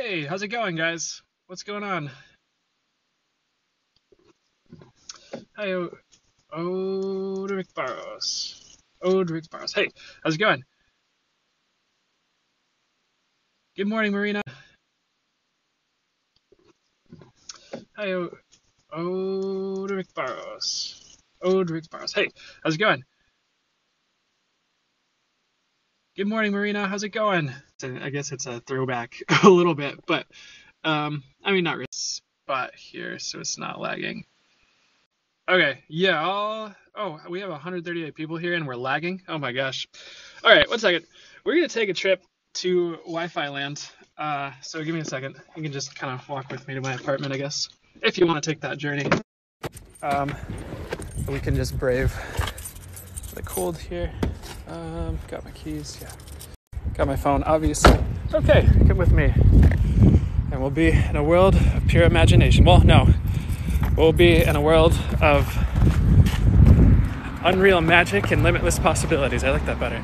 Hey, how's it going, guys? What's going on? Hi, Odric Barros. Odric Barros. Hey, how's it going? Good morning, Marina. Hi, Odric Barros. Odric Barros. Hey, how's it going? Good morning, Marina. How's it going? I guess it's a throwback a little bit, but I mean not really spot here, so it's not lagging. Okay, yeah, oh, we have 138 people here and we're lagging. Oh my gosh. All right, 1 second. We're gonna take a trip to Wi-Fi land. So give me a second. You can just kind of walk with me to my apartment, I guess, if you want to take that journey. We can just brave the cold here. Got my keys, yeah. Got my phone, obviously. Okay, come with me. And we'll be in a world of pure imagination. Well, no. We'll be in a world of unreal magic and limitless possibilities. I like that better.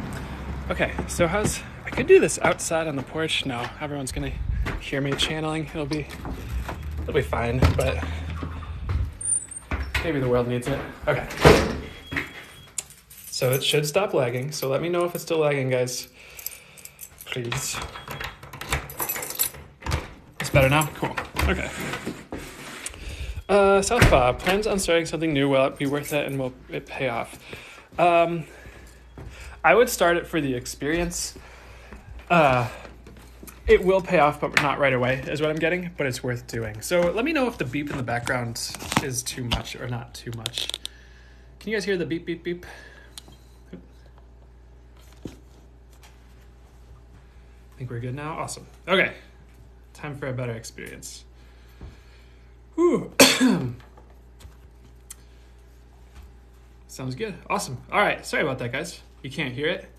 Okay, so I could do this outside on the porch. No, everyone's gonna hear me channeling. It'll be fine, but maybe the world needs it. Okay. So it should stop lagging. So let me know if it's still lagging, guys. Please. It's better now? Cool. Okay. Southpaw, plans on starting something new. Will it be worth it and will it pay off? I would start it for the experience. It will pay off, but not right away is what I'm getting, but it's worth doing. So let me know if the beep in the background is too much or not too much. Can you guys hear the beep, beep, beep? I think we're good now. Awesome. Okay. Time for a better experience. Whew. Sounds good. Awesome. All right. Sorry about that, guys. You can't hear it.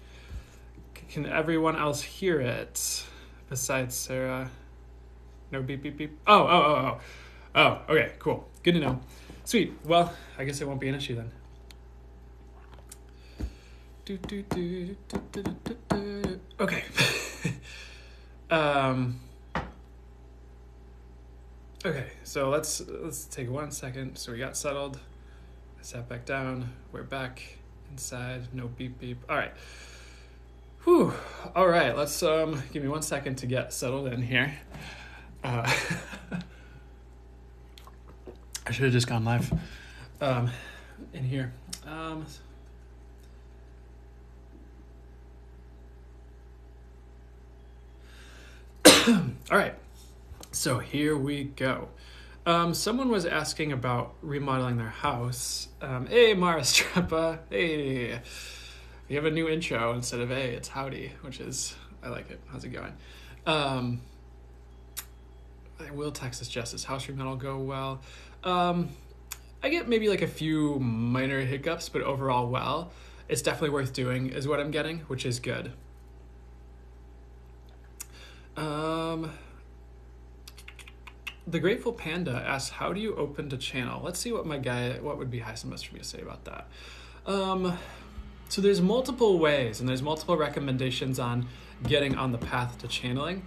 Can everyone else hear it besides Sarah? No beep, beep, beep. Oh, okay. Cool. Good to know. Sweet. Well, I guess it won't be an issue then. Okay. Okay, so let's take 1 second. So we got settled. I sat back down. We're back inside. No beep beep. All right. Whew. All right. Let's give me 1 second to get settled in here. I should have just gone live in here. All right. So here we go. Someone was asking about remodeling their house. Hey, Mara Strappa. Hey. We have a new intro instead of hey, it's howdy, which is, I like it. How's it going? I will Texas Justice house remodel go well. I get maybe like a few minor hiccups, but overall well. It's definitely worth doing is what I'm getting, which is good. The Grateful Panda asks, how do you open to channel? Let's see what would be highest and best for me to say about that. So there's multiple ways and there's multiple recommendations on getting on the path to channeling.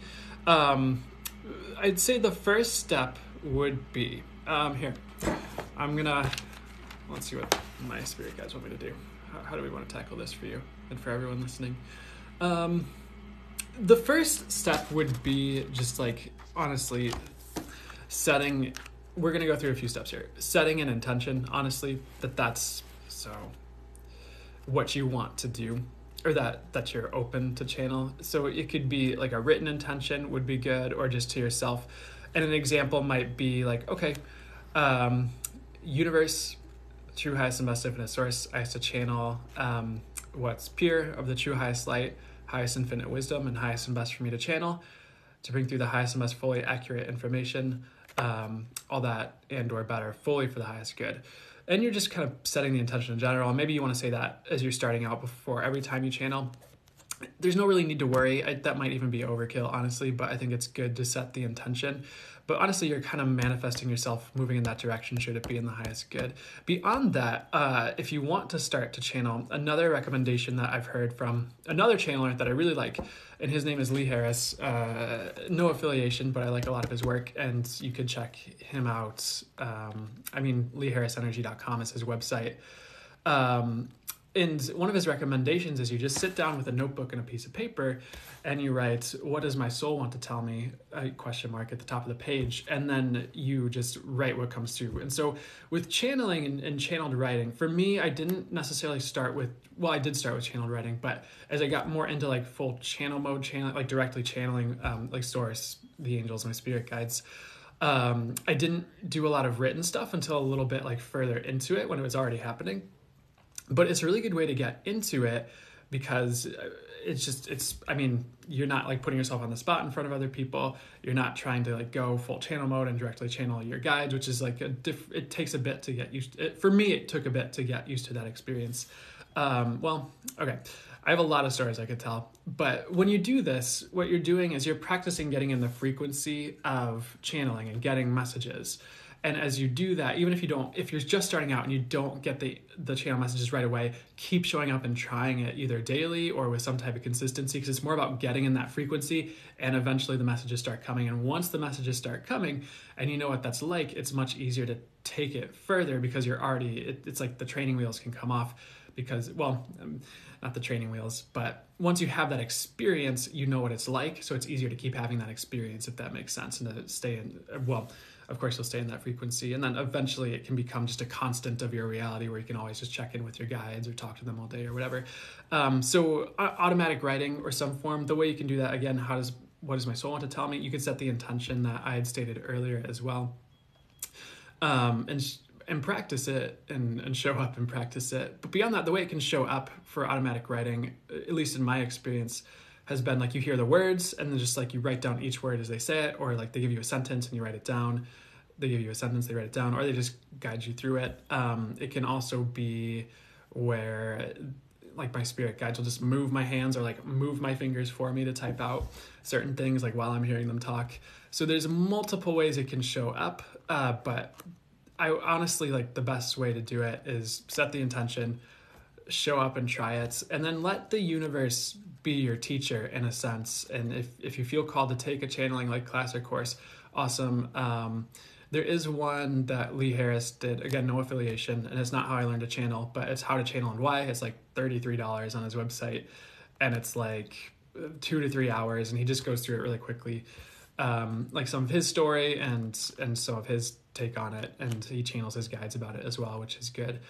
I'd say the first step would be, here, let's see what my spirit guides want me to do. How do we want to tackle this for you and for everyone listening? The first step would be just like, honestly, we're going to go through a few steps here. Setting an intention, honestly, that's so what you want to do or that you're open to channel. So it could be like a written intention would be good or just to yourself. And an example might be like, okay, universe, true highest and best infinite source, I have to channel what's pure of the true highest light, highest infinite wisdom, and highest and best for me to channel to bring through the highest and best fully accurate information, all that and or better, fully for the highest good. And you're just kind of setting the intention in general. And maybe you want to say that as you're starting out before every time you channel. there's no really need to worry. That might even be overkill, honestly, but I think it's good to set the intention. But honestly, you're kind of manifesting yourself moving in that direction should it be in the highest good. Beyond that, if you want to start to channel, another recommendation that I've heard from another channeler that I really like, and his name is Lee Harris. No affiliation, but I like a lot of his work, and you could check him out. LeeHarrisEnergy.com is his website. And one of his recommendations is you just sit down with a notebook and a piece of paper and you write, what does my soul want to tell me? A question mark at the top of the page. And then you just write what comes through. And so with channeling and channeled writing, for me, I didn't necessarily start with, well, I did start with channeled writing, but as I got more into like full channel mode, like directly channeling, like source, the angels, my spirit guides, I didn't do a lot of written stuff until a little bit like further into it when it was already happening. But it's a really good way to get into it because you're not like putting yourself on the spot in front of other people. You're not trying to like go full channel mode and directly channel your guides, which is like it takes a bit to get used to it. For me, it took a bit to get used to that experience. Okay. I have a lot of stories I could tell, but when you do this, what you're doing is you're practicing getting in the frequency of channeling and getting messages. And as you do that, even if you're just starting out and you don't get the channel messages right away, keep showing up and trying it either daily or with some type of consistency, because it's more about getting in that frequency and eventually the messages start coming. And once the messages start coming and you know what that's like, it's much easier to take it further because you're already, it's like the training wheels can come off because, well, not the training wheels, but once you have that experience, you know what it's like. So it's easier to keep having that experience, if that makes sense, and to stay in, well, of course, you'll stay in that frequency. And then eventually it can become just a constant of your reality where you can always just check in with your guides or talk to them all day or whatever. So automatic writing or some form, the way you can do that, again, what does my soul want to tell me? You could set the intention that I had stated earlier as well. And practice it and show up and practice it. But beyond that, the way it can show up for automatic writing, at least in my experience, has been like you hear the words and then just like you write down each word as they say it, or like they give you a sentence and you write it down. They give you a sentence, they write it down, or they just guide you through it. It can also be where like my spirit guides will just move my hands or like move my fingers for me to type out certain things like while I'm hearing them talk. So there's multiple ways it can show up, but I honestly like the best way to do it is set the intention, show up and try it, and then let the universe be your teacher in a sense. And if you feel called to take a channeling like class or course, awesome. There is one that Lee Harris did, again, no affiliation, and it's not how I learned to channel, but it's how to channel and why. It's like $33 on his website, and it's like 2 to 3 hours, and he just goes through it really quickly. Like some of his story and some of his take on it, and he channels his guides about it as well, which is good.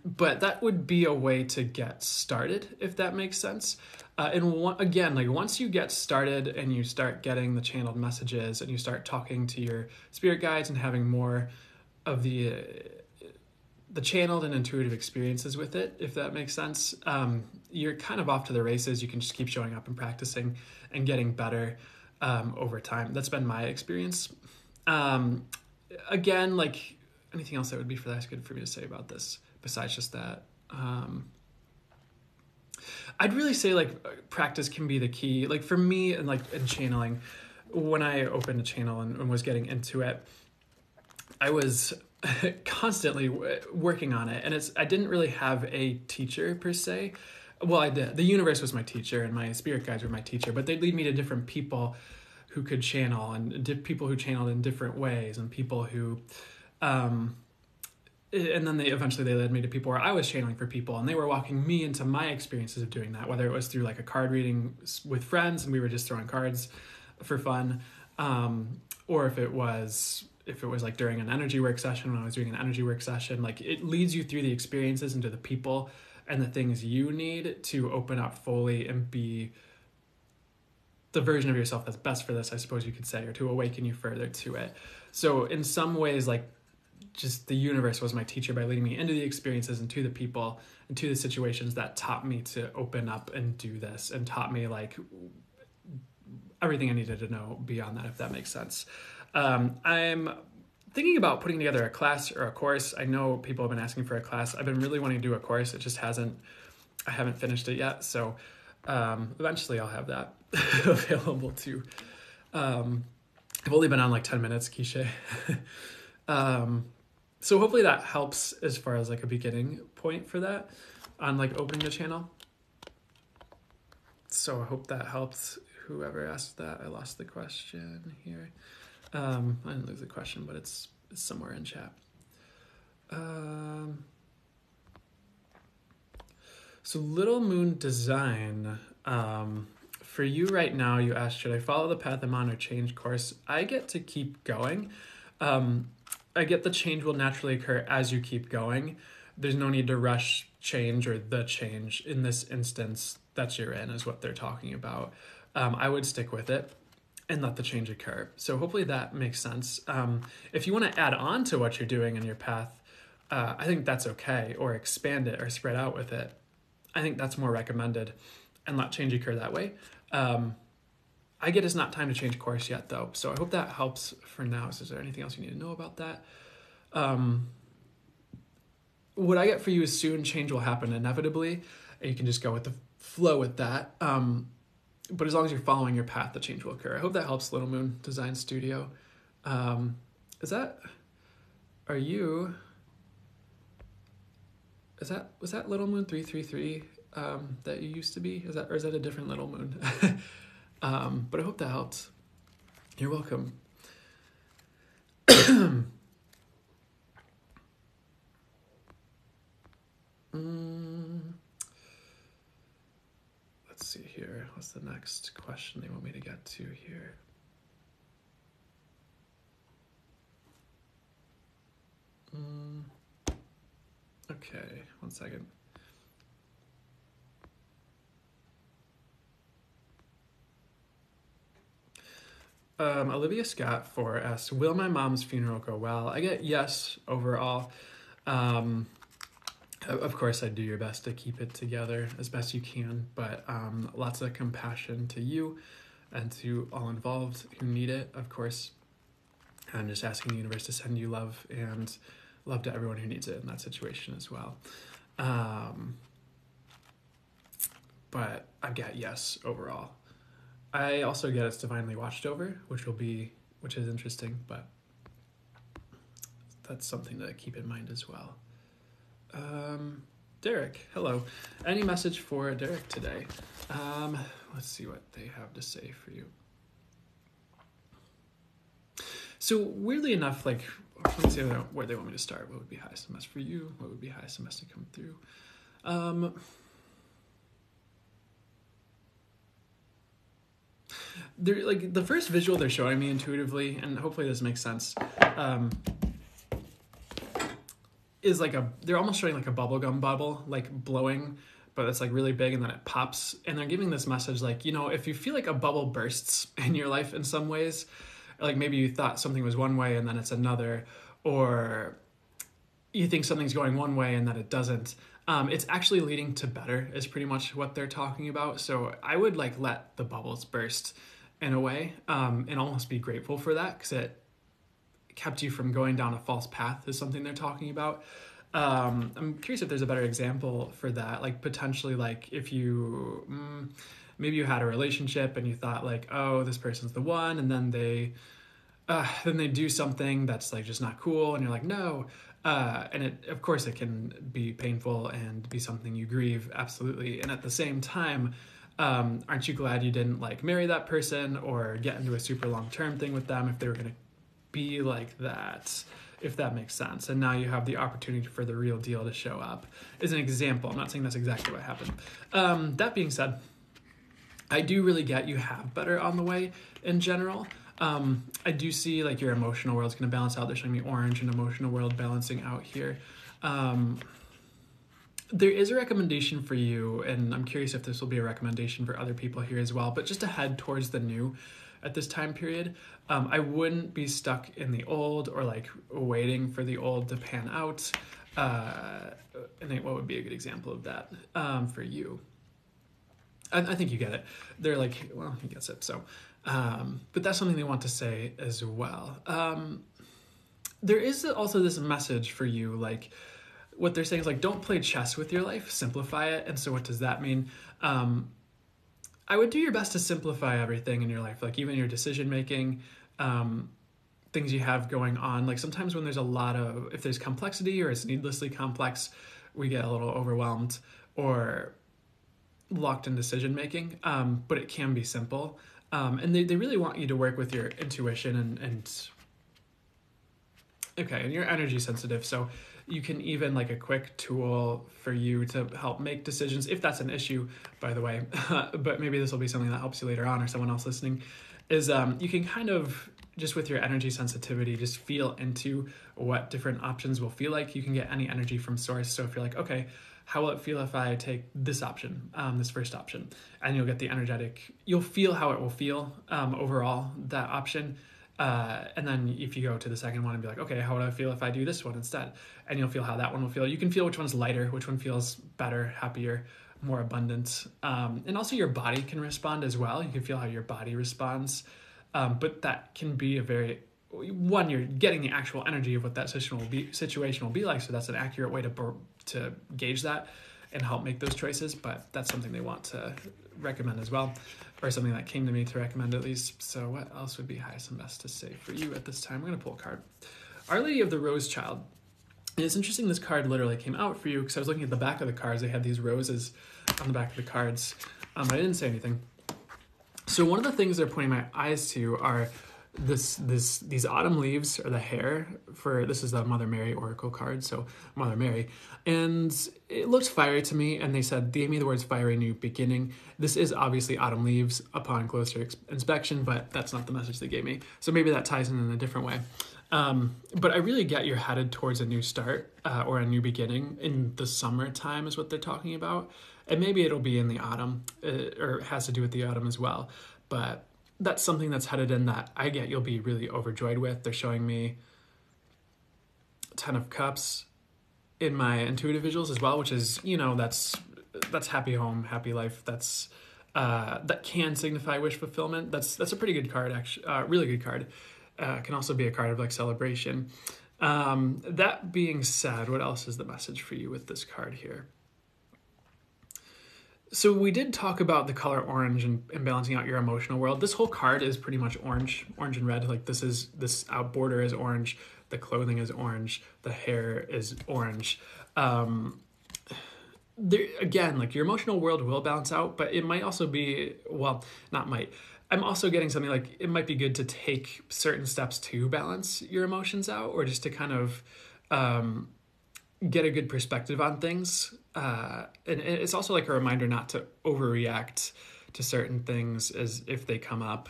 But that would be a way to get started, if that makes sense. Again, like once you get started and you start getting the channeled messages and you start talking to your spirit guides and having more of the channeled and intuitive experiences with it, if that makes sense, you're kind of off to the races. You can just keep showing up and practicing and getting better over time. That's been my experience. Again, like anything else that would be good for me to say about this besides just that? I'd really say like practice can be the key. Like for me and like in channeling, when I opened a channel and was getting into it, I was constantly working on it. And I didn't really have a teacher per se. Well, I did. The universe was my teacher and my spirit guides were my teacher, but they'd lead me to different people who could channel and people who channeled in different ways and people who, and then they led me to people where I was channeling for people and they were walking me into my experiences of doing that, whether it was through like a card reading with friends and we were just throwing cards for fun, or if it was like during an energy work session, when I was doing an energy work session, like it leads you through the experiences and to the people and the things you need to open up fully and be the version of yourself that's best for this, I suppose you could say, or to awaken you further to it. So in some ways, like just the universe was my teacher by leading me into the experiences and to the people and to the situations that taught me to open up and do this and taught me like everything I needed to know beyond that, if that makes sense. I'm thinking about putting together a class or a course. I know people have been asking for a class. I've been really wanting to do a course. It just hasn't I haven't finished it yet, so eventually I'll have that available too. I've only been on like 10 minutes, Quiche. So hopefully that helps as far as like a beginning point for that on like opening the channel. So I hope that helped whoever asked that. I lost the question here. I didn't lose the question, but it's somewhere in chat. So Little Moon Design, for you right now, you asked, should I follow the path I'm on or change course? I get to keep going. I get the change will naturally occur as you keep going. There's no need to rush change or the change. In this instance that you're in is what they're talking about. I would stick with it and let the change occur. So hopefully that makes sense. If you want to add on to what you're doing in your path, I think that's okay, or expand it or spread out with it. I think that's more recommended and let change occur that way. I get it's not time to change course yet though. So I hope that helps for now. So is there anything else you need to know about that? What I get for you is soon change will happen inevitably, and you can just go with the flow with that. But as long as you're following your path, the change will occur. I hope that helps, Little Moon Design Studio. Was that Little Moon 333 that you used to be? Is that a different Little Moon? But I hope that helped. You're welcome. Let's see here. What's the next question they want me to get to here? Okay, one second. Olivia Scott 4 asks, will my mom's funeral go well? I get yes overall. Of course, I'd do your best to keep it together as best you can, but lots of compassion to you and to all involved who need it, of course. I'm just asking the universe to send you love and love to everyone who needs it in that situation as well. But I get yes overall. I also get it's divinely watched over, which is interesting, but that's something to keep in mind as well. Derek, hello. Any message for Derek today? Let's see what they have to say for you. So weirdly enough, like, let me see where they want me to start. What would be highest mess for you? What would be highest mess to come through? They're like the first visual they're showing me intuitively, and hopefully this makes sense. Is like they're almost showing like a bubblegum bubble, like blowing, but it's like really big and then it pops. And they're giving this message like, you know, if you feel like a bubble bursts in your life in some ways, like maybe you thought something was one way and then it's another, or you think something's going one way and then it doesn't. It's actually leading to better is pretty much what they're talking about. So I would like let the bubbles burst in a way, and almost be grateful for that, because it kept you from going down a false path is something they're talking about. I'm curious if there's a better example for that. Like potentially like if you, maybe you had a relationship and you thought like, oh, this person's the one. And then they do something that's like just not cool. And you're like, no. And of course it can be painful and be something you grieve. Absolutely. And at the same time, aren't you glad you didn't like marry that person or get into a super long-term thing with them if they were going to be like that, if that makes sense. And now you have the opportunity for the real deal to show up as an example. I'm not saying that's exactly what happened. That being said, I do really get you have better on the way in general. I do see like your emotional world's going to balance out. They're showing me orange and emotional world balancing out here. There is a recommendation for you, and I'm curious if this will be a recommendation for other people here as well, but just to head towards the new at this time period. I wouldn't be stuck in the old or like waiting for the old to pan out. And what would be a good example of that for you? I think you get it. They're like, well, he gets it. So, but that's something they want to say as well. There is also this message for you, like what they're saying is like, don't play chess with your life, simplify it. And so what does that mean? I would do your best to simplify everything in your life, like even your decision making, things you have going on. Like sometimes when there's if there's complexity or it's needlessly complex, we get a little overwhelmed or locked in decision making, but it can be simple. And they really want you to work with your intuition and you're energy sensitive. So you can even like a quick tool for you to help make decisions, if that's an issue, by the way, but maybe this will be something that helps you later on or someone else listening, is you can kind of just with your energy sensitivity, just feel into what different options will feel like. You can get any energy from source. So if you're like, okay, how will it feel if I take this option, this first option? And you'll get the you'll feel how it will feel overall, that option. And then if you go to the second one and be like, okay, how would I feel if I do this one instead? And you'll feel how that one will feel. You can feel which one's lighter, which one feels better, happier, more abundant. And also your body can respond as well. You can feel how your body responds. But that can be you're getting the actual energy of what that situation will be like. So that's an accurate way to gauge that and help make those choices. But that's something they want to recommend as well, or something that came to me to recommend at least. So what else would be highest and best to say for you at this time? We're going to pull a card. Our Lady of the Rose Child. And it's interesting this card literally came out for you because I was looking at the back of the cards. They had these roses on the back of the cards. I didn't say anything. So one of the things they're pointing my eyes to are these autumn leaves, or the hair this is the Mother Mary Oracle card, so Mother Mary, and it looked fiery to me, and they gave me the words fiery new beginning. This is obviously autumn leaves upon closer inspection, but that's not the message they gave me, so maybe that ties in a different way. But I really get you're headed towards a new start or a new beginning in the summertime is what they're talking about, and maybe it'll be in the autumn or has to do with the autumn as well, but that's something that's headed in that I get you'll be really overjoyed with. They're showing me 10 of Cups in my intuitive visuals as well, which is, that's happy home, happy life. That's that can signify wish fulfillment. That's a pretty good card, actually, really good card. Can also be a card of like celebration. That being said, what else is the message for you with this card here? So we did talk about the color orange and balancing out your emotional world. This whole card is pretty much orange and red. Like this out border is orange. The clothing is orange. The hair is orange. Again, like your emotional world will balance out, but it might also be, well, not might. I'm also getting something like it might be good to take certain steps to balance your emotions out, or just to kind of get a good perspective on things. And it's also like a reminder not to overreact to certain things as if they come up,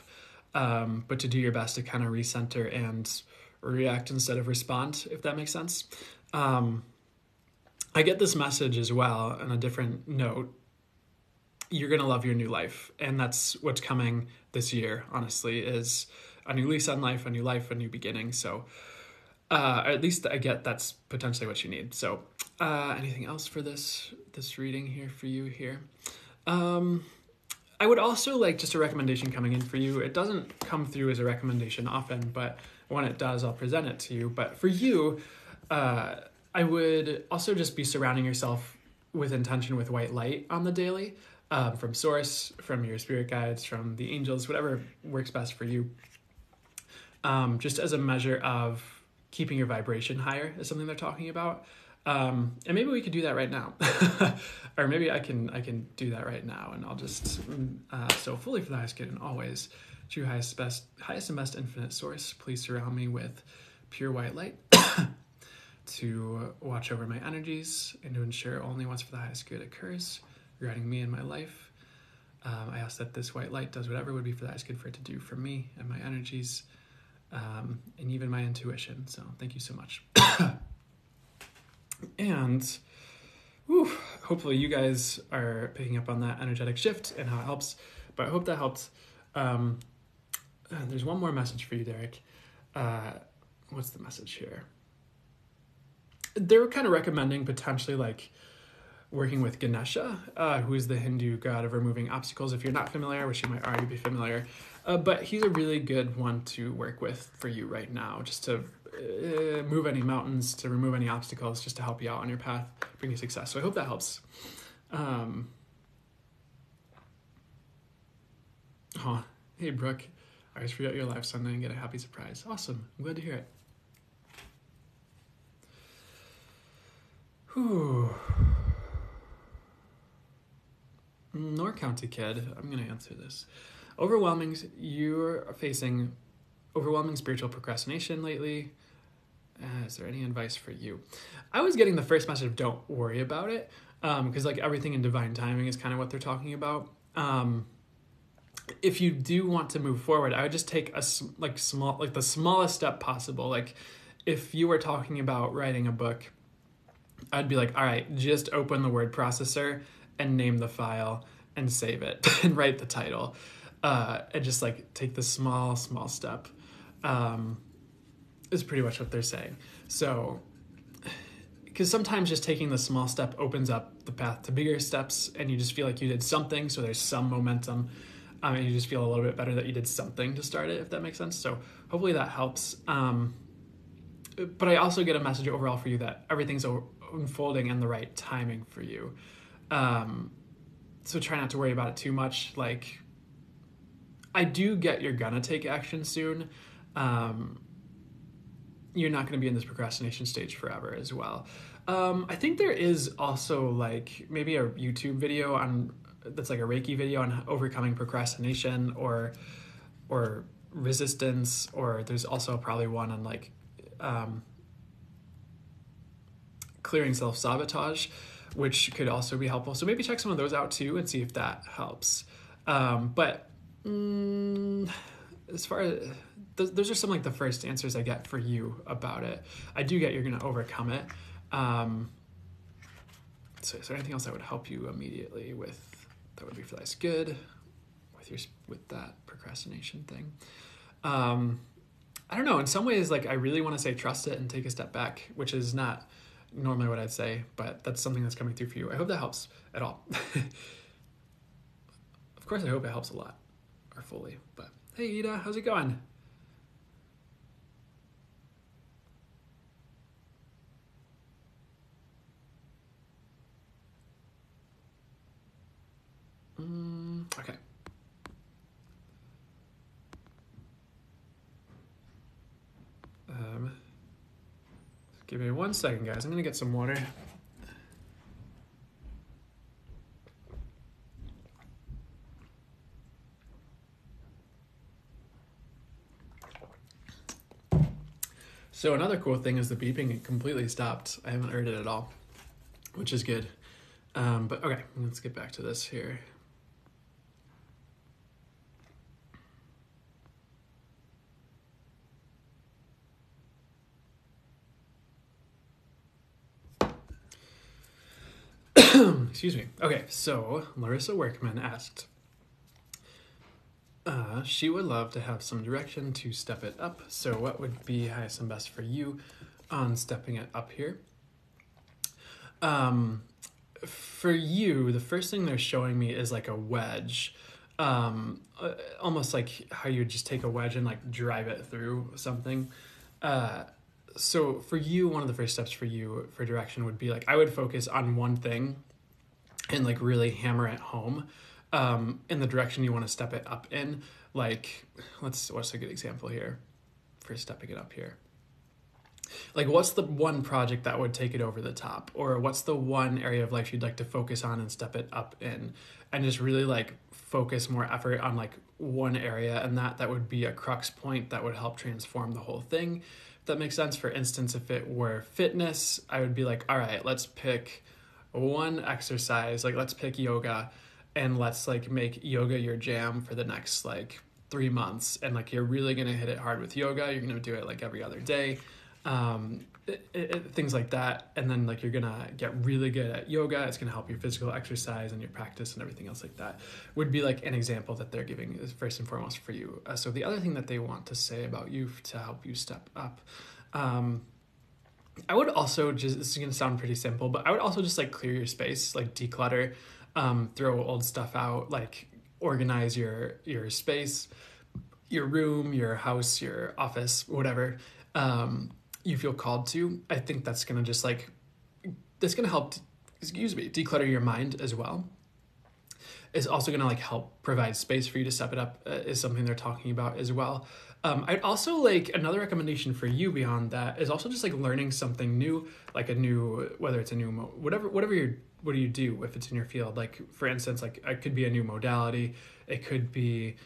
but to do your best to kind of recenter and react instead of respond, if that makes sense. I get this message as well on a different note. You're going to love your new life. And that's what's coming this year, honestly, is a new lease on life, a new life, a new beginning. So at least I get that's potentially what you need. So anything else for this reading here for you here? I would also like just a recommendation coming in for you. It doesn't come through as a recommendation often, but when it does, I'll present it to you. But for you, I would also just be surrounding yourself with intention with white light on the daily, from source, from your spirit guides, from the angels, whatever works best for you. Just as a measure of keeping your vibration higher is something they're talking about. And maybe we could do that right now. Or maybe I can do that right now, and I'll just, so fully for the highest good and always, true highest and best infinite source, please surround me with pure white light to watch over my energies and to ensure only what's for the highest good occurs regarding me and my life. I ask that this white light does whatever would be for the highest good for it to do for me and my energies, and even my intuition. So thank you so much. And hopefully you guys are picking up on that energetic shift and how it helps. But I hope that helped. There's one more message for you, Derek. What's the message here? They were kind of recommending potentially like working with Ganesha, who is the Hindu god of removing obstacles. If you're not familiar, which you might already be familiar, but he's a really good one to work with for you right now, just to move any mountains, to remove any obstacles, just to help you out on your path, bring you success. So I hope that helps. Hey, Brooke, I always forget your live Sunday and get a happy surprise. Awesome. I'm glad to hear it. Whew. Nor County Kid, I'm going to answer this. You're facing overwhelming spiritual procrastination lately. Is there any advice for you? I was getting the first message of don't worry about it, because like everything in divine timing is kind of what they're talking about. If you do want to move forward, I would just take the smallest step possible. Like if you were talking about writing a book, I'd be like, all right, just open the word processor and name the file and save it and write the title, and just like take the small step, is pretty much what they're saying. So, because sometimes just taking the small step opens up the path to bigger steps, and you just feel like you did something, so there's some momentum, and you just feel a little bit better that you did something to start it, if that makes sense. So hopefully that helps. But I also get a message overall for you that everything's unfolding in the right timing for you. So try not to worry about it too much. Like, I do get you're gonna take action soon. You're not gonna be in this procrastination stage forever as well. I think there is also like maybe a YouTube video that's like a Reiki video on overcoming procrastination or resistance, or there's also probably one on like clearing self-sabotage, which could also be helpful. So maybe check some of those out too and see if that helps. But as far as those are some like the first answers I get for you about it. I do get you're going to overcome it. So is there anything else that would help you immediately that would be for that's good with that procrastination thing? I don't know. In some ways, like I really want to say trust it and take a step back, which is not normally what I'd say, but that's something that's coming through for you. I hope that helps at all. Of course, I hope it helps a lot or fully. But hey, Ida, how's it going? Okay. Give me 1 second, guys. I'm gonna get some water. So another cool thing is the beeping. It completely stopped. I haven't heard it at all, which is good. But okay, let's get back to this here. Excuse me. Okay, so Larissa Workman asked, she would love to have some direction to step it up. So what would be highest and best for you on stepping it up here? For you, the first thing they're showing me is like a wedge. Almost like how you would just take a wedge and like drive it through something. So for you, one of the first steps for you for direction would be like, I would focus on one thing and like really hammer it home in the direction you want to step it up in. Like, what's a good example here for stepping it up here? Like, what's the one project that would take it over the top? Or what's the one area of life you'd like to focus on and step it up in? And just really like focus more effort on like one area, and that would be a crux point that would help transform the whole thing. If that makes sense. For instance, if it were fitness, I would be like, all right, let's pick one exercise, like let's pick yoga, and let's like make yoga your jam for the next like 3 months. And like, you're really going to hit it hard with yoga. You're going to do it like every other day. Things like that. And then like, you're going to get really good at yoga. It's going to help your physical exercise and your practice and everything else like that. Would be like an example that they're giving is first and foremost for you. So the other thing that they want to say about you to help you step up, I would also this is going to sound pretty simple, but I would also just like clear your space, like declutter, throw old stuff out, like organize your space, your room, your house, your office, whatever. you feel called to, I think that's going to help, declutter your mind as well. It's also going to help provide space for you to step it up, is something they're talking about as well. I'd also another recommendation for you beyond that is also just learning something new, whether it's a new, what do you do if it's in your field? For instance, it could be a new modality. It could be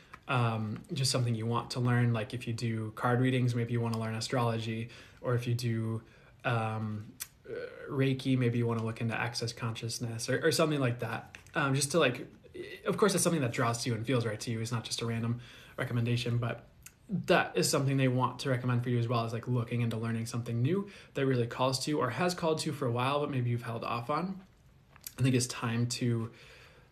just something you want to learn. If you do card readings, maybe you want to learn astrology, or if you do Reiki, maybe you want to look into access consciousness or something like that. Just to of course, it's something that draws to you and feels right to you. It's not just a random recommendation, but that is something they want to recommend for you as well, as looking into learning something new that really calls to you or has called to you for a while, but maybe you've held off on. I think it's time to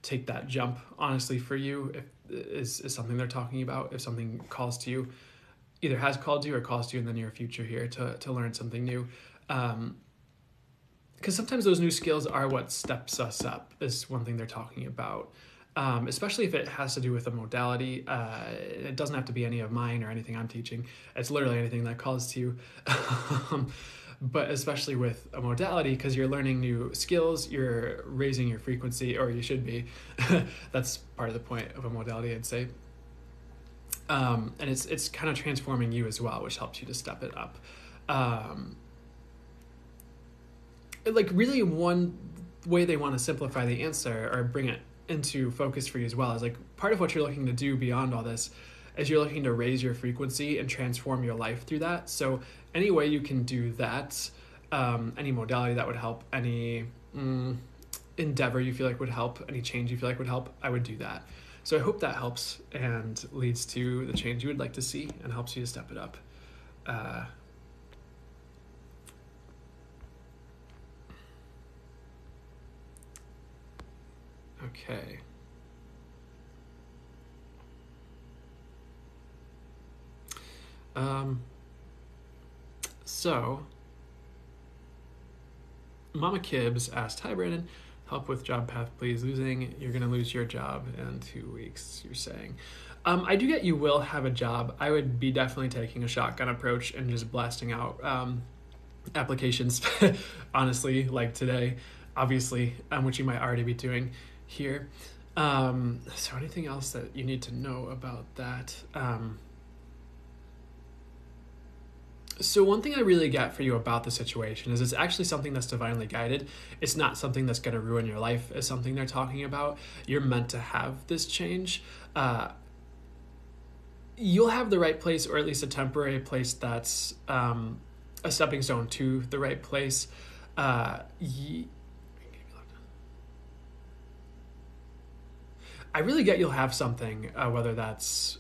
take that jump, honestly, for you, is something they're talking about. If something calls to you, either has called to you or calls to you in the near future here to learn something new. Because sometimes those new skills are what steps us up, is one thing they're talking about. Especially if it has to do with a modality. It doesn't have to be any of mine or anything I'm teaching. It's literally anything that calls to you. But especially with a modality, because you're learning new skills, you're raising your frequency, or you should be. That's part of the point of a modality, I'd say. And it's kind of transforming you as well, which helps you to step it up. Really one way they want to simplify the answer or bring it into focus for you as well is part of what you're looking to do beyond all this is you're looking to raise your frequency and transform your life through that. So any way you can do that, any modality that would help, any endeavor you feel would help, any change you feel would help, I would do that. So I hope that helps and leads to the change you would like to see and helps you to step it up. Okay. So Mama Kibbs asked, "Hi Brandon, help with job path please. You're gonna lose your job in 2 weeks, you're saying." I do get you will have a job. I would be definitely taking a shotgun approach and just blasting out applications, honestly, today, obviously, which you might already be doing here. So anything else that you need to know about that? So one thing I really get for you about the situation is it's actually something that's divinely guided. It's not something that's going to ruin your life, is something they're talking about. You're meant to have this change. You'll have the right place, or at least a temporary place that's a stepping stone to the right place. I really get you'll have something, whether that's,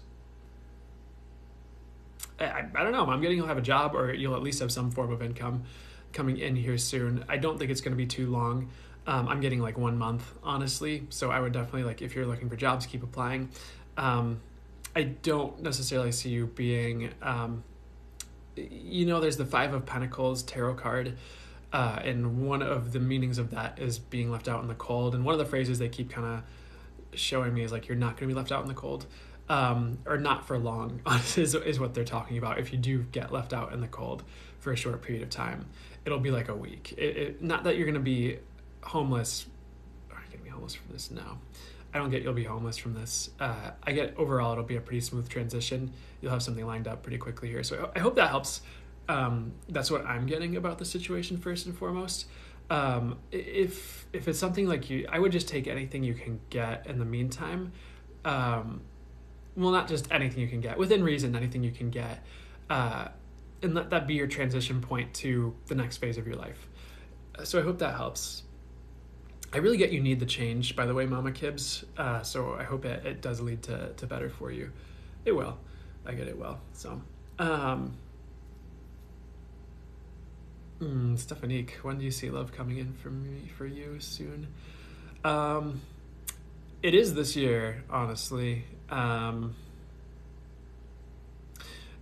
I don't know, I'm getting you'll have a job, or you'll at least have some form of income coming in here soon. I don't think it's going to be too long. I'm getting 1 month, honestly. So I would definitely, if you're looking for jobs, keep applying. I don't necessarily see you being, there's the 5 of Pentacles tarot card. And one of the meanings of that is being left out in the cold. And one of the phrases they keep kind of showing me is you're not going to be left out in the cold, or not for long, is what they're talking about. If you do get left out in the cold for a short period of time, it'll be a week. Not that you're going to be homeless. Or you're going to be homeless from this? No, I don't get you'll be homeless from this. I get overall it'll be a pretty smooth transition. You'll have something lined up pretty quickly here. So I hope that helps. That's what I'm getting about the situation first and foremost. If it's something I would just take anything you can get in the meantime. Well, not just anything you can get, within reason, anything you can get, and let that be your transition point to the next phase of your life. So I hope that helps. I really get you need the change, by the way, Mama Kibbs. So I hope it does lead to better for you. It will. I get it will. So, Stephanique, when do you see love coming in for you soon? It is this year, honestly.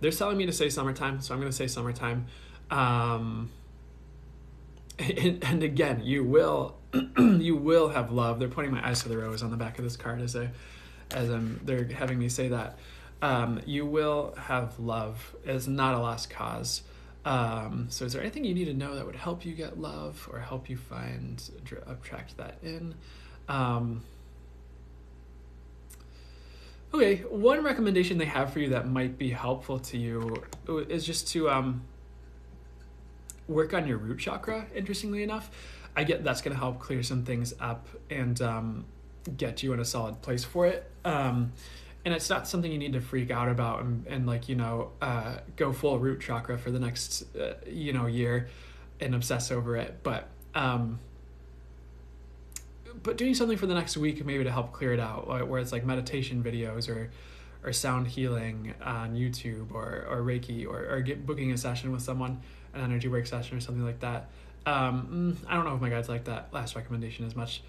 They're telling me to say summertime, so I'm going to say summertime. And again, you will have love. They're pointing my eyes to the rose on the back of this card as they're having me say that. You will have love. It's not a lost cause. So is there anything you need to know that would help you get love or help you attract that in? Okay, one recommendation they have for you that might be helpful to you is just to work on your root chakra, interestingly enough. I get that's going to help clear some things up and get you in a solid place for it. And it's not something you need to freak out about and go full root chakra for the next, year and obsess over it. But doing something for the next week, maybe to help clear it out, where it's like meditation videos or sound healing on YouTube or Reiki or booking a session with someone, an energy work session or something like that. I don't know if my guides like that last recommendation as much,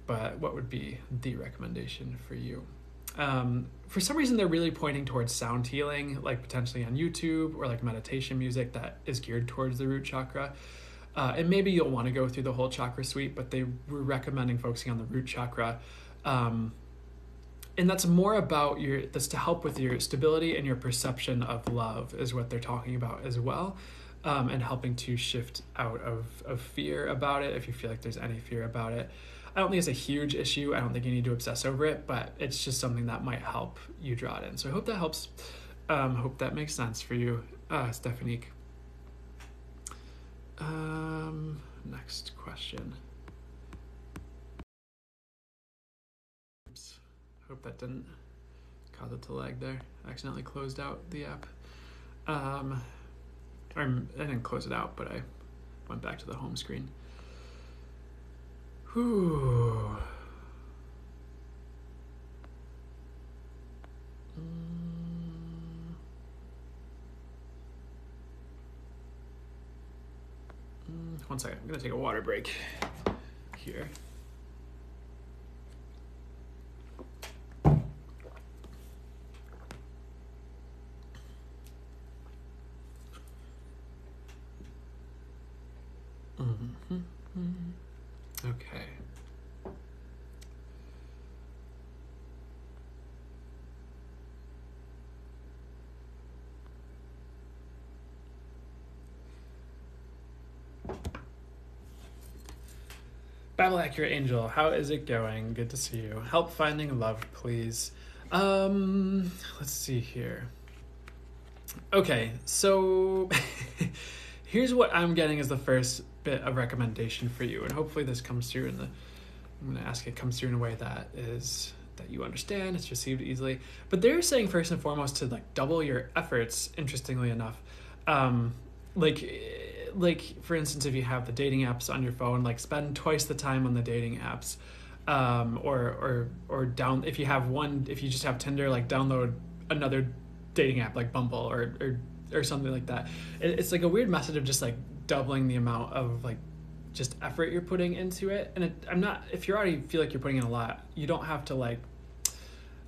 but what would be the recommendation for you? For some reason, they're really pointing towards sound healing, like potentially on YouTube or like meditation music that is geared towards the root chakra. And maybe you'll want to go through the whole chakra suite, but they were recommending focusing on the root chakra. And that's more about that's to help with your stability and your perception of love is what they're talking about as well. And helping to shift out of fear about it, if you feel like there's any fear about it. I don't think it's a huge issue. I don't think you need to obsess over it, but it's just something that might help you draw it in. So I hope that helps. Hope that makes sense for you, Stephanie. Next question. Oops. Hope that didn't cause it to lag there. I accidentally closed out the app. Or I didn't close it out, but I went back to the home screen. Whew. One second, I'm gonna take a water break here. Okay. Babble Accurate Angel, how is it going? Good to see you. Help finding love, please. Let's see here. Okay, so here's what I'm getting as the first bit of recommendation for you, and hopefully this comes through I'm going to ask it comes through in a way that you understand, it's received easily. But they're saying first and foremost to like double your efforts, interestingly enough. Like for instance, if you have the dating apps on your phone, like spend twice the time on the dating apps. Or down, if you just have Tinder, like download another dating app like Bumble or something like that. It's like a weird message of just like doubling the amount of like just effort you're putting into it. And if you already feel like you're putting in a lot, you don't have to like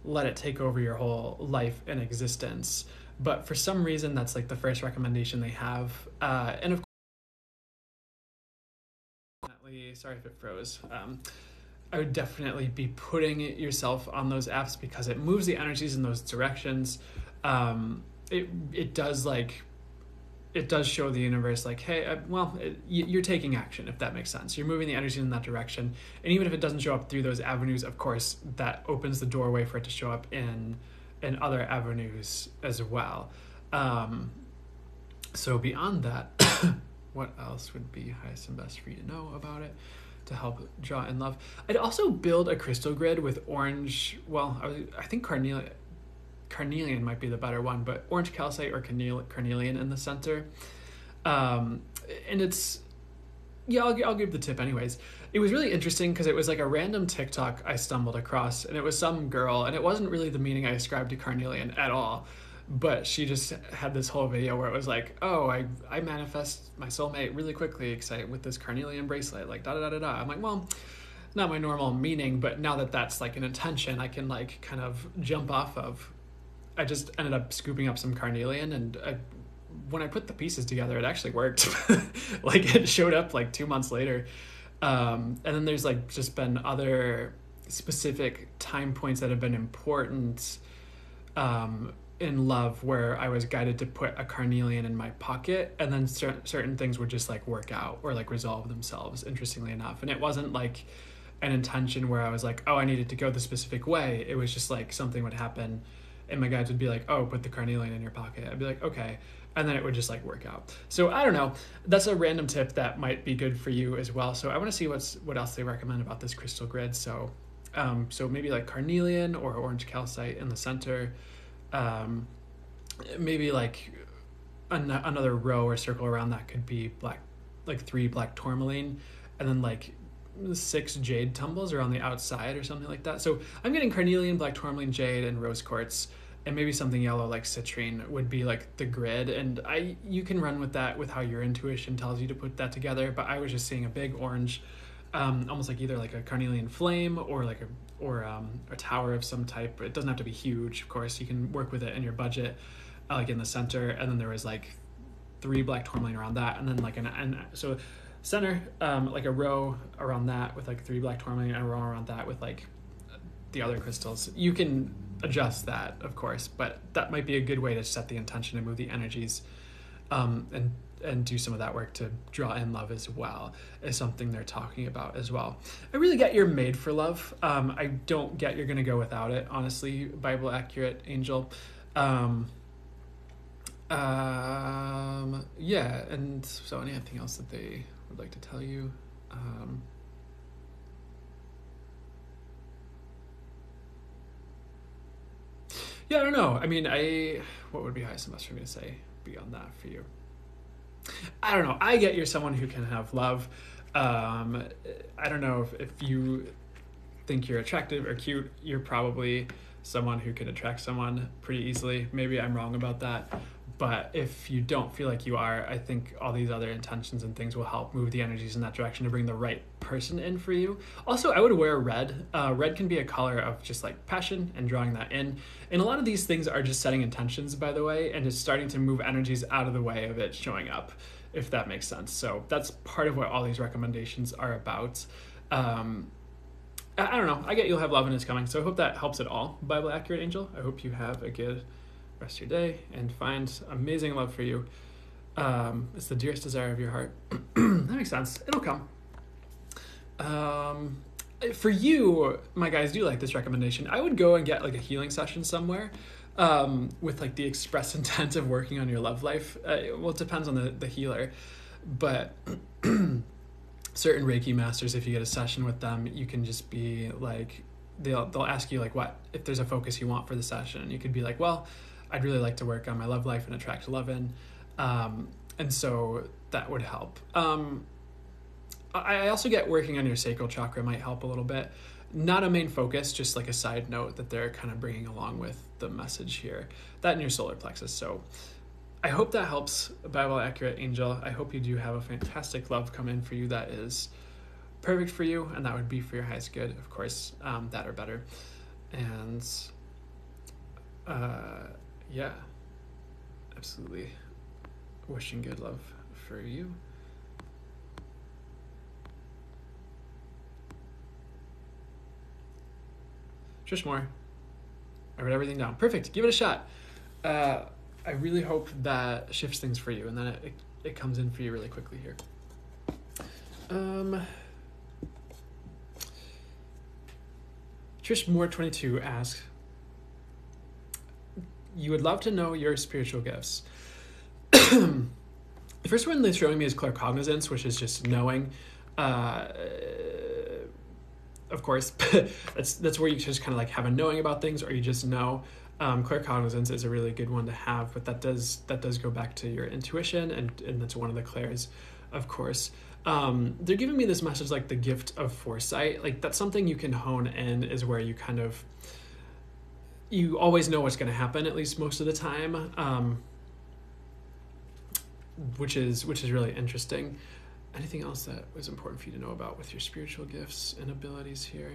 let it take over your whole life and existence. But for some reason, that's like the first recommendation they have. And of course, sorry if it froze. I would definitely be putting yourself on those apps because it moves the energies in those directions. It does show the universe like, hey, you're taking action, if that makes sense. You're moving the energy in that direction. And even if it doesn't show up through those avenues, of course, that opens the doorway for it to show up in other avenues as well. So beyond that, what else would be highest and best for you to know about it to help draw in love? I'd also build a crystal grid with orange, I think carnelian might be the better one, but orange calcite or carnelian in the center. And it's, I'll give the tip anyways. It was really interesting because it was like a random TikTok I stumbled across, and it was some girl, and it wasn't really the meaning I ascribed to carnelian at all. But she just had this whole video where it was like, oh, I manifest my soulmate really quickly with this carnelian bracelet, like da-da-da-da-da. I'm like, well, not my normal meaning, but now that that's like an intention I can like kind of jump off of. I just ended up scooping up some carnelian, and when I put the pieces together, it actually worked. Like it showed up like 2 months later. And then there's like just been other specific time points that have been important in love where I was guided to put a carnelian in my pocket, and then certain things would just like work out or like resolve themselves, interestingly enough. And it wasn't like an intention where I was like, oh, I needed to go the specific way. It was just like something would happen and my guides would be like, oh, put the carnelian in your pocket. I'd be like, okay. And then it would just like work out. So I don't know. That's a random tip that might be good for you as well. So I want to see what else they recommend about this crystal grid. So maybe like carnelian or orange calcite in the center. Maybe like another row or circle around that could be black, like 3 black tourmaline, and then like 6 jade tumbles around the outside or something like that. So I'm getting carnelian, black tourmaline, jade, and rose quartz, and maybe something yellow like citrine would be like the grid. And you can run with that with how your intuition tells you to put that together. But I was just seeing a big orange, almost like either like a carnelian flame or like a tower of some type. It doesn't have to be huge, of course. You can work with it in your budget, like in the center. And then there was like 3 black tourmaline around that, and then like so center, like a row around that with like 3 black tourmaline, and a row around that with like the other crystals. You can adjust that, of course, but that might be a good way to set the intention and move the energies, and do some of that work to draw in love as well, is something they're talking about as well. I really get you're made for love. I don't get you're gonna go without it, honestly, Bible accurate angel. Yeah, and so anything else that they would like to tell you? Yeah, I don't know. I mean, what would be highest and best for me to say beyond that for you? I don't know. I get you're someone who can have love. I don't know if you think you're attractive or cute, you're probably someone who could attract someone pretty easily. Maybe I'm wrong about that. But if you don't feel like you are, I think all these other intentions and things will help move the energies in that direction to bring the right person in for you. Also, I would wear red. Red can be a color of just like passion and drawing that in. And a lot of these things are just setting intentions, by the way, and it's starting to move energies out of the way of it showing up, if that makes sense. So that's part of what all these recommendations are about. I don't know. I get you'll have love and it's coming. So I hope that helps at all, Bible accurate angel. I hope you have a good rest of your day and find amazing love for you. It's the dearest desire of your heart. That makes sense. It'll come. For you, my guys, do like this recommendation. I would go and get like a healing session somewhere, with like the express intent of working on your love life. Well, it depends on the healer, but certain Reiki masters, if you get a session with them, you can just be like, they'll ask you like what, if there's a focus you want for the session. You could be like, well, I'd really like to work on my love life and attract love in. And so that would help. I also get working on your sacral chakra might help a little bit. Not a main focus, just like a side note that they're kind of bringing along with the message here. That and your solar plexus. So I hope that helps, Bible accurate angel. I hope you do have a fantastic love come in for you that is perfect for you, and that would be for your highest good, of course, that or better. And yeah, absolutely wishing good love for you. Just more. I wrote everything down. Perfect. Give it a shot. I really hope that shifts things for you, and then it comes in for you really quickly here. Trish Moore 22 asks, you would love to know your spiritual gifts. The first one they're showing me is claircognizance, which is just knowing. Of course, that's where you just kind of like have a knowing about things, or you just know. Claircognizance is a really good one to have, but that does go back to your intuition, and that's one of the clairs, of course. They're giving me this message like the gift of foresight. Like that's something you can hone in, is where you kind of, you always know what's going to happen, at least most of the time, which is really interesting. Anything else that was important for you to know about with your spiritual gifts and abilities here?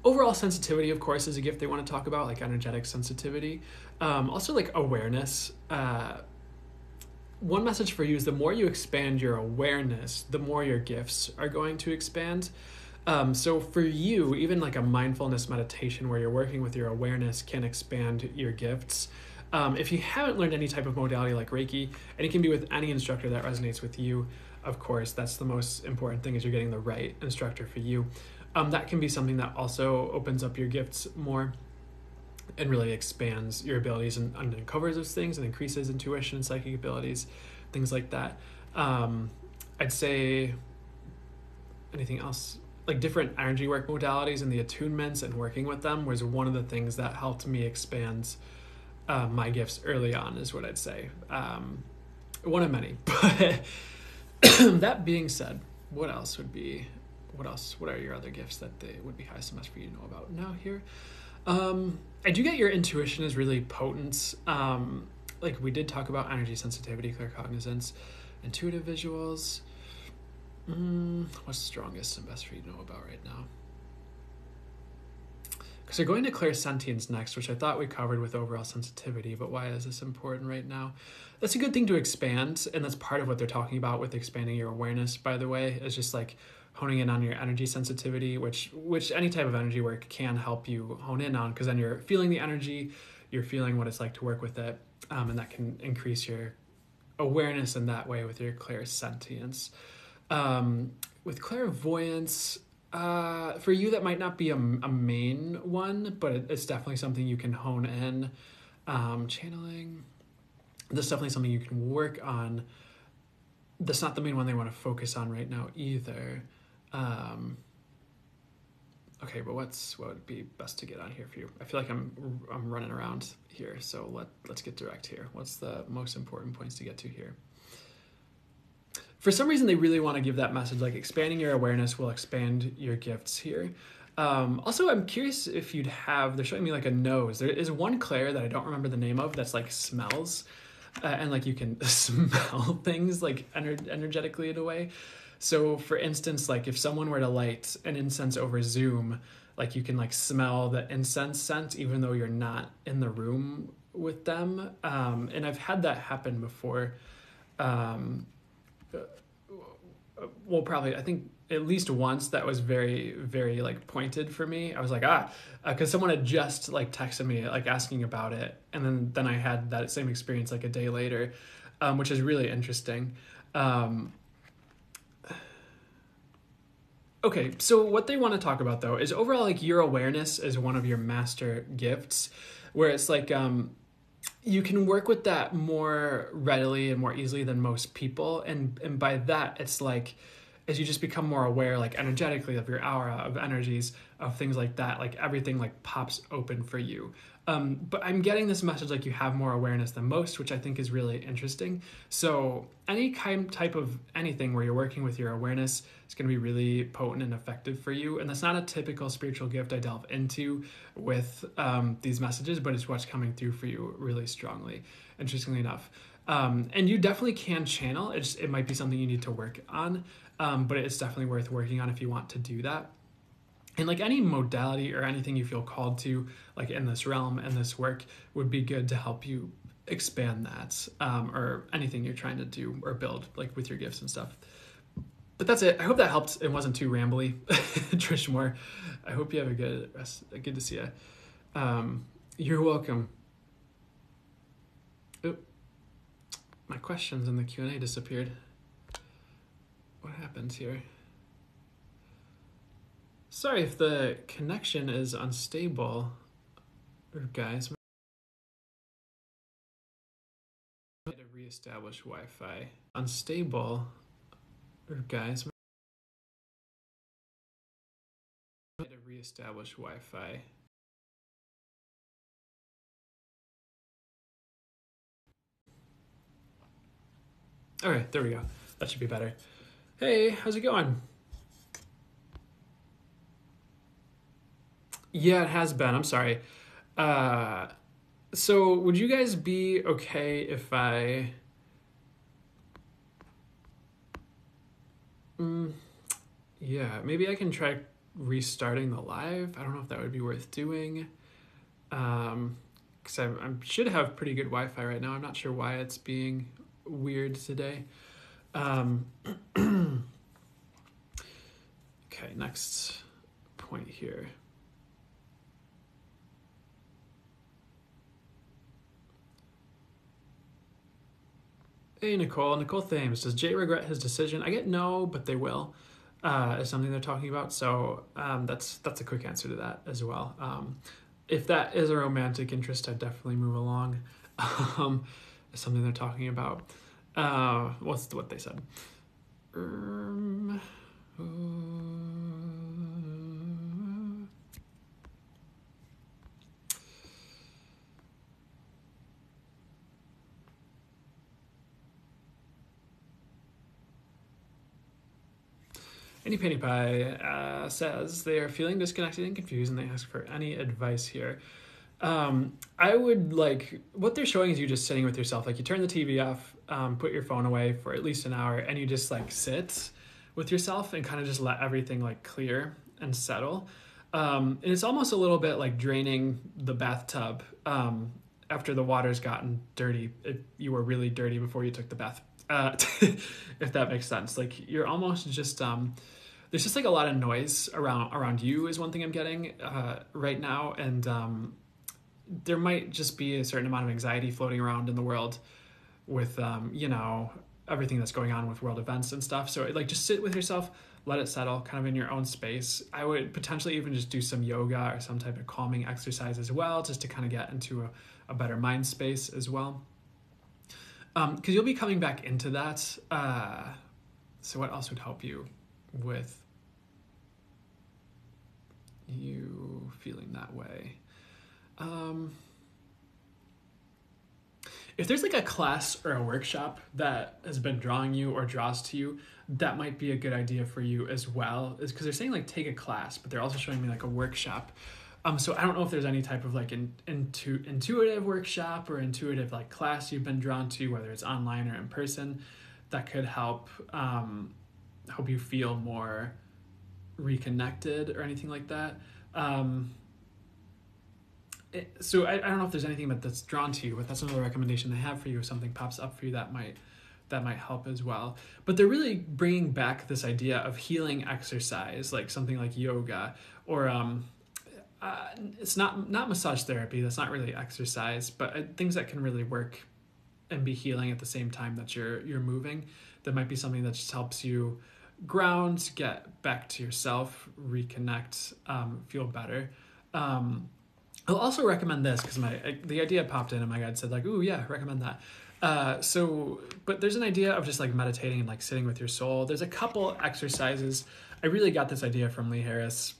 Overall sensitivity, of course, is a gift they want to talk about, like energetic sensitivity. Also like awareness. One message for you is the more you expand your awareness, the more your gifts are going to expand. So for you, even like a mindfulness meditation where you're working with your awareness can expand your gifts. If you haven't learned any type of modality like Reiki, and it can be with any instructor that resonates with you, of course, that's the most important thing, is you're getting the right instructor for you. That can be something that also opens up your gifts more and really expands your abilities and uncovers those things and increases intuition and psychic abilities, things like that. I'd say anything else, like different energy work modalities and the attunements and working with them was one of the things that helped me expand my gifts early on, is what I'd say. One of many. But that being said, what are your other gifts that they would be highest and best for you to know about now here? I do get your intuition is really potent. Like we did talk about energy sensitivity, claircognizance, intuitive visuals. What's strongest and best for you to know about right now? Because we're going to clairsentience next, which I thought we covered with overall sensitivity, but why is this important right now? That's a good thing to expand, and that's part of what they're talking about with expanding your awareness, by the way, is just like honing in on your energy sensitivity, which any type of energy work can help you hone in on, because then you're feeling the energy, you're feeling what it's like to work with it, and that can increase your awareness in that way with your clairsentience. With clairvoyance, for you that might not be a main one, but it's definitely something you can hone in. Channeling, that's definitely something you can work on. That's not the main one they want to focus on right now either. Okay, but what would be best to get on here for you? I feel like I'm running around here, so let's get direct here. What's the most important points to get to here? For some reason, they really want to give that message, like expanding your awareness will expand your gifts here. Also, I'm curious if they're showing me like a nose. There is one clair that I don't remember the name of that's like smells, and like you can smell things like energetically in a way. So for instance, like if someone were to light an incense over Zoom, like you can like smell the incense scent even though you're not in the room with them. And I've had that happen before. Well, probably, I think at least once that was very, very like pointed for me. I was like, because someone had just like texted me like asking about it. And then I had that same experience like a day later, which is really interesting. Okay, so what they want to talk about though is overall like your awareness is one of your master gifts, where it's like you can work with that more readily and more easily than most people, and by that it's like as you just become more aware like energetically of your aura, of energies, of things like that, like everything like pops open for you. But I'm getting this message like you have more awareness than most, which I think is really interesting. So any type of anything where you're working with your awareness is going to be really potent and effective for you. And that's not a typical spiritual gift I delve into with these messages, but it's what's coming through for you really strongly, interestingly enough. And you definitely can channel. It might be something you need to work on, but it's definitely worth working on if you want to do that. And like any modality or anything you feel called to, like in this realm and this work, would be good to help you expand that, or anything you're trying to do or build, like with your gifts and stuff. But that's it. I hope that helped. It wasn't too rambly. Trish Moore, I hope you have a good rest. Good to see you. You're welcome. Oop. My questions in the Q&A disappeared. What happens here? Sorry if the connection is unstable, guys. I need to reestablish Wi-Fi. Unstable, guys. I need to reestablish Wi-Fi. All right, there we go. That should be better. Hey, how's it going? Yeah, it has been. I'm sorry. So would you guys be okay if I... yeah, maybe I can try restarting the live. I don't know if that would be worth doing. Because I should have pretty good Wi-Fi right now. I'm not sure why it's being weird today. Okay, Okay, next point here. Hey, Nicole. Nicole Thames. Does Jay regret his decision? I get no, but they will. Is something they're talking about. So that's a quick answer to that as well. If that is a romantic interest, I'd definitely move along. It's something they're talking about. What's what they said? Any Penny Pie says they are feeling disconnected and confused, and they ask for any advice here. I would what they're showing is you just sitting with yourself. Like you turn the TV off, put your phone away for at least an hour, and you just sit with yourself and kind of just let everything clear and settle. And it's almost a little bit like draining the bathtub after the water's gotten dirty. You were really dirty before you took the bath. If that makes sense. You're almost just there's just a lot of noise around you is one thing I'm getting right now, and there might just be a certain amount of anxiety floating around in the world with everything that's going on with world events and stuff. So just sit with yourself, let it settle kind of in your own space. I would potentially even just do some yoga or some type of calming exercise as well, just to kind of get into a better mind space as well. Because you'll be coming back into that. So what else would help you with you feeling that way? If there's a class or a workshop that has been drawing you or draws to you, that might be a good idea for you as well. Is because they're saying take a class, but they're also showing me a workshop. So I don't know if there's any type of intuitive workshop or intuitive class you've been drawn to, whether it's online or in person, that could help you feel more reconnected or anything like that. So I don't know if there's anything that's drawn to you, but that's another recommendation they have for you. If something pops up for you, that might help as well. But they're really bringing back this idea of healing exercise, something like yoga or it's not massage therapy. That's not really exercise, but things that can really work and be healing at the same time that you're moving. That might be something that just helps you ground, get back to yourself, reconnect, feel better. I'll also recommend this because the idea popped in and my guide said ooh yeah, recommend that. But there's an idea of just meditating and sitting with your soul. There's a couple exercises. I really got this idea from Lee Harris.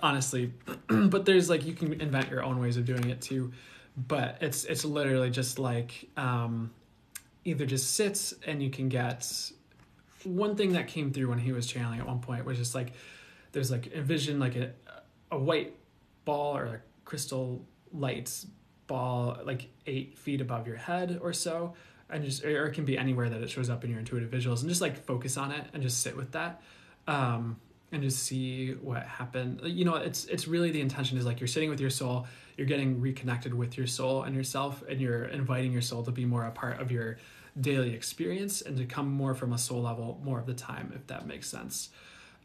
Honestly, but there's you can invent your own ways of doing it too, but it's literally just either just sits, and you can get one thing that came through when he was channeling at one point was just there's envision a white ball or a crystal light ball 8 feet above your head or so, and or it can be anywhere that it shows up in your intuitive visuals, and just focus on it and just sit with that. And just see what happened. It's really the intention is you're sitting with your soul, you're getting reconnected with your soul and yourself, and you're inviting your soul to be more a part of your daily experience and to come more from a soul level more of the time, if that makes sense.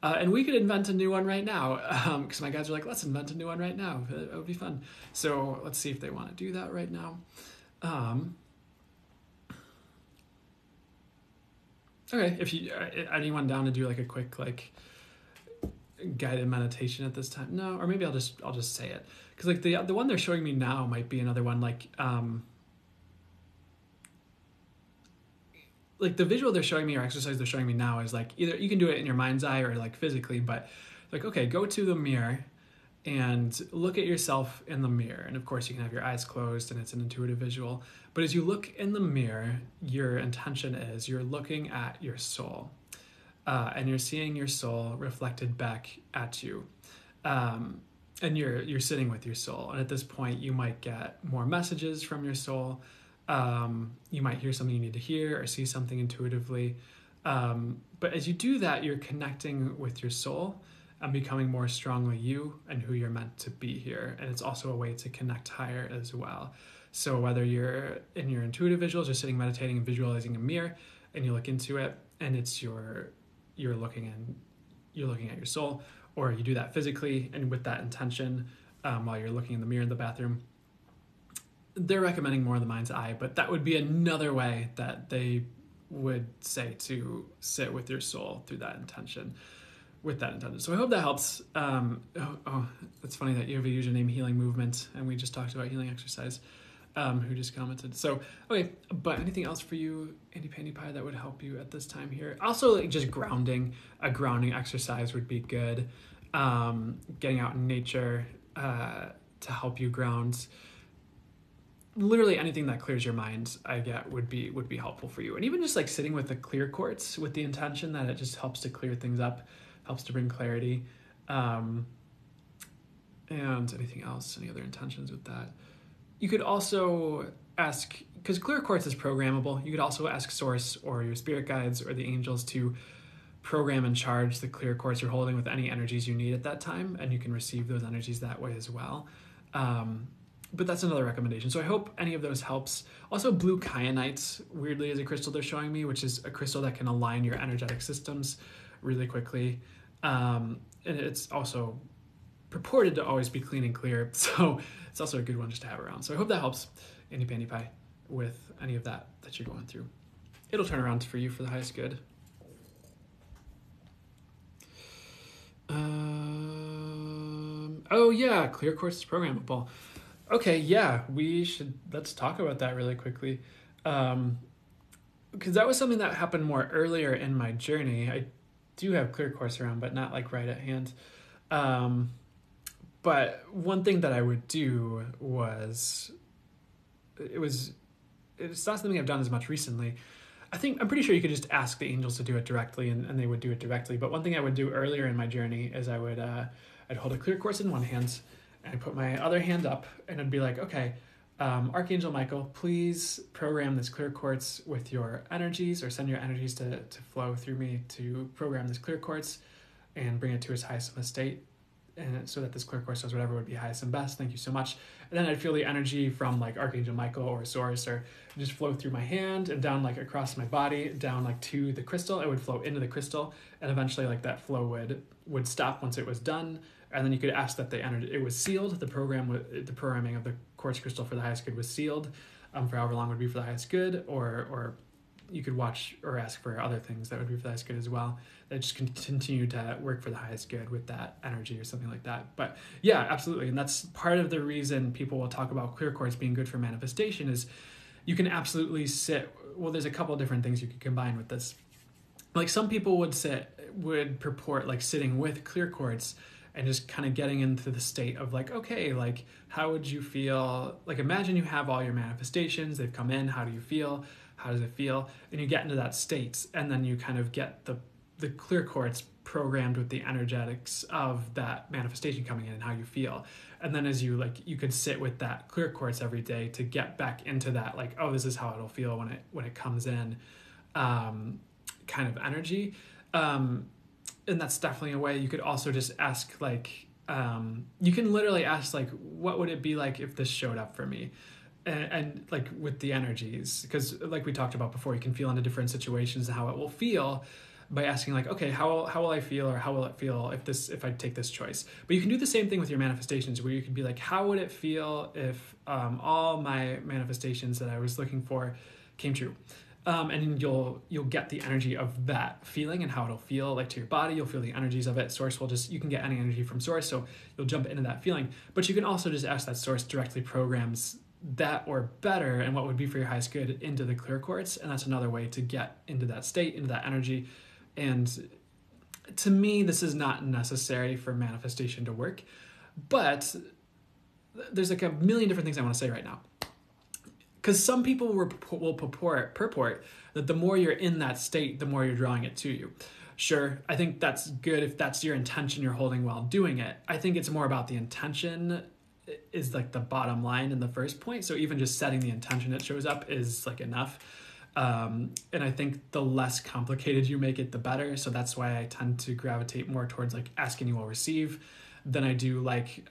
And we could invent a new one right now, because my guys are let's invent a new one right now. It would be fun. So let's see if they want to do that right now. Okay, if you anyone down to do a quick guided meditation at this time? No, or maybe I'll just say it, because the one they're showing me now might be another one the visual they're showing me or exercise they're showing me now is either you can do it in your mind's eye or physically, but okay, go to the mirror and look at yourself in the mirror, and of course you can have your eyes closed and it's an intuitive visual, but as you look in the mirror, your intention is you're looking at your soul. And you're seeing your soul reflected back at you, and you're sitting with your soul. And at this point, you might get more messages from your soul. You might hear something you need to hear or see something intuitively. But as you do that, you're connecting with your soul and becoming more strongly you and who you're meant to be here. And it's also a way to connect higher as well. So whether you're in your intuitive visuals or sitting meditating and visualizing a mirror, and you look into it, and it's you're looking you're looking at your soul, or you do that physically and with that intention while you're looking in the mirror in the bathroom. They're recommending more of the mind's eye, but that would be another way that they would say to sit with your soul through that intention, with that intention. So I hope that helps. It's funny that you have a username Healing Movement, and we just talked about healing exercise, who just commented. So, okay, but anything else for you, Andy Pandy Pie, that would help you at this time here? Also, like just grounding, a grounding exercise would be good. Getting out in nature to help you ground. Literally anything that clears your mind, I get, would be helpful for you. And even just like sitting with the clear quartz with the intention that it just helps to clear things up, helps to bring clarity. And anything else, any other intentions with that? You could also ask, because clear quartz is programmable, you could also ask Source or your spirit guides or the angels to program and charge the clear quartz you're holding with any energies you need at that time, and you can receive those energies that way as well. But that's another recommendation. So I hope any of those helps. Also, blue kyanite, weirdly, is a crystal they're showing me, which is a crystal that can align your energetic systems really quickly. And it's also purported to always be clean and clear. So it's also a good one just to have around. So I hope that helps, Andy Pandy Pie, with any of that you're going through. It'll turn around for you for the highest good. Oh yeah, clear quartz is programmable. Okay, yeah, let's talk about that really quickly. Because that was something that happened more earlier in my journey. I do have clear quartz around, but not like right at hand. But one thing that I would do was, it's not something I've done as much recently. I'm pretty sure you could just ask the angels to do it directly and they would do it directly. But one thing I would do earlier in my journey is I'd hold a clear quartz in one hand, and I'd put my other hand up, and I'd be like, okay, Archangel Michael, please program this clear quartz with your energies, or send your energies to flow through me to program this clear quartz and bring it to its highest state, and so that this clear quartz does whatever would be highest and best. Thank you so much. And then I'd feel the energy from like Archangel Michael or Source, or just flow through my hand and down like across my body, down like to the crystal. It would flow into the crystal, and eventually like that flow would stop once it was done. And then you could ask that the energy, it was sealed. The programming of the quartz crystal for the highest good was sealed for however long would be for the highest good, or you could watch or ask for other things that would be for the highest good as well. That just continue to work for the highest good with that energy or something like that. But yeah, absolutely. And that's part of the reason people will talk about clear quartz being good for manifestation is you can absolutely there's a couple of different things you could combine with this. Like some people would purport like sitting with clear quartz and just kind of getting into the state of like, okay, like how would you feel? Like imagine you have all your manifestations, they've come in, how do you feel? How does it feel? And you get into that state, and then you kind of get the clear quartz programmed with the energetics of that manifestation coming in and how you feel. And then as you could sit with that clear quartz every day to get back into that, like, oh, this is how it'll feel when it comes in, kind of energy. And that's definitely a way. You could also just ask you can literally ask what would it be like if this showed up for me? And like with the energies, because like we talked about before, you can feel into different situations and how it will feel by asking like, okay, how will I feel, or how will it feel if I take this choice? But you can do the same thing with your manifestations, where you can be like, how would it feel if all my manifestations that I was looking for came true? And you'll get the energy of that feeling and how it'll feel like to your body. You'll feel the energies of it. Source you can get any energy from Source, so you'll jump into that feeling. But you can also just ask that Source directly programs that or better, and what would be for your highest good, into the clear quartz. And that's another way to get into that state, into that energy. And to me, this is not necessary for manifestation to work, but there's like a million different things I want to say right now. Because some people will purport that the more you're in that state, the more you're drawing it to you. Sure, I think that's good if that's your intention you're holding while doing it. I think it's more about the intention is like the bottom line in the first point. So even just setting the intention that shows up is like enough. And I think the less complicated you make it, the better. So that's why I tend to gravitate more towards like asking you will receive than I do like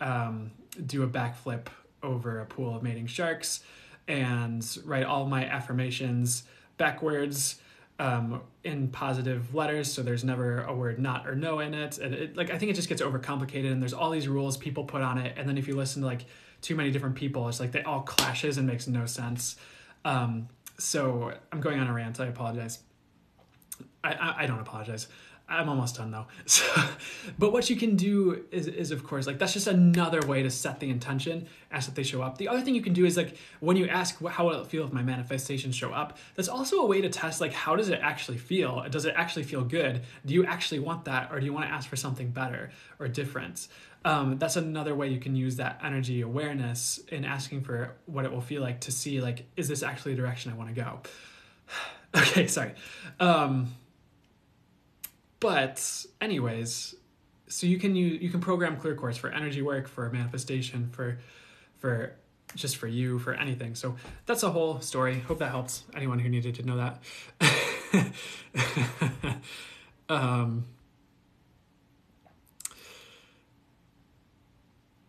do a backflip over a pool of mating sharks and write all my affirmations backwards in positive letters, so there's never a word not or no in it. And I think it just gets overcomplicated, and there's all these rules people put on it, and then if you listen to like too many different people, it's like they all clashes and makes no sense. So I'm going on a rant. I apologize. I don't apologize. I'm almost done though. So, but what you can do is of course, like that's just another way to set the intention, ask that they show up. The other thing you can do is like when you ask how will it feel if my manifestations show up, that's also a way to test like how does it actually feel? Does it actually feel good? Do you actually want that, or do you want to ask for something better or different? That's another way you can use that energy awareness in asking for what it will feel like to see like, is this actually the direction I want to go? Okay, sorry. But anyways, so you can program clear course for energy work, for manifestation, for just for you, for anything. So that's a whole story. Hope that helps anyone who needed to know that.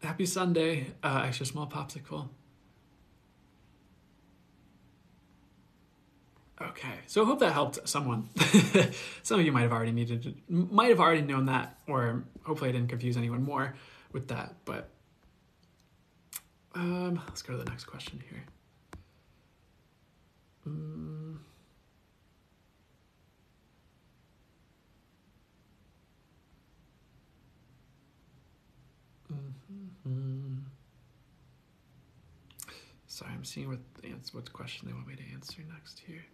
Happy Sunday, extra small popsicle. Okay, so I hope that helped someone. Some of you might have already known that, or hopefully I didn't confuse anyone more with that. But let's go to the next question here. Sorry, I'm seeing what question they want me to answer next here.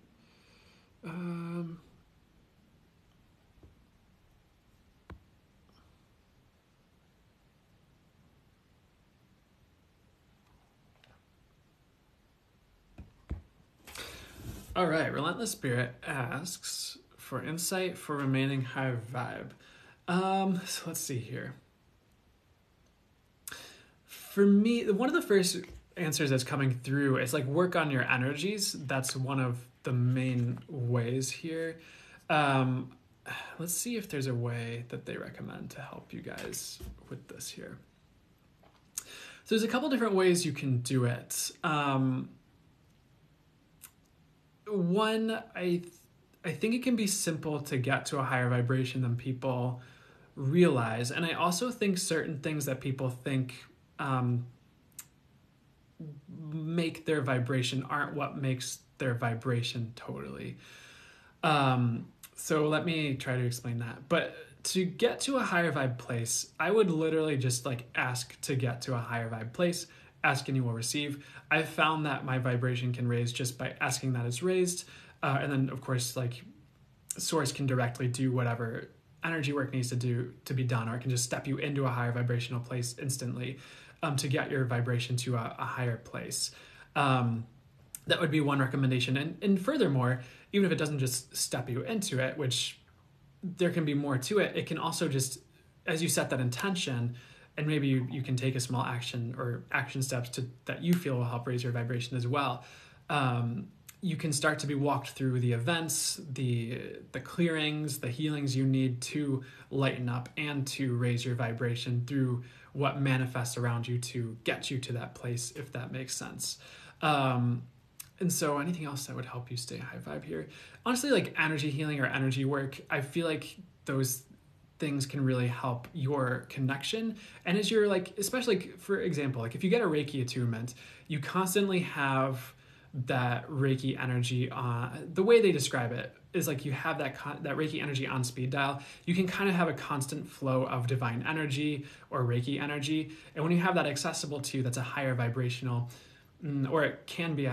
All right, Relentless Spirit asks for insight for remaining high vibe. So let's see here. For me, one of the first answers that's coming through is like work on your energies. That's one of the main ways here. Let's see if there's a way that they recommend to help you guys with this here. So there's a couple different ways you can do it. One, I think it can be simple to get to a higher vibration than people realize. And I also think certain things that people think make their vibration aren't what makes their vibration totally. So let me try to explain that. But to get to a higher vibe place, I would literally just like ask to get to a higher vibe place. Ask and you will receive. I've found that my vibration can raise just by asking that it's raised. And then of course, like source can directly do whatever energy work needs to be done, or it can just step you into a higher vibrational place instantly to get your vibration to a higher place. That would be one recommendation. And furthermore, even if it doesn't just step you into it, which there can be more to it, it can also just, as you set that intention, and maybe you can take a small action or action steps that you feel will help raise your vibration as well. You can start to be walked through the events, the clearings, the healings you need to lighten up and to raise your vibration through what manifests around you to get you to that place, if that makes sense. And so anything else that would help you stay high vibe here? Honestly, like energy healing or energy work, I feel like those things can really help your connection. And as you're like, especially like, for example, like if you get a Reiki attunement, you constantly have that Reiki energy on. The way they describe it is like you have that Reiki energy on speed dial. You can kind of have a constant flow of divine energy or Reiki energy. And when you have that accessible to you, that's a higher vibrational, or it can be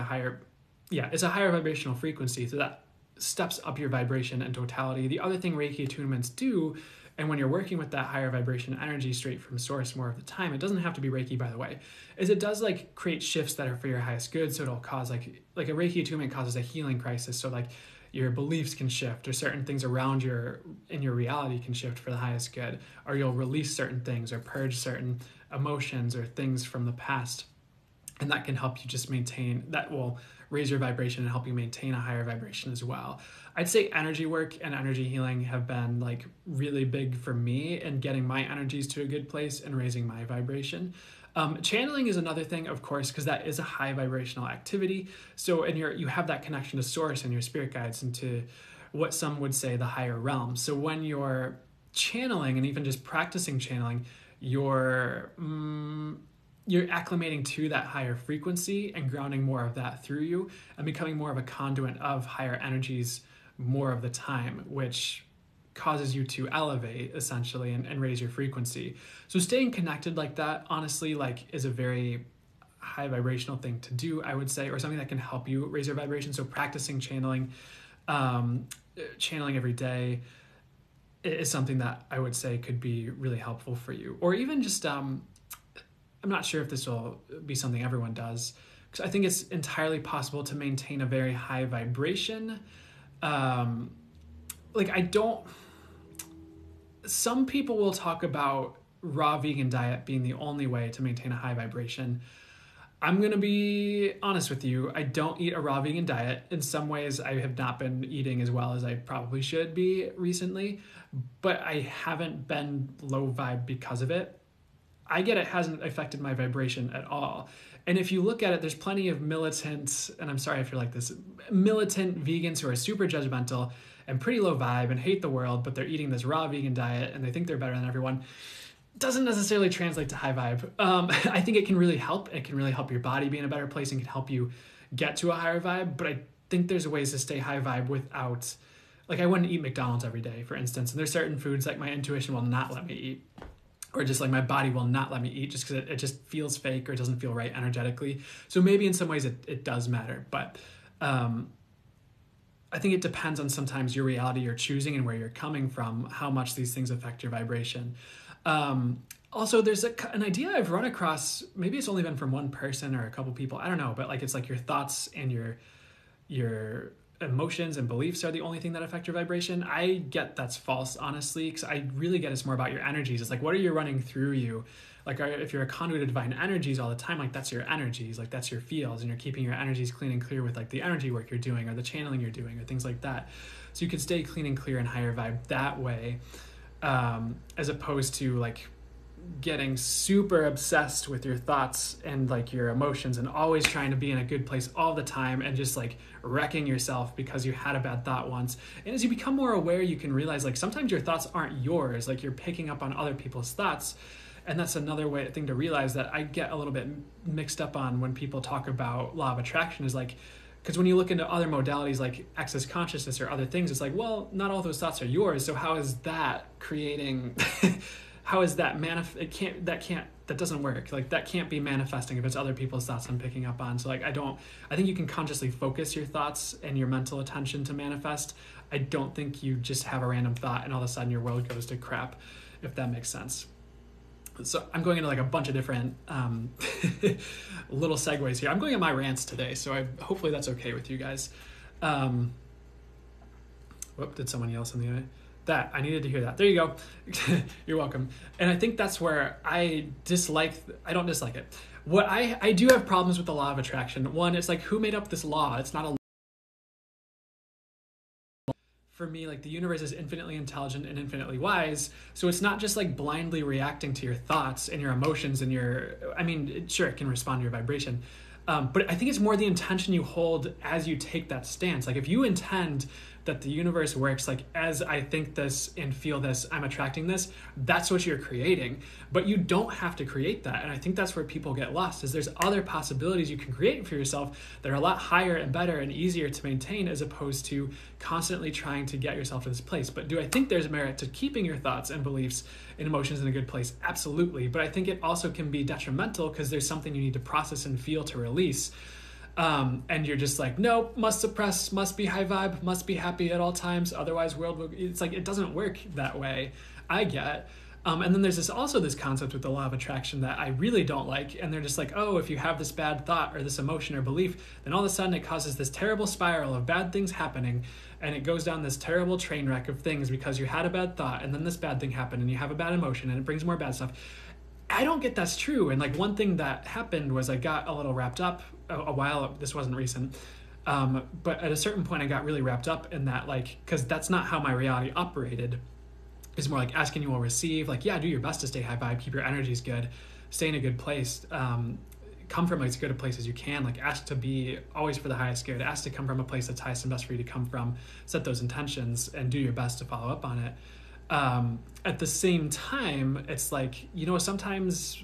it's a higher vibrational frequency. So that steps up your vibration in totality. The other thing Reiki attunements do, and when you're working with that higher vibration energy straight from source more of the time, it doesn't have to be Reiki, by the way, is it does like create shifts that are for your highest good. So it'll cause like a Reiki attunement causes a healing crisis. So like your beliefs can shift, or certain things around in your reality can shift for the highest good, or you'll release certain things or purge certain emotions or things from the past. And that can help you just that will raise your vibration and help you maintain a higher vibration as well. I'd say energy work and energy healing have been like really big for me in getting my energies to a good place and raising my vibration. Channeling is another thing, of course, because that is a high vibrational activity. So you have that connection to source and your spirit guides and to what some would say the higher realm. So when you're channeling and even just practicing channeling, you're acclimating to that higher frequency and grounding more of that through you and becoming more of a conduit of higher energies more of the time, which causes you to elevate essentially and raise your frequency. So staying connected like that, honestly, like is a very high vibrational thing to do, I would say, or something that can help you raise your vibration. So practicing channeling every day is something that I would say could be really helpful for you. Or even just, I'm not sure if this will be something everyone does, because I think it's entirely possible to maintain a very high vibration. Some people will talk about raw vegan diet being the only way to maintain a high vibration. I'm going to be honest with you. I don't eat a raw vegan diet. In some ways, I have not been eating as well as I probably should be recently, but I haven't been low vibe because of it. I get it hasn't affected my vibration at all. And if you look at it, there's plenty of militant, and I'm sorry if you're like this, militant vegans who are super judgmental and pretty low vibe and hate the world, but they're eating this raw vegan diet and they think they're better than everyone. Doesn't necessarily translate to high vibe. I think it can really help. It can really help your body be in a better place and can help you get to a higher vibe. But I think there's ways to stay high vibe without, like I wouldn't eat McDonald's every day, for instance. And there's certain foods like my intuition will not let me eat, or just like my body will not let me eat just because it just feels fake or it doesn't feel right energetically. So maybe in some ways it does matter. But I think it depends on sometimes your reality you're choosing and where you're coming from, how much these things affect your vibration. Also, there's an idea I've run across, maybe it's only been from one person or a couple people, I don't know, but like it's like your thoughts and your emotions and beliefs are the only thing that affect your vibration. I get that's false, honestly, because I really get it's more about your energies. It's like, what are you running through you? Like if you're a conduit of divine energies all the time, like that's your energies, like that's your fields, and you're keeping your energies clean and clear with like the energy work you're doing or the channeling you're doing or things like that. So you can stay clean and clear and higher vibe that way. As opposed to like getting super obsessed with your thoughts and like your emotions and always trying to be in a good place all the time and just like wrecking yourself because you had a bad thought once. And as you become more aware, you can realize like sometimes your thoughts aren't yours, like you're picking up on other people's thoughts. And that's another thing to realize that I get a little bit mixed up on when people talk about law of attraction, is like, because when you look into other modalities like access consciousness or other things, it's like, well, not all those thoughts are yours. So how is that creating, how is that that doesn't work. Like that can't be manifesting if it's other people's thoughts I'm picking up on. So like, I think you can consciously focus your thoughts and your mental attention to manifest. I don't think you just have a random thought and all of a sudden your world goes to crap, if that makes sense. So I'm going into like a bunch of different little segues here. I'm going on my rants today, so hopefully that's okay with you guys. Did someone yell something? I needed to hear that. There you go. You're welcome. And I think that's where I don't dislike it. What I do have problems with the law of attraction. One, it's like, who made up this law? It's not a for me, like the universe is infinitely intelligent and infinitely wise. So it's not just like blindly reacting to your thoughts and your emotions and sure, it can respond to your vibration. But I think it's more the intention you hold as you take that stance. Like if you intend that the universe works like, as I think this and feel this, I'm attracting this, that's what you're creating. But you don't have to create that. And I think that's where people get lost, is there's other possibilities you can create for yourself that are a lot higher and better and easier to maintain, as opposed to constantly trying to get yourself to this place. But do I think there's merit to keeping your thoughts and beliefs and emotions in a good place? Absolutely. But I think it also can be detrimental because there's something you need to process and feel to release. And you're just like, nope, must suppress, must be high vibe, must be happy at all times, otherwise it's like, it doesn't work that way, I get. And then there's this concept with the law of attraction that I really don't like. And they're just like, oh, if you have this bad thought or this emotion or belief, then all of a sudden it causes this terrible spiral of bad things happening. And it goes down this terrible train wreck of things because you had a bad thought and then this bad thing happened and you have a bad emotion and it brings more bad stuff. I don't get that's true. And like one thing that happened was I got a little wrapped up a while, this wasn't recent, but at a certain point I got really wrapped up in that, like, because that's not how my reality operated. It's more like asking you will receive, like, yeah, do your best to stay high vibe, keep your energies good, stay in a good place. come from as good a place as you can. Like, ask to be always for the highest good. Ask to come from a place that's highest and best for you to come from. Set those intentions and do your best to follow up on it. At the same time, it's like, sometimes,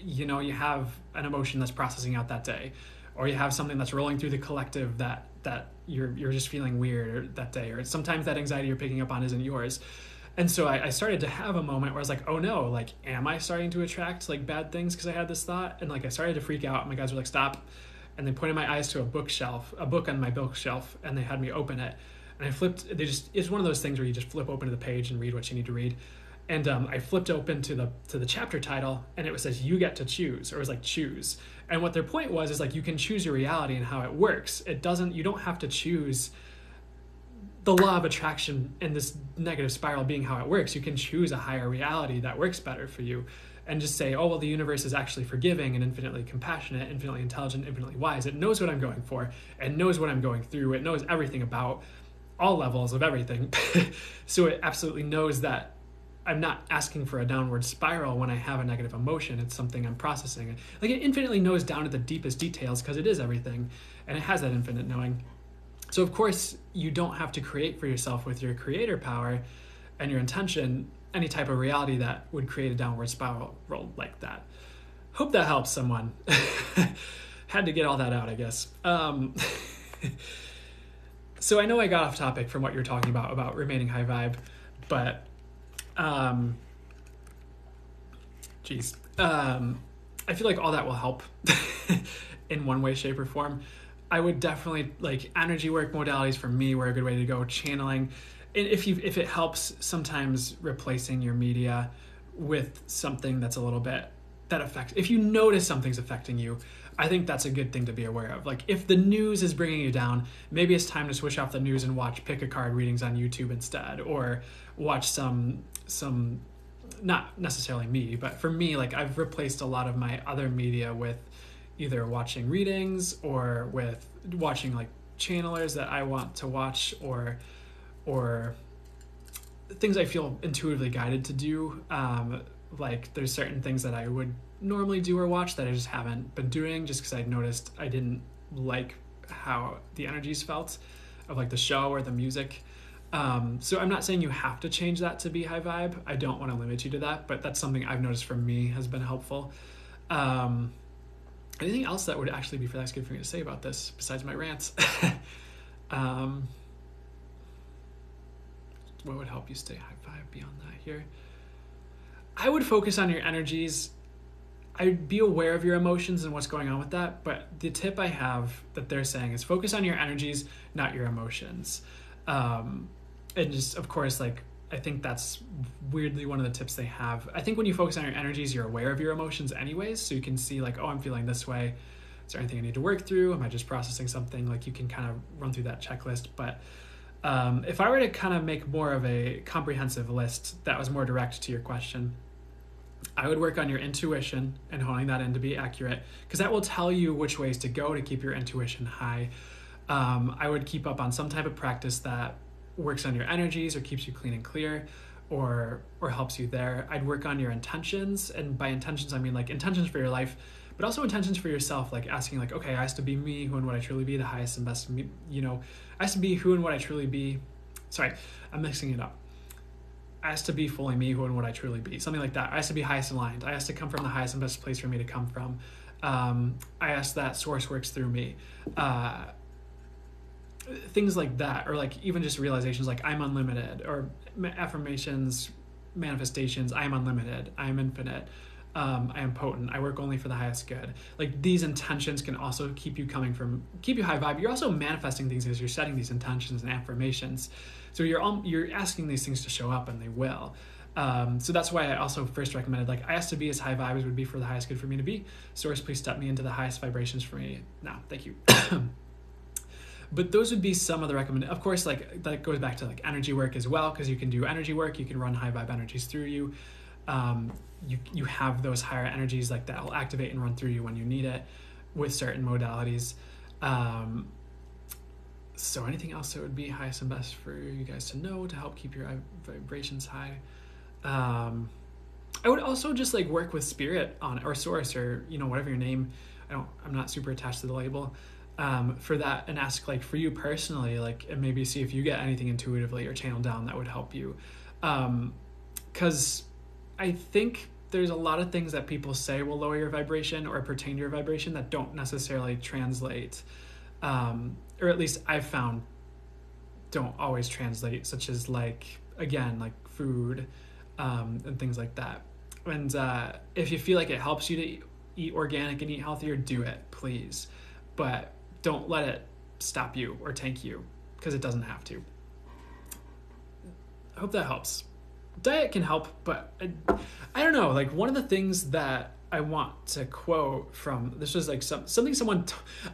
you have an emotion that's processing out that day, or you have something that's rolling through the collective that you're just feeling weird that day, or sometimes that anxiety you're picking up on isn't yours. And so I started to have a moment where I was like, oh no, like, am I starting to attract like bad things because I had this thought? And like, I started to freak out. And my guys were like, stop. And they pointed my eyes to a book on my bookshelf, and they had me open it. And I flipped, it's one of those things where you just flip open to the page and read what you need to read. And I flipped open to the chapter title, and it says, you get to choose, or it was like, choose. And what their point was is like, you can choose your reality and how it works. You don't have to choose the law of attraction and this negative spiral being how it works. You can choose a higher reality that works better for you, and just say, oh, well, the universe is actually forgiving and infinitely compassionate, infinitely intelligent, infinitely wise. It knows what I'm going for, and knows what I'm going through. It knows everything about all levels of everything. So it absolutely knows that I'm not asking for a downward spiral when I have a negative emotion. It's something I'm processing. Like, it infinitely knows down to the deepest details because it is everything, and it has that infinite knowing. So of course, you don't have to create for yourself with your creator power and your intention any type of reality that would create a downward spiral like that. Hope that helps someone. Had to get all that out, I guess. So I know I got off topic from what you're talking about remaining high vibe, but I feel like all that will help in one way, shape, or form. I would definitely, like, energy work modalities for me were a good way to go. Channeling, and if it helps, sometimes replacing your media with something that's a little bit that affects. If you notice something's affecting you, I think that's a good thing to be aware of. Like, if the news is bringing you down, maybe it's time to switch off the news and watch pick a card readings on YouTube instead, or watch some not necessarily me, but for me, like, I've replaced a lot of my other media with either watching readings or with watching like channelers that I want to watch, or things I feel intuitively guided to do. Like, there's certain things that I would normally do or watch that I just haven't been doing, just because I noticed I didn't like how the energies felt of like the show or the music. So I'm not saying you have to change that to be high vibe. I don't want to limit you to that, but that's something I've noticed for me has been helpful. Anything else that would actually be that's good for me to say about this besides my rants? What would help you stay high vibe beyond that here? I would focus on your energies. I'd be aware of your emotions and what's going on with that. But the tip I have that they're saying is focus on your energies, not your emotions. And just, of course, like, I think that's weirdly one of the tips they have. I think when you focus on your energies, you're aware of your emotions anyways. So you can see like, oh, I'm feeling this way. Is there anything I need to work through? Am I just processing something? Like, you can kind of run through that checklist. But if I were to kind of make more of a comprehensive list that was more direct to your question, I would work on your intuition and honing that in to be accurate, because that will tell you which ways to go to keep your intuition high. I would keep up on some type of practice that works on your energies or keeps you clean and clear, or helps you there. I'd work on your intentions, and by intentions I mean like intentions for your life, but also intentions for yourself, like asking like, okay, I has to be me, who and what I truly be, the highest and best me, I has to be who and what I truly be. Sorry, I'm mixing it up. I has to be fully me, who and what I truly be, something like that. I has to be highest aligned. I has to come from the highest and best place for me to come from. I ask that source works through me. Things like that, or like even just realizations like I'm unlimited, or affirmations, manifestations, I am unlimited, I am infinite, I am potent, I work only for the highest good. Like, these intentions can also keep you high vibe. You're also manifesting things as you're setting these intentions and affirmations. So you're asking these things to show up, and they will. So that's why I also first recommended, like, I asked to be as high vibe as would be for the highest good for me to be. Source, please step me into the highest vibrations for me now. Thank you. But those would be some of the recommended. Of course, like, that goes back to like energy work as well, because you can do energy work. You can run high vibe energies through you. You have those higher energies like that will activate and run through you when you need it with certain modalities. So anything else that would be highest and best for you guys to know to help keep your vibrations high? I would also just like work with spirit on it, or source, or whatever your name. I'm not super attached to the label for that, and ask like for you personally, like, and maybe see if you get anything intuitively or channeled down that would help you. Because I think there's a lot of things that people say will lower your vibration or pertain to your vibration that don't necessarily translate, or at least I've found don't always translate, such as like, again, like food and things like that. And if you feel like it helps you to eat organic and eat healthier, do it, please. But don't let it stop you or tank you, because it doesn't have to. I hope that helps. Diet can help, but I don't know. Like, one of the things that I want to quote from, this was like something someone,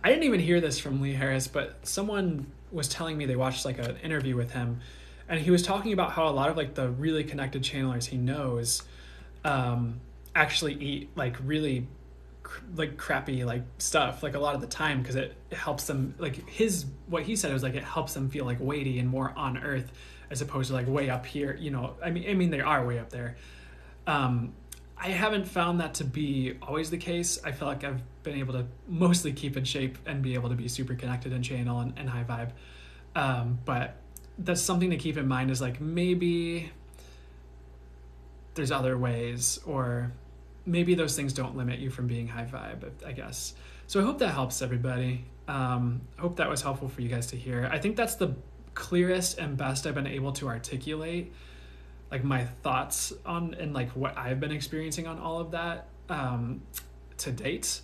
I didn't even hear this from Lee Harris, but someone was telling me they watched like an interview with him, and he was talking about how a lot of like the really connected channelers he knows actually eat like really like crappy like stuff like a lot of the time, because it helps them, like what he said was like it helps them feel like weighty and more on earth, as opposed to like way up here. I mean they are way up there. I haven't found that to be always the case. I feel like I've been able to mostly keep in shape and be able to be super connected and channel and high vibe. But that's something to keep in mind, is like maybe there's other ways, or maybe those things don't limit you from being high vibe, I guess. So I hope that helps everybody. I hope that was helpful for you guys to hear. I think that's the clearest and best I've been able to articulate like my thoughts on and like what I've been experiencing on all of that to date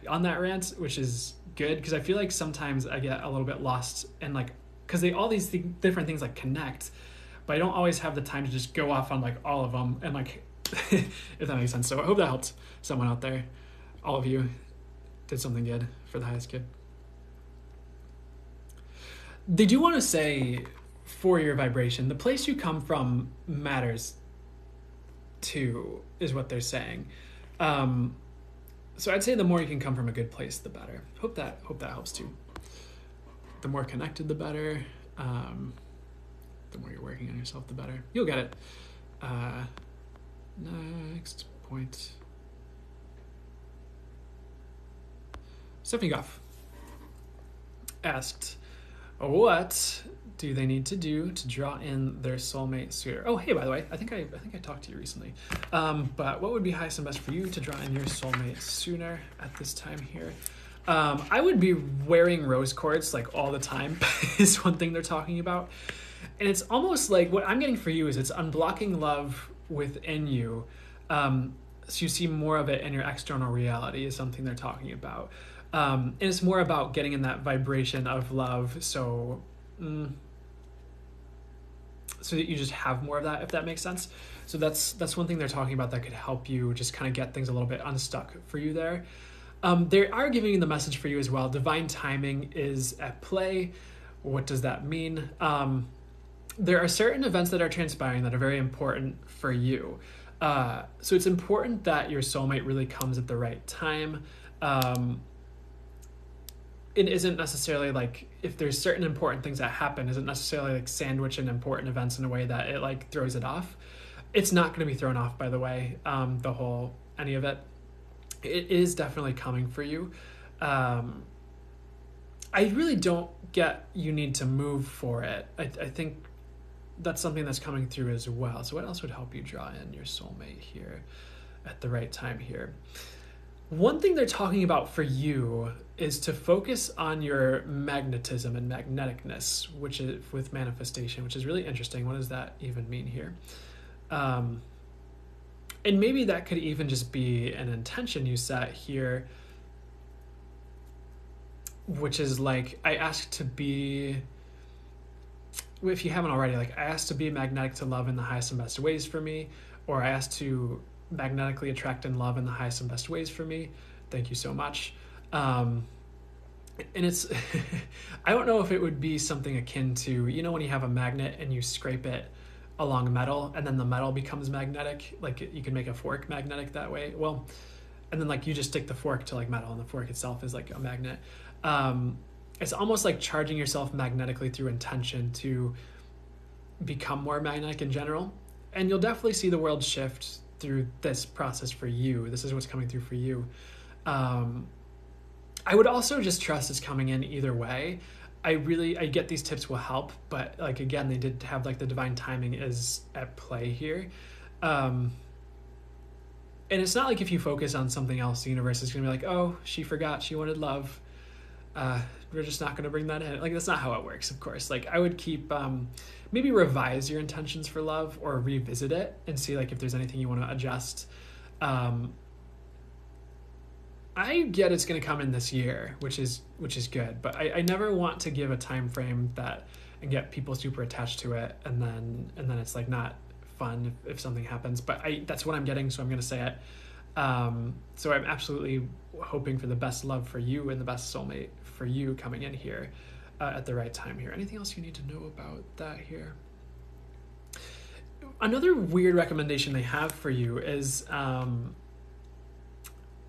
on that rant, which is good, because I feel like sometimes I get a little bit lost and like, because all these different things like connect, but I don't always have the time to just go off on like all of them and like if that makes sense. So I hope that helped someone out there. All of you did something good for the highest good. They do want to say, for your vibration, the place you come from matters too, is what they're saying. So I'd say the more you can come from a good place, the better. Hope that helps too. The more connected, the better. The more you're working on yourself, the better. You'll get it. Next point. Stephanie Goff asked, what do they need to do to draw in their soulmate suitor? Oh, hey, by the way, I think I talked to you recently. But what would be highest and best for you to draw in your soulmate sooner at this time here? I would be wearing rose quartz like all the time is one thing they're talking about. And it's almost like what I'm getting for you is it's unblocking love within you. So you see more of it in your external reality is something they're talking about. And it's more about getting in that vibration of love. So that you just have more of that, if that makes sense. So that's one thing they're talking about that could help you just kind of get things a little bit unstuck for you there. They are giving you the message for you as well. Divine timing is at play. What does that mean? There are certain events that are transpiring that are very important for you. So it's important that your soulmate really comes at the right time. It isn't necessarily like, if there's certain important things that happen, isn't necessarily like sandwiching important events in a way that it like throws it off. It's not going to be thrown off, by the way, any of it. It is definitely coming for you. I really don't get you need to move for it. I think that's something that's coming through as well. So what else would help you draw in your soulmate here at the right time here? One thing they're talking about for you is to focus on your magnetism and magneticness, which is with manifestation, which is really interesting. What does that even mean here? And maybe that could even just be an intention you set here, which is like, I ask to be, if you haven't already, like I ask to be magnetic to love in the highest and best ways for me, or I ask to magnetically attract and love in the highest and best ways for me. Thank you so much. And it's, I don't know if it would be something akin to, when you have a magnet and you scrape it along metal and then the metal becomes magnetic, like you can make a fork magnetic that way. Well, and then like you just stick the fork to like metal and the fork itself is like a magnet. It's almost like charging yourself magnetically through intention to become more magnetic in general. And you'll definitely see the world shift through this process for you. This is what's coming through for you. I would also just trust it's coming in either way. I get these tips will help, but like, again, they did have like the divine timing is at play here. And it's not like if you focus on something else, the universe is going to be like, oh, she forgot she wanted love. We're just not going to bring that in. Like, that's not how it works, of course. Like, I would keep, maybe revise your intentions for love or revisit it and see like if there's anything you want to adjust. I get it's going to come in this year, which is good, but I never want to give a time frame that and get people super attached to it, and then it's like not fun if something happens. But that's what I'm getting, so I'm going to say it. So I'm absolutely hoping for the best love for you and the best soulmate for you coming in here at the right time here. Anything else you need to know about that here? Another weird recommendation they have for you is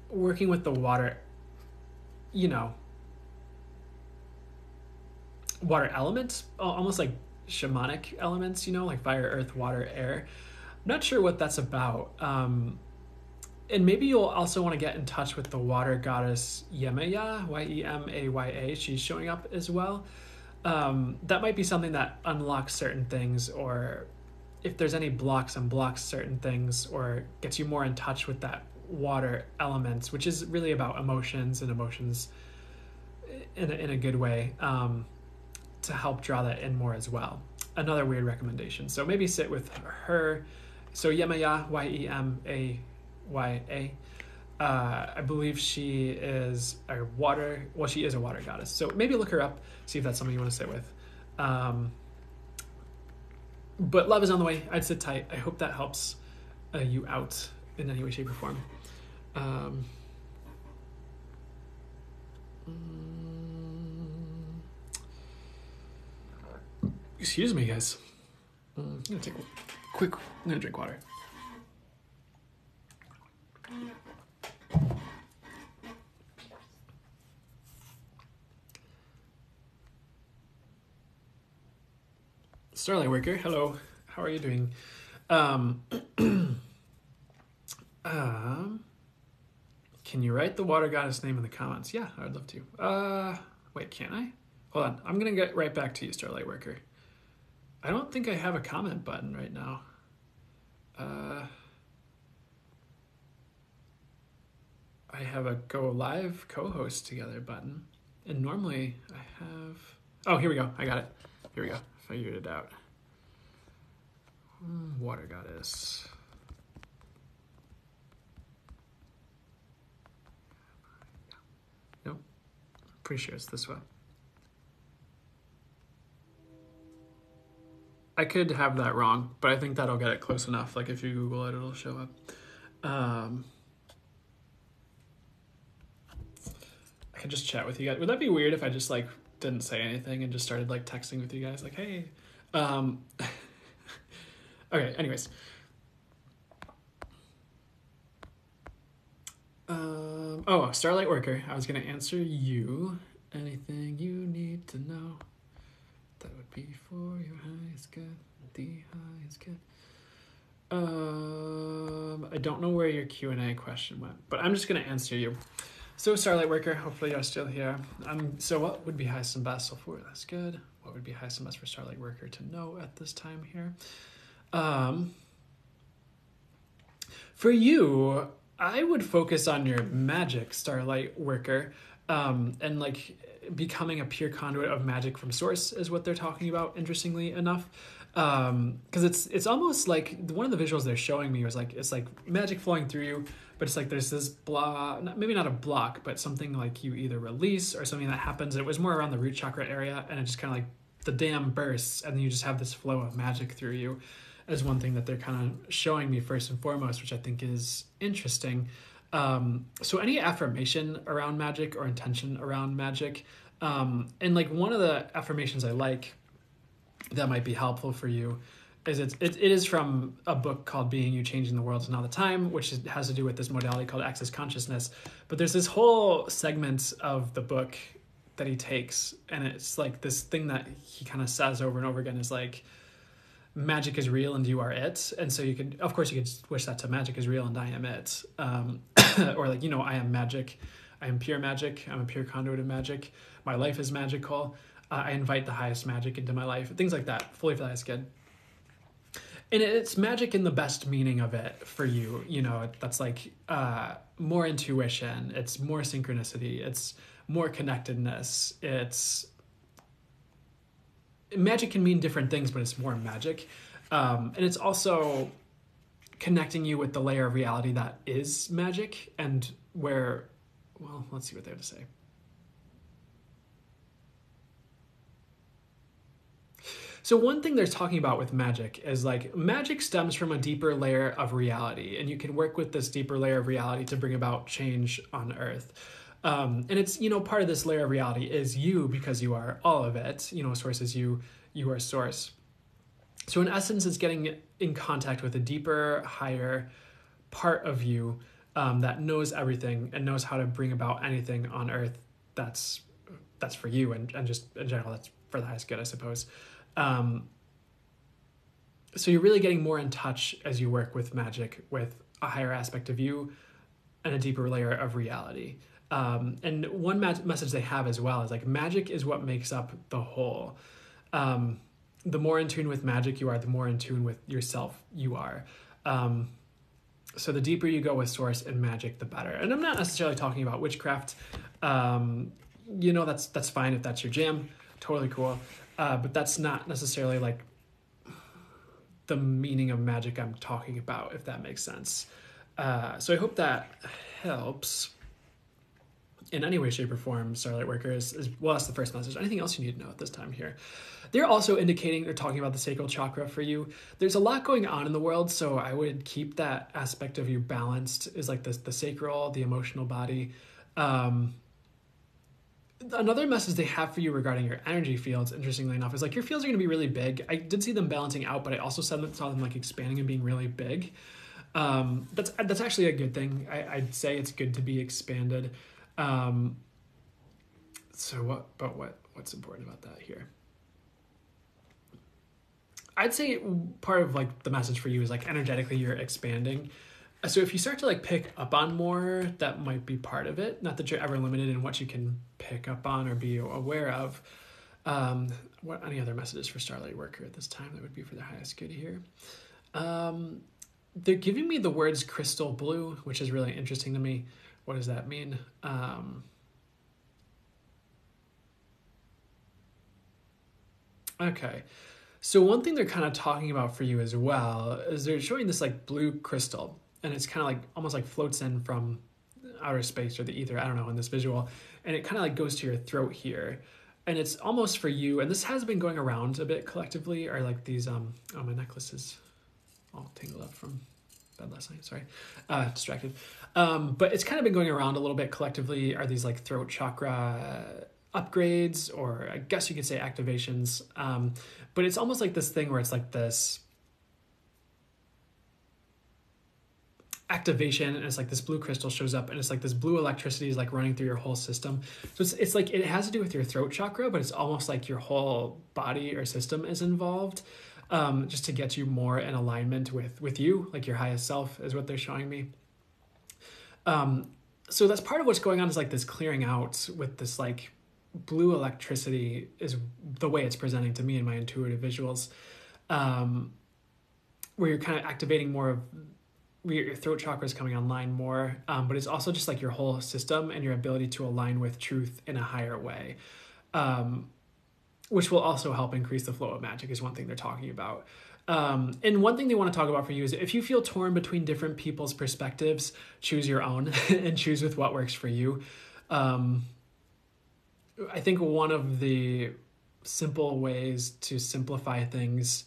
working with the water, water elements, almost like shamanic elements, like fire, earth, water, air. I'm not sure what that's about. And maybe you'll also want to get in touch with the water goddess Yemaya, Yemaya. She's showing up as well. That might be something that unlocks certain things, or if there's any blocks, unblocks certain things, or gets you more in touch with that water elements, which is really about emotions and emotions in a good way, to help draw that in more as well. Another weird recommendation. So maybe sit with her. So Yemaya, Yemaya. I believe she is a water goddess. So maybe look her up, see if that's something you want to sit with. But love is on the way. I'd sit tight. I hope that helps you out in any way, shape, or form. Excuse me, guys. I'm gonna take a quick. I'm gonna drink water. Starlight Worker, hello. How are you doing? Can you write the water goddess name in the comments? Yeah, I'd love to. Wait, can't I? Hold on. I'm going to get right back to you, Starlight Worker. I don't think I have a comment button right now. I have a go live co-host together button. And normally I have... Oh, here we go. I got it. Here we go. Figured it out. Water goddess. Nope. Pretty sure it's this one. I could have that wrong, but I think that'll get it close enough. Like if you Google it, it'll show up. I could just chat with you guys. Would that be weird if I just like didn't say anything and just started like texting with you guys like, hey, okay, anyways. Oh, Starlight Worker. I was going to answer you. Anything you need to know that would be for your highest good, the highest good. I don't know where your Q&A question went, but I'm just going to answer you. So Starlight Worker, hopefully you're still here. So what would be highest and best? So for that's good. What would be highest and best for Starlight Worker to know at this time here? For you, I would focus on your magic, Starlight Worker, and like becoming a pure conduit of magic from source is what they're talking about, interestingly enough. Because it's almost like one of the visuals they're showing me was like, it's like magic flowing through you, but it's like there's this block, maybe not a block, but something like you either release or something that happens. It was more around the root chakra area, and it just kind of like the dam bursts, and then you just have this flow of magic through you, as one thing that they're kind of showing me first and foremost, which I think is interesting. So any affirmation around magic or intention around magic, and like one of the affirmations I like that might be helpful for you is it is from a book called Being You, Changing the World Is Now the Time, which has to do with this modality called access consciousness. But there's this whole segment of the book that he takes, and it's like this thing that he kind of says over and over again is like, magic is real and you are it. And so you could, of course, you could switch that to magic is real and I am it. Or like, I am magic. I am pure magic. I'm a pure conduit of magic. My life is magical. I invite the highest magic into my life. Things like that. Fully for the highest good. And it's magic in the best meaning of it for you. That's like more intuition. It's more synchronicity. It's more connectedness. Magic can mean different things, but it's more magic. And it's also connecting you with the layer of reality that is magic and where, well, let's see what they have to say. So one thing they're talking about with magic is like magic stems from a deeper layer of reality, and you can work with this deeper layer of reality to bring about change on Earth. And it's, part of this layer of reality is you, because you are all of it. Source is you, you are source. So in essence, it's getting in contact with a deeper, higher part of you that knows everything and knows how to bring about anything on Earth that's for you, and just in general, that's for the highest good, I suppose. So you're really getting more in touch as you work with magic, with a higher aspect of you and a deeper layer of reality. And one message they have as well is like magic is what makes up the whole. The more in tune with magic you are, the more in tune with yourself you are. So the deeper you go with source and magic, the better. And I'm not necessarily talking about witchcraft. That's fine if that's your jam. Totally cool. But that's not necessarily like the meaning of magic I'm talking about, if that makes sense. So I hope that helps in any way, shape, or form, Starlight Workers. Well, that's the first message. Anything else you need to know at this time here? They're also indicating, they're talking about the sacral chakra for you. There's a lot going on in the world, so I would keep that aspect of you balanced, is like the sacral, the emotional body. Another message they have for you regarding your energy fields, interestingly enough, is like your fields are going to be really big. I did see them balancing out, but I also saw them like expanding and being really big. That's actually a good thing. I'd say it's good to be expanded. So what's important about that here? I'd say part of like the message for you is like energetically you're expanding. So if you start to like pick up on more, that might be part of it. Not that you're ever limited in what you can pick up on or be aware of. What any other messages for Starlight Worker at this time that would be for the highest good here? They're giving me the words crystal blue, which is really interesting to me. What does that mean? Okay. So one thing they're kind of talking about for you as well is they're showing this like blue crystal, and it's kind of like almost like floats in from outer space or the ether, I don't know, in this visual, and it kind of like goes to your throat here, and it's almost for you, and this has been going around a bit collectively, are like these my necklace is all tangled up from bed last night, sorry, distracted, but it's kind of been going around a little bit collectively, are these like throat chakra upgrades, or I guess you could say activations, but it's almost like this thing where it's like this activation, and it's like this blue crystal shows up, and it's like this blue electricity is like running through your whole system. So it's like it has to do with your throat chakra, but it's almost like your whole body or system is involved, just to get you more in alignment with you, like your highest self is what they're showing me. So that's part of what's going on, is like this clearing out with this like blue electricity is the way it's presenting to me in my intuitive visuals, where you're kind of activating more of your throat chakra is coming online more, but it's also just like your whole system and your ability to align with truth in a higher way, which will also help increase the flow of magic is one thing they're talking about. And one thing they want to talk about for you is if you feel torn between different people's perspectives, choose your own and choose with what works for you. I think one of the simple ways to simplify things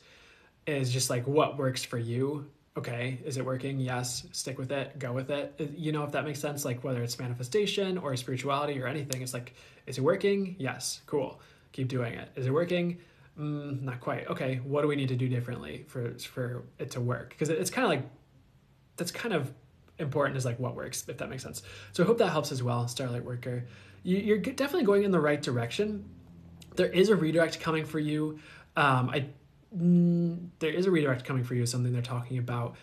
is just like what works for you. Okay, is it working? Yes. Stick with it. Go with it. If that makes sense, like whether it's manifestation or spirituality or anything, it's like, is it working? Yes. Cool. Keep doing it. Is it working? Not quite. Okay, what do we need to do differently for it to work? Because it's kind of like, that's kind of important, is like what works, if that makes sense. So I hope that helps as well, Starlight Worker. You're definitely going in the right direction. There is a redirect coming for you. there is a redirect coming for you, something they're talking about.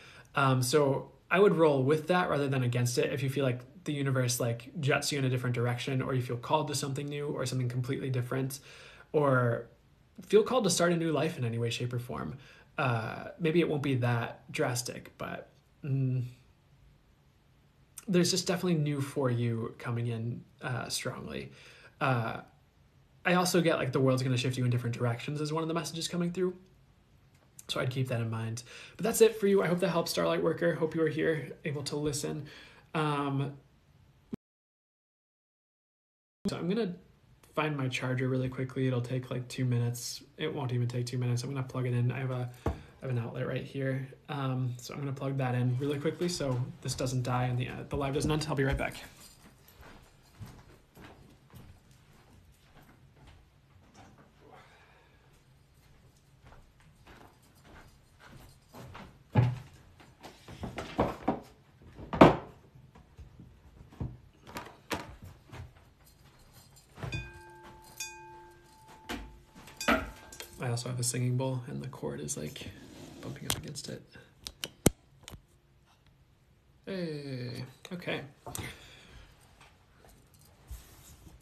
So I would roll with that rather than against it. If you feel like the universe like jets you in a different direction, or you feel called to something new or something completely different, or feel called to start a new life in any way, shape, or form. Maybe it won't be that drastic, but there's just definitely new for you coming in strongly. I also get like the world's going to shift you in different directions as one of the messages coming through. So I'd keep that in mind. But that's it for you. I hope that helps, Starlight Worker. Hope you are here, able to listen. So I'm going to find my charger really quickly. It'll take like 2 minutes. It won't even take 2 minutes. I'm going to plug it in. I have an outlet right here. So I'm going to plug that in really quickly so this doesn't die and the live doesn't end. I'll be right back. I also have a singing bowl and the cord is like bumping up against it. Hey, okay.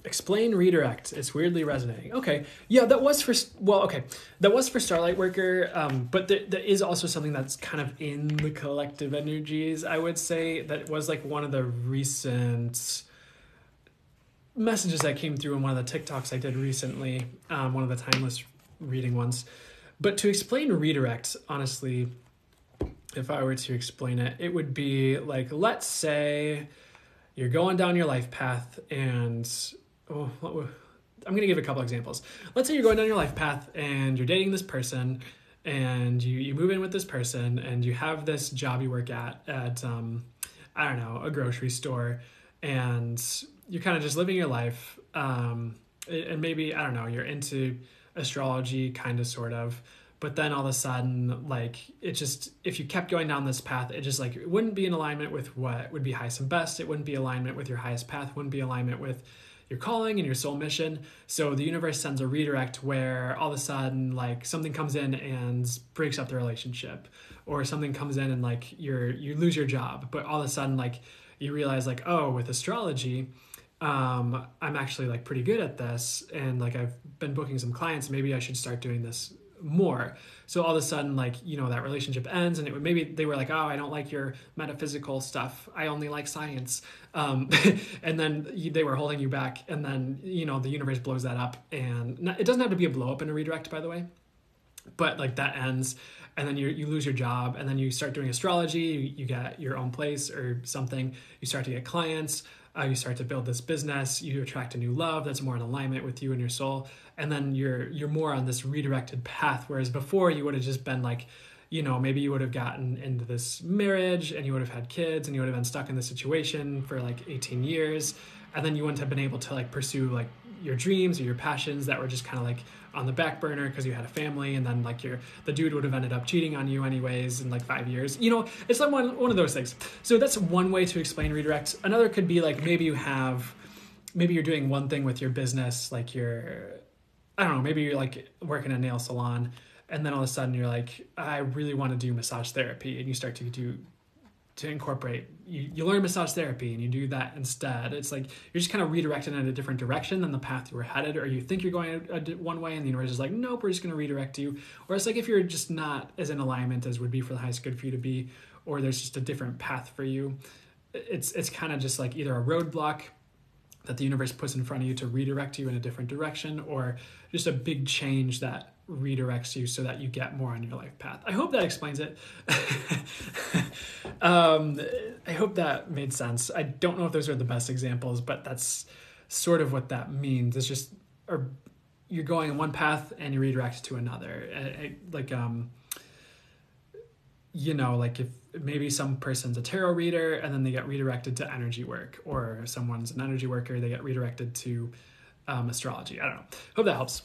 Explain redirect. It's weirdly resonating. Okay, yeah, that was for Starlight Worker. But there is also something that's kind of in the collective energies. I would say that was like one of the recent messages that came through in one of the TikToks I did recently. One of the timeless reading ones. But to explain redirect, honestly, if I were to explain it, it would be like, let's say you're going down your life path and I'm going to give a couple examples. Let's say you're going down your life path and you're dating this person and you move in with this person and you have this job you work at I don't know, a grocery store, and you're kind of just living your life. And maybe, I don't know, you're into astrology, kind of, sort of, but then all of a sudden, like, it just, if you kept going down this path, it just like, it wouldn't be in alignment with what would be highest and best. It wouldn't be alignment with your highest path, wouldn't be alignment with your calling and your soul mission. So the universe sends a redirect where all of a sudden, like, something comes in and breaks up the relationship, or something comes in and like you lose your job, but all of a sudden, like, you realize like, oh, with astrology, I'm actually like pretty good at this, and like I've been booking some clients, maybe I should start doing this more. So all of a sudden, like, you know, that relationship ends, and maybe they were like, oh, I don't like your metaphysical stuff, I only like science, and then they were holding you back, and then, you know, the universe blows that up. And it doesn't have to be a blow up in a redirect, by the way, but like that ends, and then you lose your job, and then you start doing astrology, you get your own place or something, you start to get clients, you start to build this business, you attract a new love that's more in alignment with you and your soul, and then you're more on this redirected path. Whereas before, you would have just been like, you know, maybe you would have gotten into this marriage and you would have had kids and you would have been stuck in this situation for like 18 years, and then you wouldn't have been able to like pursue like your dreams or your passions that were just kind of like on the back burner because you had a family, and then like the dude would have ended up cheating on you anyways in like 5 years. You know, it's like one of those things. So that's one way to explain redirect. Another could be like, maybe you're doing one thing with your business, like I don't know, maybe you're like working a nail salon, and then all of a sudden you're like, I really want to do massage therapy, and you start to incorporate, you learn massage therapy and you do that instead. It's like you're just kind of redirected in a different direction than the path you were headed, or you think you're going one way and the universe is like, nope, we're just going to redirect you. Or it's like if you're just not as in alignment as would be for the highest good for you to be, or there's just a different path for you. It's kind of just like either a roadblock that the universe puts in front of you to redirect you in a different direction, or just a big change that redirects you so that you get more on your life path. I hope that explains it. I hope that made sense. I don't know if those are the best examples, but that's sort of what that means. It's just, or you're going in one path and you redirect to another. You know, like if maybe some person's a tarot reader and then they get redirected to energy work, or someone's an energy worker, they get redirected to astrology. I don't know. Hope that helps.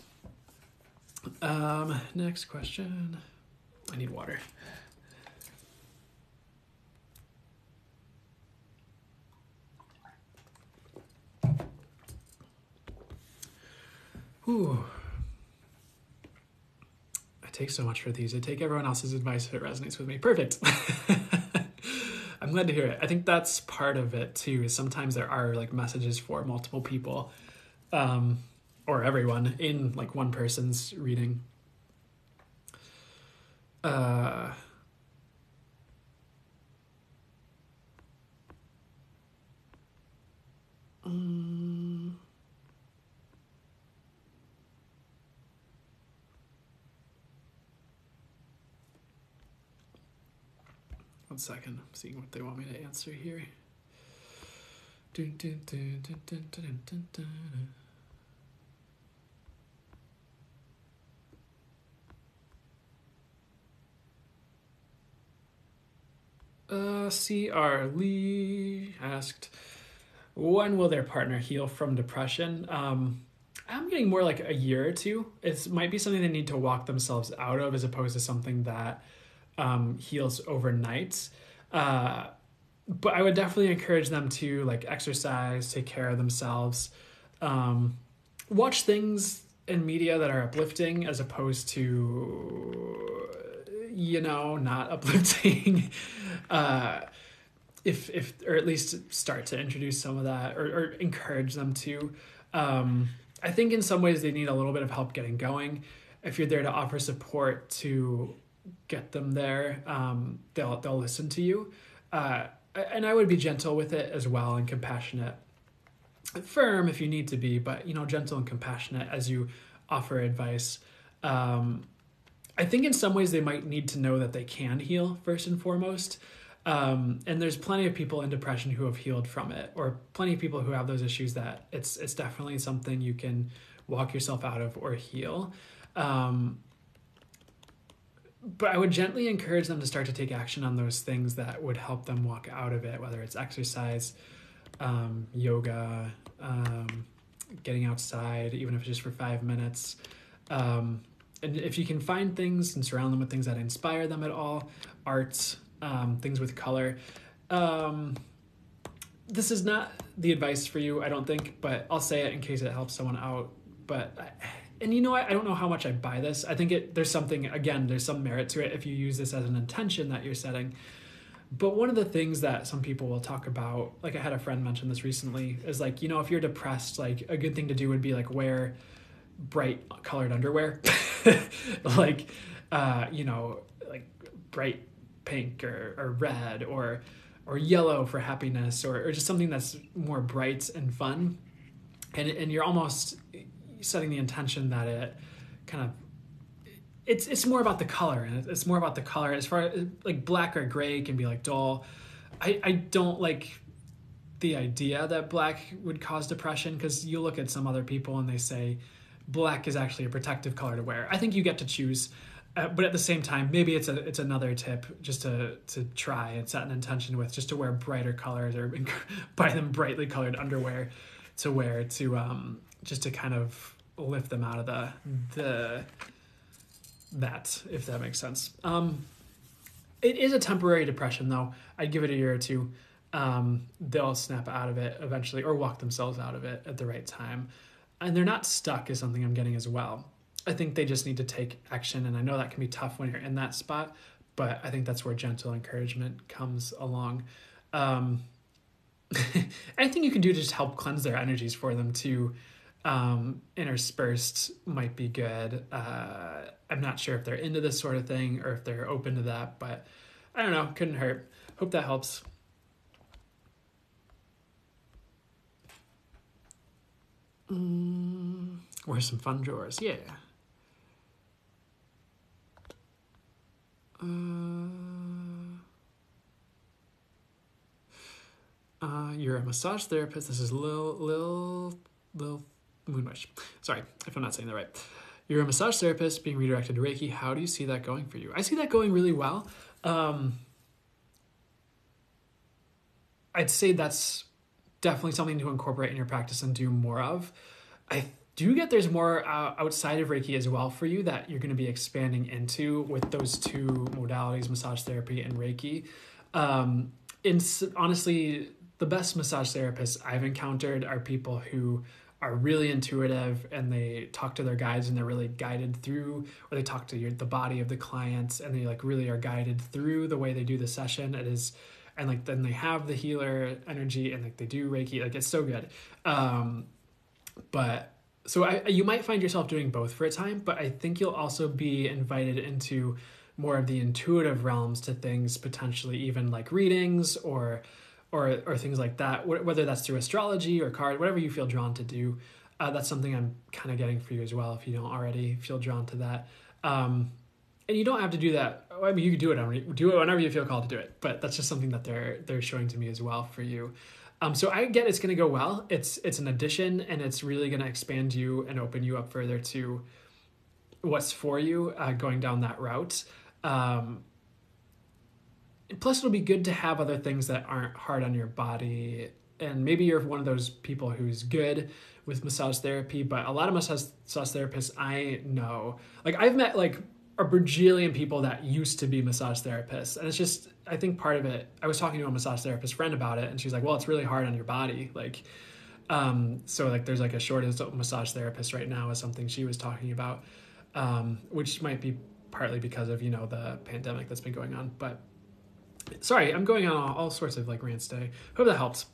Next question. I need water. Ooh. I take so much for these. I take everyone else's advice if it resonates with me. Perfect. I'm glad to hear it. I think that's part of it too, is sometimes there are like messages for multiple people, or everyone in like one person's reading. One second, I'm seeing what they want me to answer here. C.R. Lee asked, when will their partner heal from depression? I'm getting more like a year or two. It might be something they need to walk themselves out of, as opposed to something that heals overnight. But I would definitely encourage them to like exercise, take care of themselves, watch things in media that are uplifting as opposed to, not uplifting. If or at least start to introduce some of that, or encourage them to. I think in some ways they need a little bit of help getting going. If you're there to offer support to get them there, they'll listen to you. And I would be gentle with it as well, and compassionate, firm if you need to be, but gentle and compassionate as you offer advice. I think in some ways they might need to know that they can heal first and foremost. And there's plenty of people in depression who have healed from it, or plenty of people who have those issues that it's definitely something you can walk yourself out of or heal. But I would gently encourage them to start to take action on those things that would help them walk out of it, whether it's exercise, yoga, getting outside, even if it's just for 5 minutes. And if you can find things and surround them with things that inspire them at all, art, things with color. This is not the advice for you, I don't think, but I'll say it in case it helps someone out. And I don't know how much I buy this. I think there's some merit to it if you use this as an intention that you're setting. But one of the things that some people will talk about, like I had a friend mention this recently, is like, if you're depressed, like a good thing to do would be like wear bright colored underwear, like, like bright pink or red or yellow for happiness, or just something that's more bright and fun. And you're almost setting the intention that it kind of, it's more about the color, and it's more about the color. As far as like black or gray can be like dull. I don't like the idea that black would cause depression, because you look at some other people and they say black is actually a protective color to wear. I think you get to choose, but at the same time, maybe it's another tip just to try and set an intention with, just to wear brighter colors, or buy them brightly colored underwear to wear to just to kind of lift them out of that, if that makes sense. It is a temporary depression, though. I'd give it a year or two. They'll snap out of it eventually, or walk themselves out of it at the right time. And they're not stuck, is something I'm getting as well. I think they just need to take action, and I know that can be tough when you're in that spot, but I think that's where gentle encouragement comes along. Anything you can do to just help cleanse their energies for them too, interspersed, might be good. I'm not sure if they're into this sort of thing or if they're open to that, but I don't know, couldn't hurt. Hope that helps. Where's some fun drawers? Yeah. You're a massage therapist. This is Lil Moonwish. Sorry if I'm not saying that right. You're a massage therapist being redirected to Reiki. How do you see that going for you? I see that going really well. I'd say that's definitely something to incorporate in your practice and do more of. I do get there's more outside of Reiki as well for you that you're going to be expanding into with those two modalities, massage therapy and Reiki. Honestly, the best massage therapists I've encountered are people who are really intuitive and they talk to their guides and they're really guided through, or they talk to the body of the clients and they like really are guided through the way they do the session. It is, and like then they have the healer energy and like they do Reiki, like it's so good. But so you might find yourself doing both for a time, but I think you'll also be invited into more of the intuitive realms to things, potentially even like readings or things like that, whether that's through astrology or card, whatever you feel drawn to do. That's something I'm kind of getting for you as well, if you don't already feel drawn to that. And you don't have to do that. I mean, you can do it whenever you feel called to do it, but that's just something that they're showing to me as well for you. So I get it's going to go well. It's an addition, and it's really going to expand you and open you up further to what's for you, going down that route. Plus, it'll be good to have other things that aren't hard on your body. And maybe you're one of those people who's good with massage therapy, but a lot of massage therapists I know, like I've met like a bajillion people that used to be massage therapists. And it's just, I think part of it, I was talking to a massage therapist friend about it, and she's like, well, it's really hard on your body. Like, so like there's like a shortage of massage therapists right now is something she was talking about, which might be partly because of, the pandemic that's been going on. But sorry, I'm going on all sorts of like rants today. Hope that helps.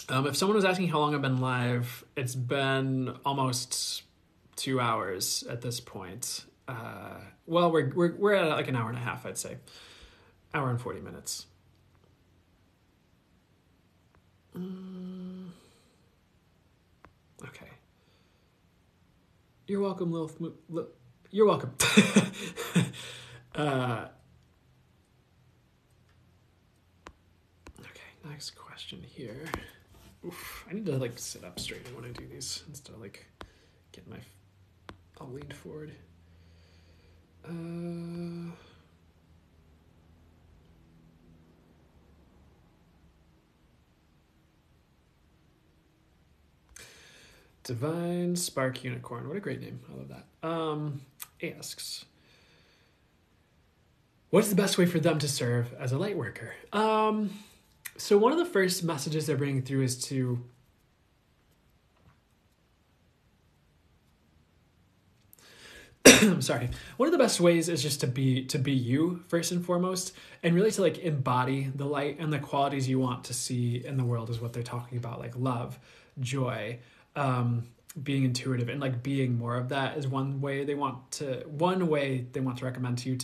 If someone was asking how long I've been live, it's been almost 2 hours at this point. Well, we're at like an hour and a half, I'd say. Hour and 40 minutes. Okay. You're welcome, Lilith. You're welcome. Okay, next question here. Oof, I need to like sit up straight when I do these instead of like getting I'll lean forward. Divine Spark Unicorn. What a great name. I love that. Asks, what's the best way for them to serve as a light worker? So one of the first messages they're bringing through is to sorry. One of the best ways is just to be you first and foremost, and really to like embody the light and the qualities you want to see in the world is what they're talking about, like love, joy, being intuitive, and like being more of that is one way they want to recommend to you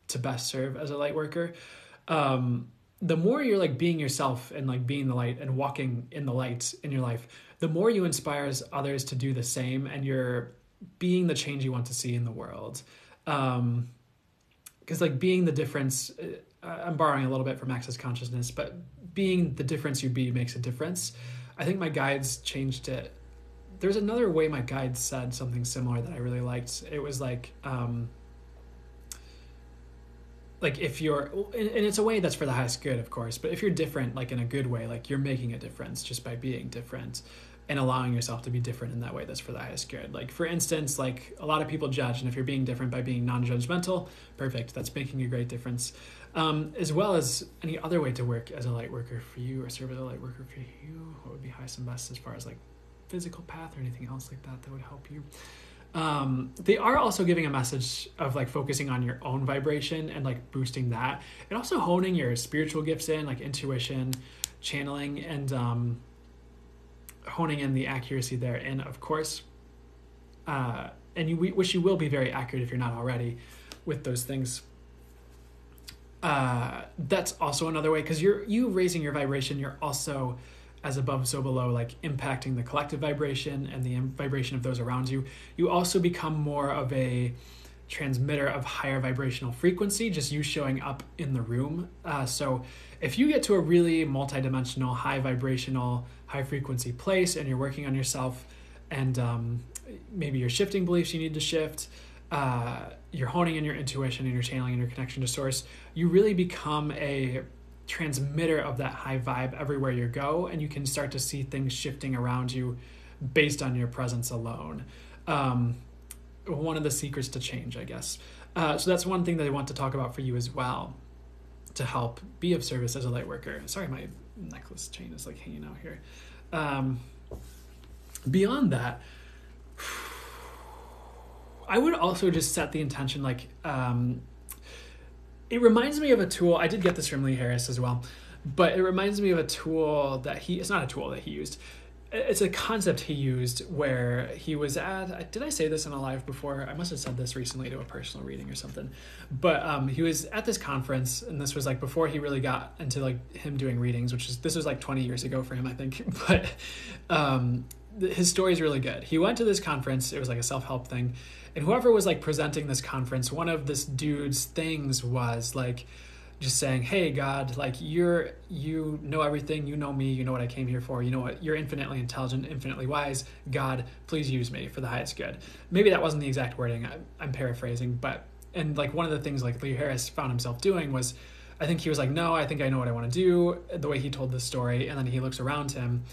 to best serve as a light worker. The more you're like being yourself and like being the light and walking in the light in your life, the more you inspire others to do the same, and you're being the change you want to see in the world. Because like being the difference, I'm borrowing a little bit from Access Consciousness, but being the difference you be makes a difference. I think my guides changed it. There's another way my guides said something similar that I really liked. It was like if you're, and it's a way that's for the highest good, of course, but if you're different, like in a good way, like you're making a difference just by being different and allowing yourself to be different in that way that's for the highest good. Like for instance, like a lot of people judge, and if you're being different by being non-judgmental, perfect, that's making a great difference. As well as any other way to work as a light worker for you or serve as a light worker for you, what would be highest and best as far as like physical path or anything else like that would help you. They are also giving a message of like focusing on your own vibration and like boosting that, and also honing your spiritual gifts in like intuition, channeling, and honing in the accuracy therein, of course. And which you will be very accurate if you're not already with those things. That's also another way, because you raising your vibration, you're also, as above so below, like impacting the collective vibration and the vibration of those around you. You also become more of a transmitter of higher vibrational frequency, just you showing up in the room. So if you get to a really multidimensional, high vibrational, high frequency place, and you're working on yourself, and maybe you're shifting beliefs you need to shift, you're honing in your intuition and you're channeling in your connection to source, you really become a transmitter of that high vibe everywhere you go, and you can start to see things shifting around you based on your presence alone. One of the secrets to change, I guess. So that's one thing that I want to talk about for you as well, to help be of service as a light worker. Sorry, my necklace chain is like hanging out here. Beyond that, I would also just set the intention, like, it reminds me of a tool. I did get this from Lee Harris as well, but it reminds me of a tool that it's not a tool that he used. It's a concept he used where he was at, did I say this in a live before? I must have said this recently to a personal reading or something, but he was at this conference, and this was like before he really got into like him doing readings, this was like 20 years ago for him, I think. But his story is really good. He went to this conference. It was like a self-help thing, and whoever was like presenting this conference, one of this dude's things was like just saying, hey, God, like you know everything, you know me, you know what I came here for, you know what, you're infinitely intelligent, infinitely wise. God, please use me for the highest good. Maybe that wasn't the exact wording. I'm paraphrasing, and like one of the things like Lee Harris found himself doing was, I think he was like, no, I think I know what I want to do, the way he told this story. And then he looks around him,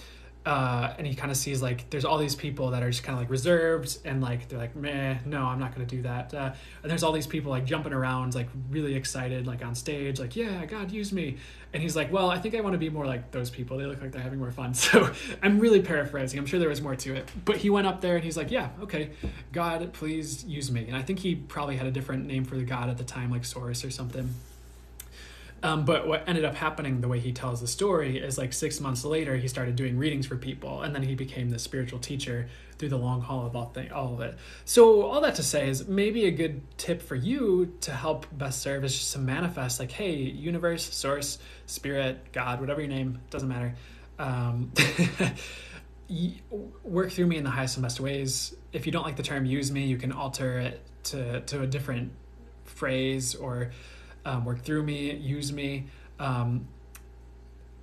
and he kind of sees like there's all these people that are just kind of like reserved, and like they're like, meh, no, I'm not going to do that. And there's all these people like jumping around, like really excited, like on stage, like, yeah, God, use me. And he's like, well, I think I want to be more like those people. They look like they're having more fun. So I'm really paraphrasing. I'm sure there was more to it. But he went up there and he's like, yeah, okay, God, please use me. And I think he probably had a different name for the God at the time, like Source or something. But what ended up happening, the way he tells the story, is like 6 months later, he started doing readings for people, and then he became the spiritual teacher through the long haul of all of it. So all that to say is maybe a good tip for you to help best serve is just to manifest like, hey, universe, source, spirit, God, whatever your name, doesn't matter. Work through me in the highest and best ways. If you don't like the term use me, you can alter it to a different phrase, or work through me, use me,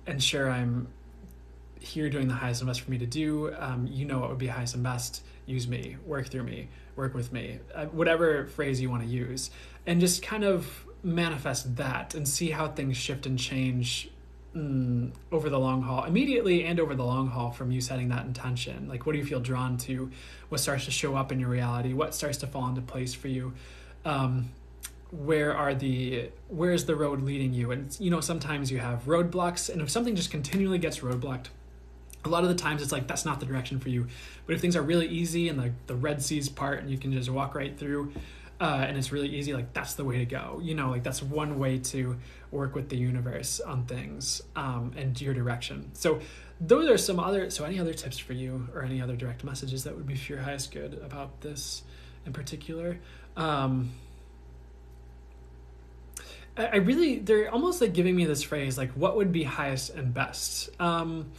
ensure I'm here doing the highest and best for me to do. You know what would be highest and best. Use me, work through me, work with me, whatever phrase you want to use, and just kind of manifest that and see how things shift and change over the long haul, immediately and over the long haul, from you setting that intention. Like, what do you feel drawn to? What starts to show up in your reality? What starts to fall into place for you? Where's the road leading you? And sometimes you have roadblocks, and if something just continually gets roadblocked, a lot of the times it's like that's not the direction for you. But if things are really easy and the Red Sea's part and you can just walk right through, and it's really easy, like that's the way to go. Like that's one way to work with the universe on things, and your direction. So those are any other tips for you, or any other direct messages that would be for your highest good about this in particular? They're almost like giving me this phrase, like, what would be highest and best? I'm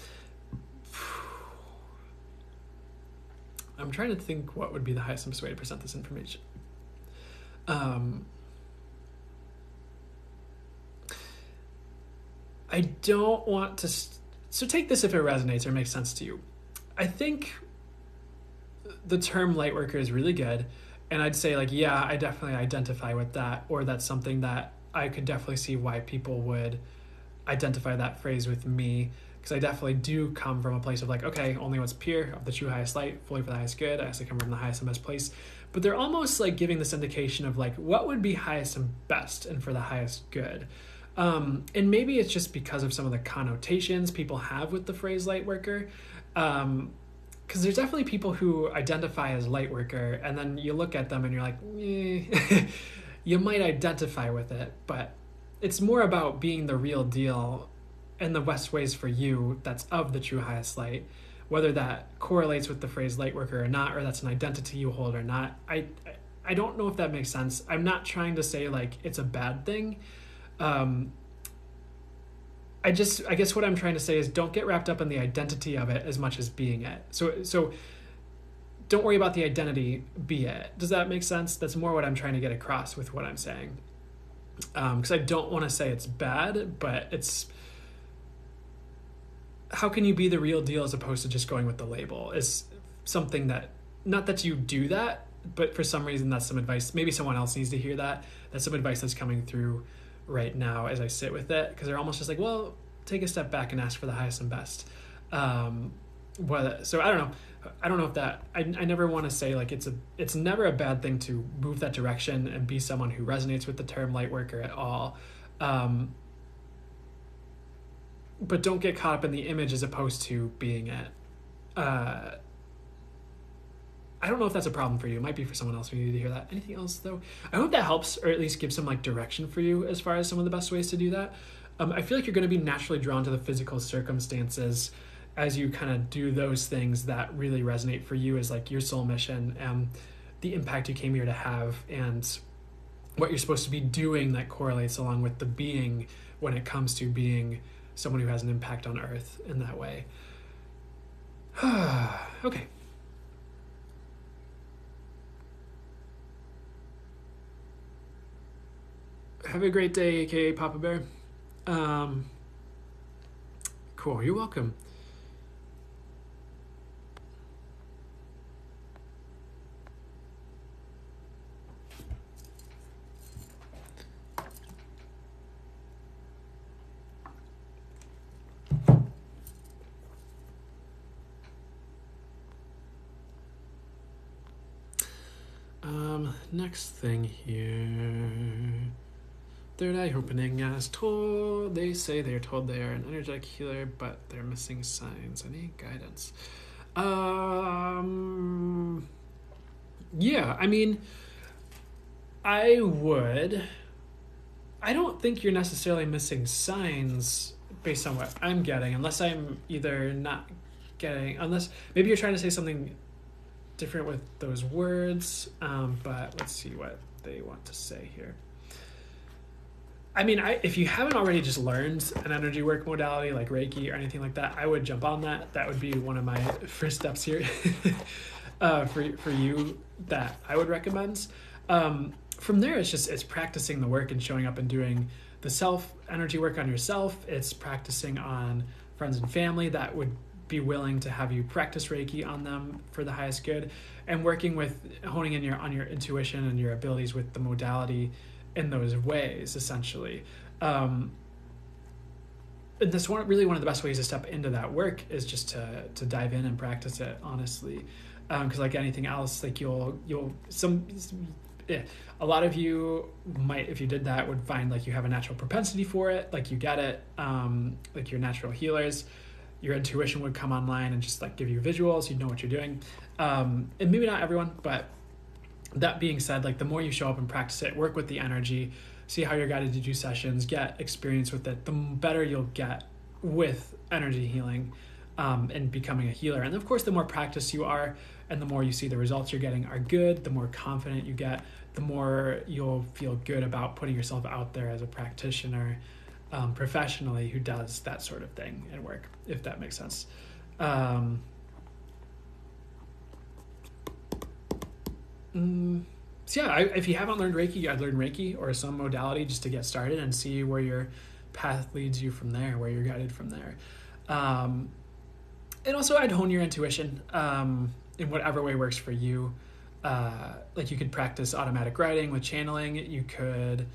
trying to think what would be the highest and best way to present this information. I don't want to, so take this if it resonates or makes sense to you. I think the term light worker is really good. And I'd say like, yeah, I definitely identify with that, or that's something that I could definitely see why people would identify that phrase with me, because I definitely do come from a place of like, okay, only what's pure, of the true highest light, fully for the highest good. I actually come from the highest and best place. But they're almost like giving this indication of like, what would be highest and best and for the highest good? And maybe it's just because of some of the connotations people have with the phrase light worker. Because there's definitely people who identify as light worker, and then you look at them and you're like, you might identify with it, but it's more about being the real deal and the best ways for you that's of the true highest light, whether that correlates with the phrase light worker or not, or that's an identity you hold or not. I don't know if that makes sense. I'm not trying to say like it's a bad thing. I guess what I'm trying to say is don't get wrapped up in the identity of it as much as being it. So don't worry about the identity, be it. Does that make sense? That's more what I'm trying to get across with what I'm saying. Because I don't want to say it's bad, but it's, how can you be the real deal as opposed to just going with the label is something that, not that you do that, but for some reason that's some advice. Maybe someone else needs to hear that. That's some advice that's coming through right now as I sit with it, because they're almost just like, well, take a step back and ask for the highest and best. So I don't know. I don't know if that, I never want to say like it's never a bad thing to move that direction and be someone who resonates with the term light worker at all. but don't get caught up in the image as opposed to being it. I don't know if that's a problem for you. It might be for someone else. We need to hear that. Anything else, though? I hope that helps, or at least gives some like direction for you as far as some of the best ways to do that. I feel like you're going to be naturally drawn to the physical circumstances as you kind of do those things that really resonate for you as like your soul mission and the impact you came here to have and what you're supposed to be doing that correlates along with the being when it comes to being someone who has an impact on Earth in that way. Okay. Have a great day, aka Papa Bear. Cool, you're welcome. Next thing here. Third eye opening as told. They say they're told they are an energetic healer, but they're missing signs. Any guidance? Yeah, I mean, I don't think you're necessarily missing signs based on what I'm getting, unless I'm either not getting, unless maybe you're trying to say something different with those words, but let's see what they want to say here. I mean, if you haven't already just learned an energy work modality like Reiki or anything like that, I would jump on that. That would be one of my first steps here for you that I would recommend. From there, it's practicing the work and showing up and doing the self energy work on yourself. It's practicing on friends and family that would be willing to have you practice Reiki on them for the highest good, and working with honing in on your intuition and your abilities with the modality in those ways, essentially. And that's one of the best ways to step into that work is just to dive in and practice it honestly, because like anything else, like a lot of you might, if you did that, would find like you have a natural propensity for it, like you get it, like you're natural healers. Your intuition would come online and just like give you visuals, you'd know what you're doing. And maybe not everyone, but that being said, like the more you show up and practice it, work with the energy, see how you're guided to do sessions, get experience with it, the better you'll get with energy healing and becoming a healer. And of course, the more practice you are and the more you see the results you're getting are good, the more confident you get, the more you'll feel good about putting yourself out there as a practitioner professionally who does that sort of thing and work, if that makes sense. So yeah, if you haven't learned Reiki, I'd learn Reiki or some modality just to get started and see where your path leads you from there, where you're guided from there. And also I'd hone your intuition in whatever way works for you. Like you could practice automatic writing with channeling. You could,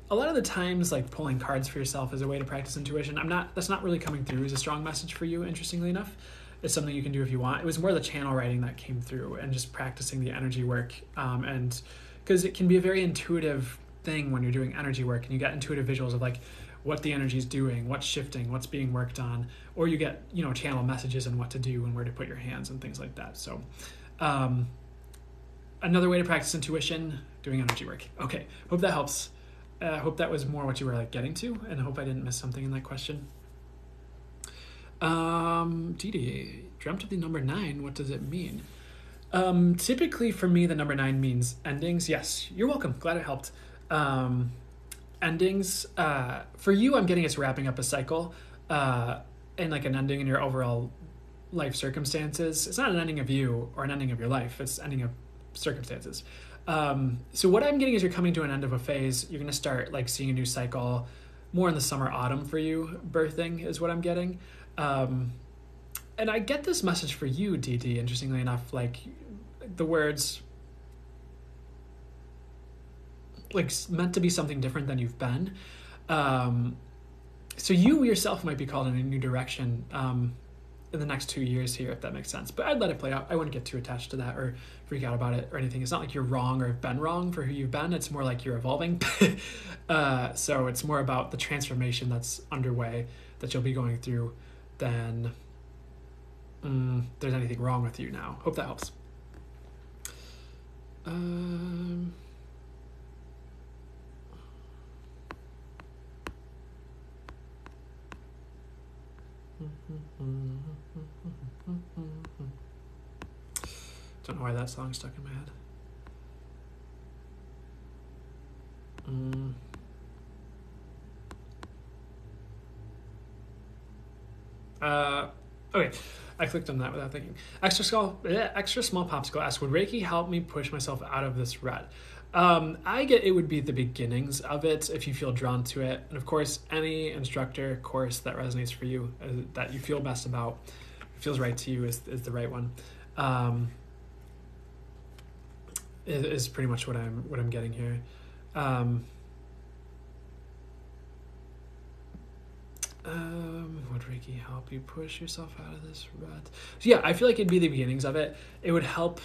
a lot of the times, like pulling cards for yourself is a way to practice intuition. That's not really coming through as a strong message for you, interestingly enough. It's something you can do if you want. It was more the channel writing that came through and just practicing the energy work. And because it can be a very intuitive thing when you're doing energy work and you get intuitive visuals of like what the energy is doing, what's shifting, what's being worked on, or you get, channel messages and what to do and where to put your hands and things like that. So another way to practice intuition, doing energy work. Okay, hope that helps. Hope that was more what you were like getting to, and I hope I didn't miss something in that question. Didi, dreamt of the number 9. What does it mean? Typically for me, the number 9 means endings. Yes, you're welcome. Glad it helped. Endings. For you, I'm getting it's wrapping up a cycle, and like an ending in your overall life circumstances. It's not an ending of you or an ending of your life. It's ending of circumstances. So what I'm getting is you're coming to an end of a phase. You're going to start like seeing a new cycle more in the summer, autumn for you. Birthing is what I'm getting. And I get this message for you, DD, interestingly enough, like the words like meant to be something different than you've been. So you yourself might be called in a new direction, in the next 2 years here, if that makes sense. But I'd let it play out. I wouldn't get too attached to that or freak out about it or anything. It's not like you're wrong or have been wrong for who you've been. It's more like you're evolving. So it's more about the transformation that's underway that you'll be going through than there's anything wrong with you now. Hope that helps. Don't know why that song stuck in my head. Okay, I clicked on that without thinking. Extra small popsicle asks, would Reiki help me push myself out of this rut? I get it would be the beginnings of it if you feel drawn to it. And of course, any instructor course that resonates for you, that you feel best about, feels right to you is the right one. Is pretty much what I'm getting here. Would Reiki help you push yourself out of this rut? So yeah, I feel like it'd be the beginnings of it. It would help.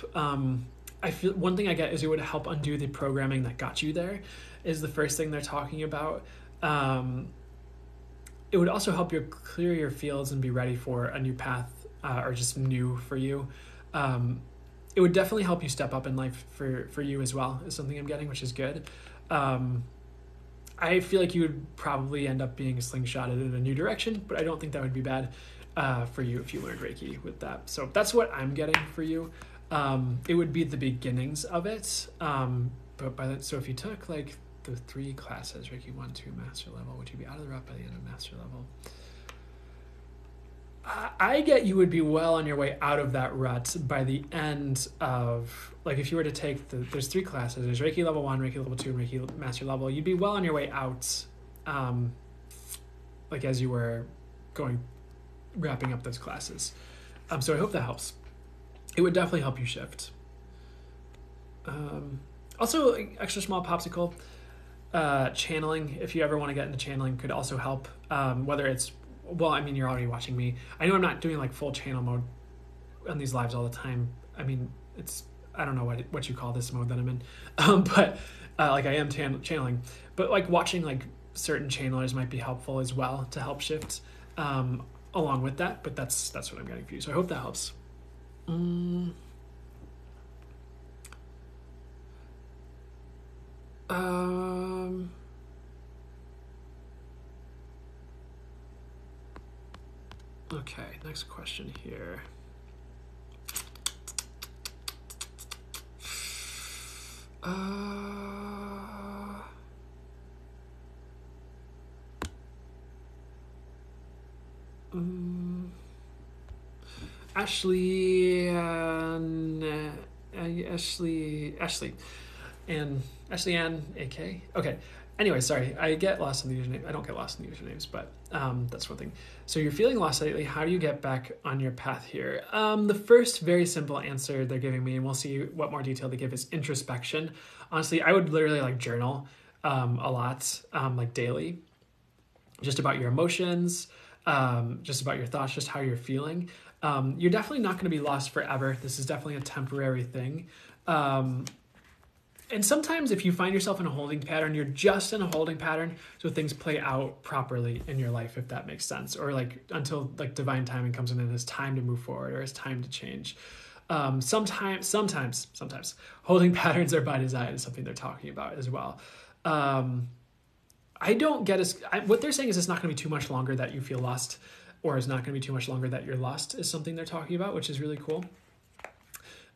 I feel one thing I get is it would help undo the programming that got you there, is the first thing they're talking about. It would also help you clear your fields and be ready for a new path, or just new for you. It would definitely help you step up in life for you as well, is something I'm getting, which is good. I feel like you would probably end up being slingshotted in a new direction, but I don't think that would be bad for you if you learned Reiki with that. So that's what I'm getting for you. It would be the beginnings of it. But so if you took like the 3 classes, Reiki 1, 2, master level, would you be out of the rut by the end of master level? I get you would be well on your way out of that rut by the end of, like, if you were to take there's 3 classes, there's Reiki level 1, Reiki level 2, and Reiki master level, you'd be well on your way out, like as you were wrapping up those classes. So I hope that helps. It would definitely help you shift. Also, extra small popsicle, channeling, if you ever want to get into channeling, could also help, whether it's, well, I mean, you're already watching me. I know I'm not doing like full channel mode on these lives all the time. I mean, I don't know what you call this mode that I'm in. But like I am channeling, but like watching like certain channelers might be helpful as well to help shift along with that. But that's what I'm getting for you. So I hope that helps. Okay, next question here. Ashley Ann, AK. Okay. Anyway, sorry, I get lost in the username. I don't get lost in the usernames, but that's one thing. So you're feeling lost lately. How do you get back on your path here? The first very simple answer they're giving me, and we'll see what more detail they give, is introspection. Honestly, I would literally like journal a lot, like daily, just about your emotions, just about your thoughts, just how you're feeling. You're definitely not going to be lost forever. This is definitely a temporary thing. And sometimes if you find yourself in a holding pattern, you're just in a holding pattern so things play out properly in your life, if that makes sense. Or like until like divine timing comes in and it's time to move forward or it's time to change. Sometimes holding patterns are by design is something they're talking about as well. I don't get what they're saying is it's not going to be too much longer that you feel lost, or it's not going to be too much longer that you're lost, is something they're talking about, which is really cool.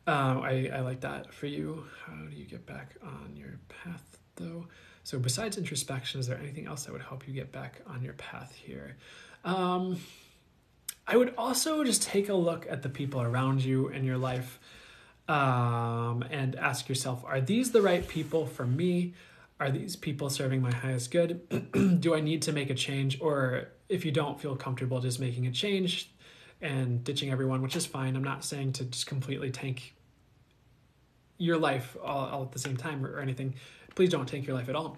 I like that for you. How do you get back on your path, though? So besides introspection, is there anything else that would help you get back on your path here? I would also just take a look at the people around you in your life, and ask yourself, are these the right people for me? Are these people serving my highest good? Do I need to make a change? Or if you don't feel comfortable just making a change and ditching everyone, which is fine. I'm not saying to just completely tank your life all at the same time or anything. Please don't tank your life at all.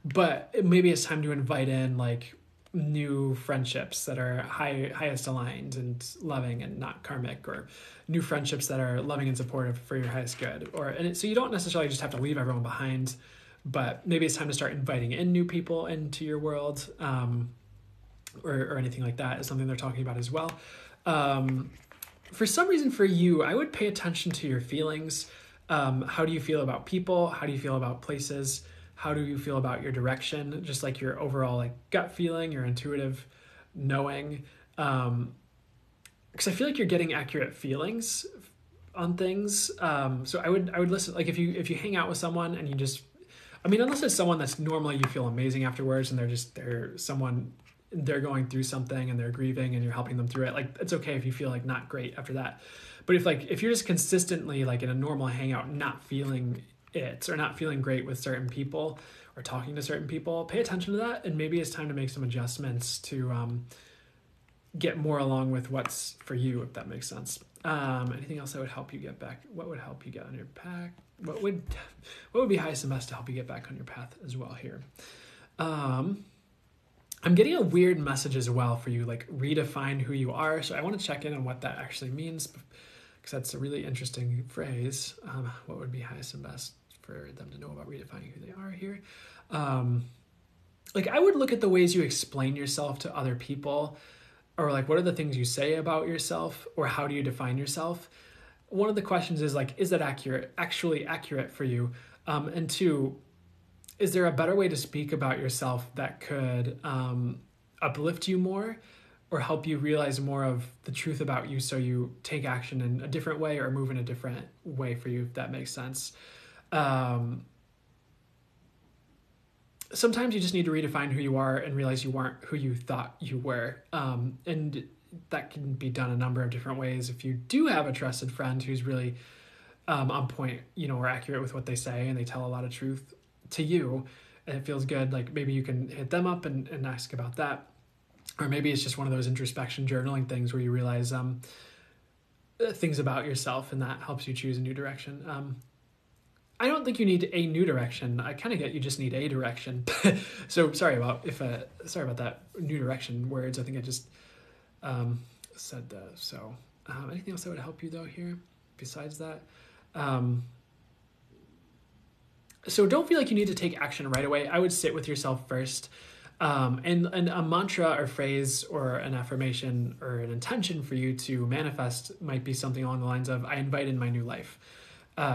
But maybe it's time to invite in like new friendships that are highest aligned and loving and not karmic, or new friendships that are loving and supportive for your highest good. So you don't necessarily just have to leave everyone behind, but maybe it's time to start inviting in new people into your world. or anything like that is something they're talking about as well. For some reason for you, I would pay attention to your feelings. How do you feel about people? How do you feel about places? How do you feel about your direction? Just like your overall like gut feeling, your intuitive knowing. Because I feel like you're getting accurate feelings on things. So I would listen. Like if you hang out with someone and you just, I mean, unless it's someone that's normally you feel amazing afterwards, and they're going through something and they're grieving and you're helping them through it. Like it's okay if you feel like not great after that. But if you're just consistently like in a normal hangout, not feeling it or not feeling great with certain people or talking to certain people, pay attention to that. And maybe it's time to make some adjustments to get more along with what's for you, if that makes sense. Anything else that would help you get back? What would help you get on your path? What would be highest and best to help you get back on your path as well here? I'm getting a weird message as well for you, like redefine who you are. So I want to check in on what that actually means, because that's a really interesting phrase. What would be highest and best for them to know about redefining who they are here? Like I would look at the ways you explain yourself to other people, or like what are the things you say about yourself, or how do you define yourself? One of the questions is like, is that actually accurate for you? And two, is there a better way to speak about yourself that could uplift you more or help you realize more of the truth about you so you take action in a different way or move in a different way for you, if that makes sense? Sometimes you just need to redefine who you are and realize you weren't who you thought you were. And that can be done a number of different ways. If you do have a trusted friend who's really on point, or accurate with what they say and they tell a lot of truth to you and it feels good, like maybe you can hit them up and ask about that. Or maybe it's just one of those introspection journaling things where you realize things about yourself and that helps you choose a new direction. I don't think you need a new direction. I kind of get you just need a direction. So sorry about that new direction words. I think I just said that. So anything else that would help you though here besides that? So don't feel like you need to take action right away. I would sit with yourself first. And a mantra or phrase or an affirmation or an intention for you to manifest might be something along the lines of, I invite in my new life,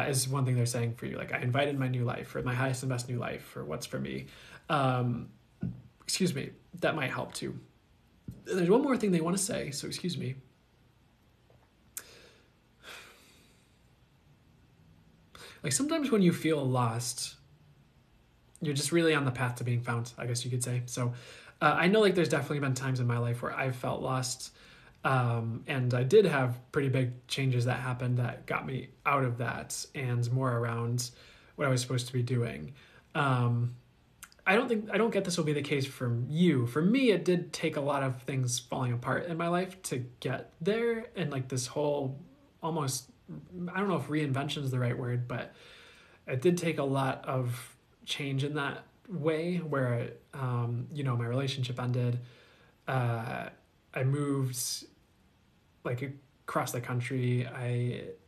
is one thing they're saying for you. Like, I invite in my new life, or my highest and best new life, or what's for me. Excuse me, that might help too. There's one more thing they want to say, so excuse me. Like sometimes when you feel lost, you're just really on the path to being found, I guess you could say. So I know like there's definitely been times in my life where I've felt lost. And I did have pretty big changes that happened that got me out of that and more around what I was supposed to be doing. I don't get this will be the case for you. For me, it did take a lot of things falling apart in my life to get there. And like this whole almost, I don't know if reinvention is the right word, but it did take a lot of change in that way where, my relationship ended. I moved like across the country. It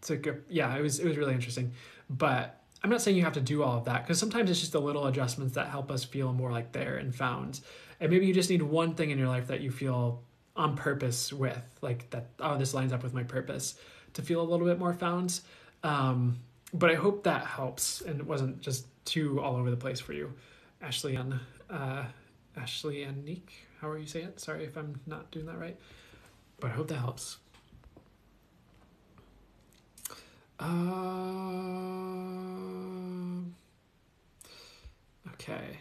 was really interesting, but I'm not saying you have to do all of that, because sometimes it's just the little adjustments that help us feel more like there and found. And maybe you just need one thing in your life that you feel on purpose with, like that, oh, this lines up with my purpose, to feel a little bit more found. But I hope that helps and it wasn't just too all over the place for you. Ashley and Nick, however you say it. Sorry if I'm not doing that right, but I hope that helps. Okay,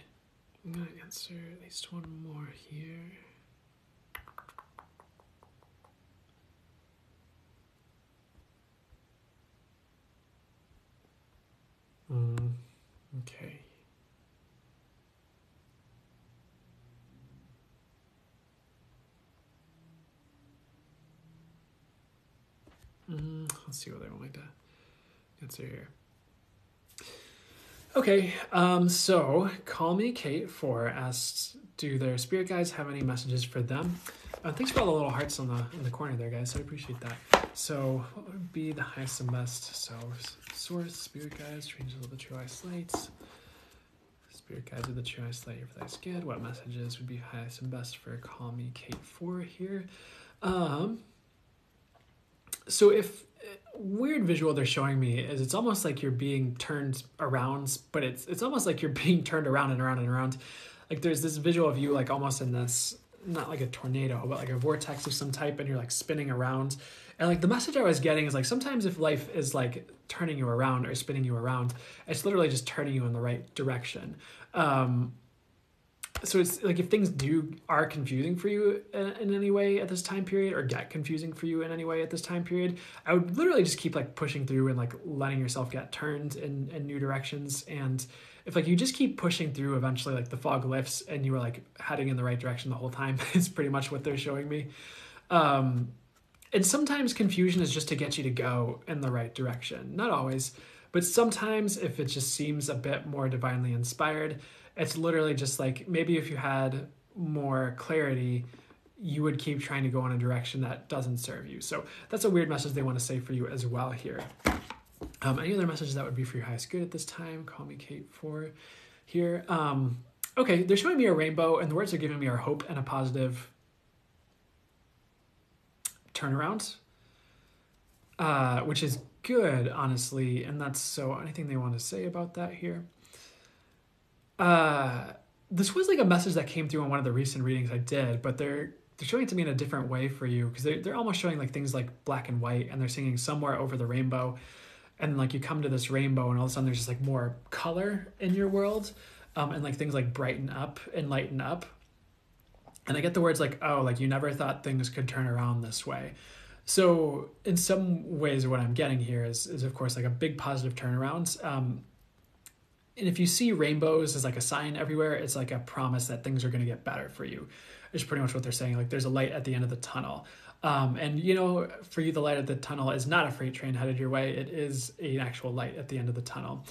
I'm gonna answer at least one more here. Okay. Let's see what they want me to answer here. Okay, so Call Me Kate 4 asked, do their spirit guides have any messages for them? Thanks for all the little hearts in the corner there, guys. I appreciate that. So what would be the highest and best? So source, spirit guides, strangers of the true ice lights, Spirit guides of the true highest light here for thy good. What messages would be highest and best for Call Me Kate 4 here? So if weird visual they're showing me is it's almost like you're being turned around, but it's almost like you're being turned around and around and around. Like there's this visual of you like almost in this, not like a tornado, but like a vortex of some type, and you're like spinning around. And like the message I was getting is like sometimes if life is like turning you around or spinning you around, it's literally just turning you in the right direction. So it's like if things are confusing for you in any way at this time period, or get confusing for you in any way at this time period, I would literally just keep like pushing through and like letting yourself get turned in new directions. And if like you just keep pushing through, eventually like the fog lifts and you were like heading in the right direction the whole time is pretty much what they're showing me. And sometimes confusion is just to get you to go in the right direction. Not always, but sometimes if it just seems a bit more divinely inspired, it's literally just like maybe if you had more clarity, you would keep trying to go in a direction that doesn't serve you. So that's a weird message they want to say for you as well here. Any other messages that would be for your highest good at this time? Call Me Kate 4 here. Okay, they're showing me a rainbow, and the words they're giving me are hope and a positive turnaround, which is good, honestly. And that's so anything they want to say about that here. This was like a message that came through in one of the recent readings I did, but they're showing it to me in a different way for you, because they're almost showing like things like black and white, and they're singing Somewhere Over the Rainbow, and like you come to this rainbow and all of a sudden there's just like more color in your world, and like things like brighten up and lighten up. And I get the words like, oh, like you never thought things could turn around this way. So in some ways what I'm getting here is of course like a big positive turnaround. And if you see rainbows as like a sign everywhere, it's like a promise that things are going to get better for you. It's pretty much what they're saying. Like there's a light at the end of the tunnel. And you know, for you, the light at the tunnel is not a freight train headed your way. It is an actual light at the end of the tunnel.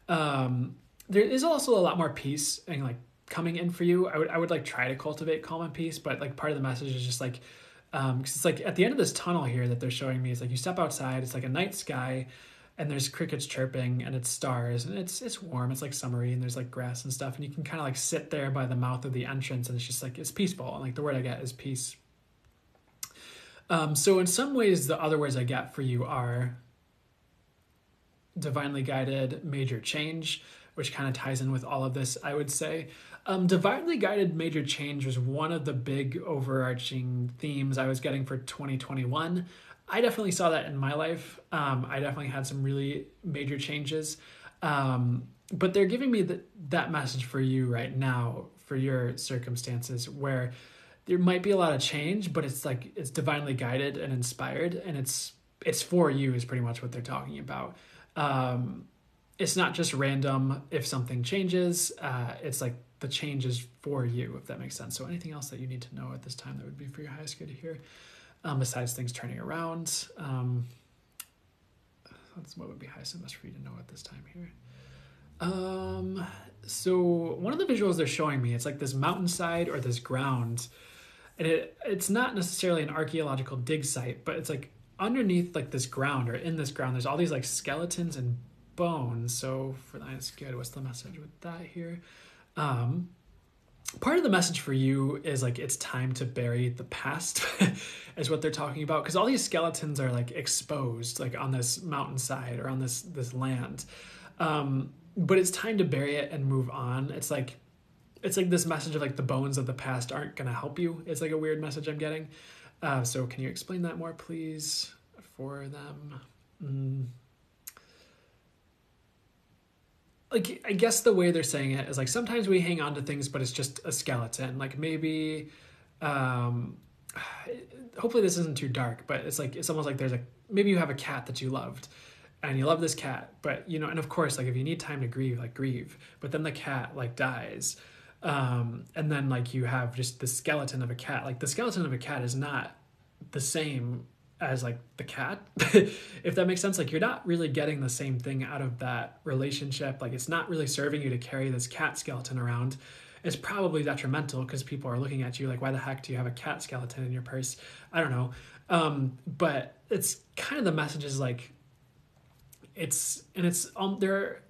There is also a lot more peace and like coming in for you. I would like try to cultivate calm and peace, but like part of the message is just like, because it's like at the end of this tunnel here that they're showing me is like you step outside, it's like a night sky, and there's crickets chirping and it's stars and it's warm, it's like summery, and there's like grass and stuff, and you can kind of like sit there by the mouth of the entrance, and it's just like it's peaceful, and like the word I get is peace. So in some ways the other words I get for you are divinely guided major change, which kind of ties in with all of this, I would say. Divinely guided major change was one of the big overarching themes I was getting for 2021. I definitely saw that in my life. I definitely had some really major changes. But they're giving me that message for you right now, for your circumstances, where there might be a lot of change, but it's like it's divinely guided and inspired, and it's for you is pretty much what they're talking about. It's not just random if something changes. It's like the change is for you, if that makes sense. So anything else that you need to know at this time that would be for your highest good here? Besides things turning around, that's what would be highest and best for you to know at this time here. So one of the visuals they're showing me, it's like this mountainside or this ground, and it's not necessarily an archaeological dig site, but it's like underneath like this ground, or in this ground, there's all these like skeletons and bones. So for the highest good, what's the message with that here? Part of the message for you is like it's time to bury the past is what they're talking about, because all these skeletons are like exposed like on this mountainside or on this land, but it's time to bury it and move on. It's like this message of like the bones of the past aren't gonna help you. It's like a weird message I'm getting. So can you explain that more, please, for them? Like, I guess the way they're saying it is like sometimes we hang on to things, but it's just a skeleton. Like maybe, hopefully this isn't too dark, but it's like, it's almost like maybe you have a cat that you loved and you love this cat, but you know, and of course, like if you need time to grieve, like grieve, but then the cat like dies. And then like you have just the skeleton of a cat. Like the skeleton of a cat is not the same as like the cat, if that makes sense. Like you're not really getting the same thing out of that relationship. Like it's not really serving you to carry this cat skeleton around. It's probably detrimental because people are looking at you like, why the heck do you have a cat skeleton in your purse? I don't know. But it's kind of the message is like, they're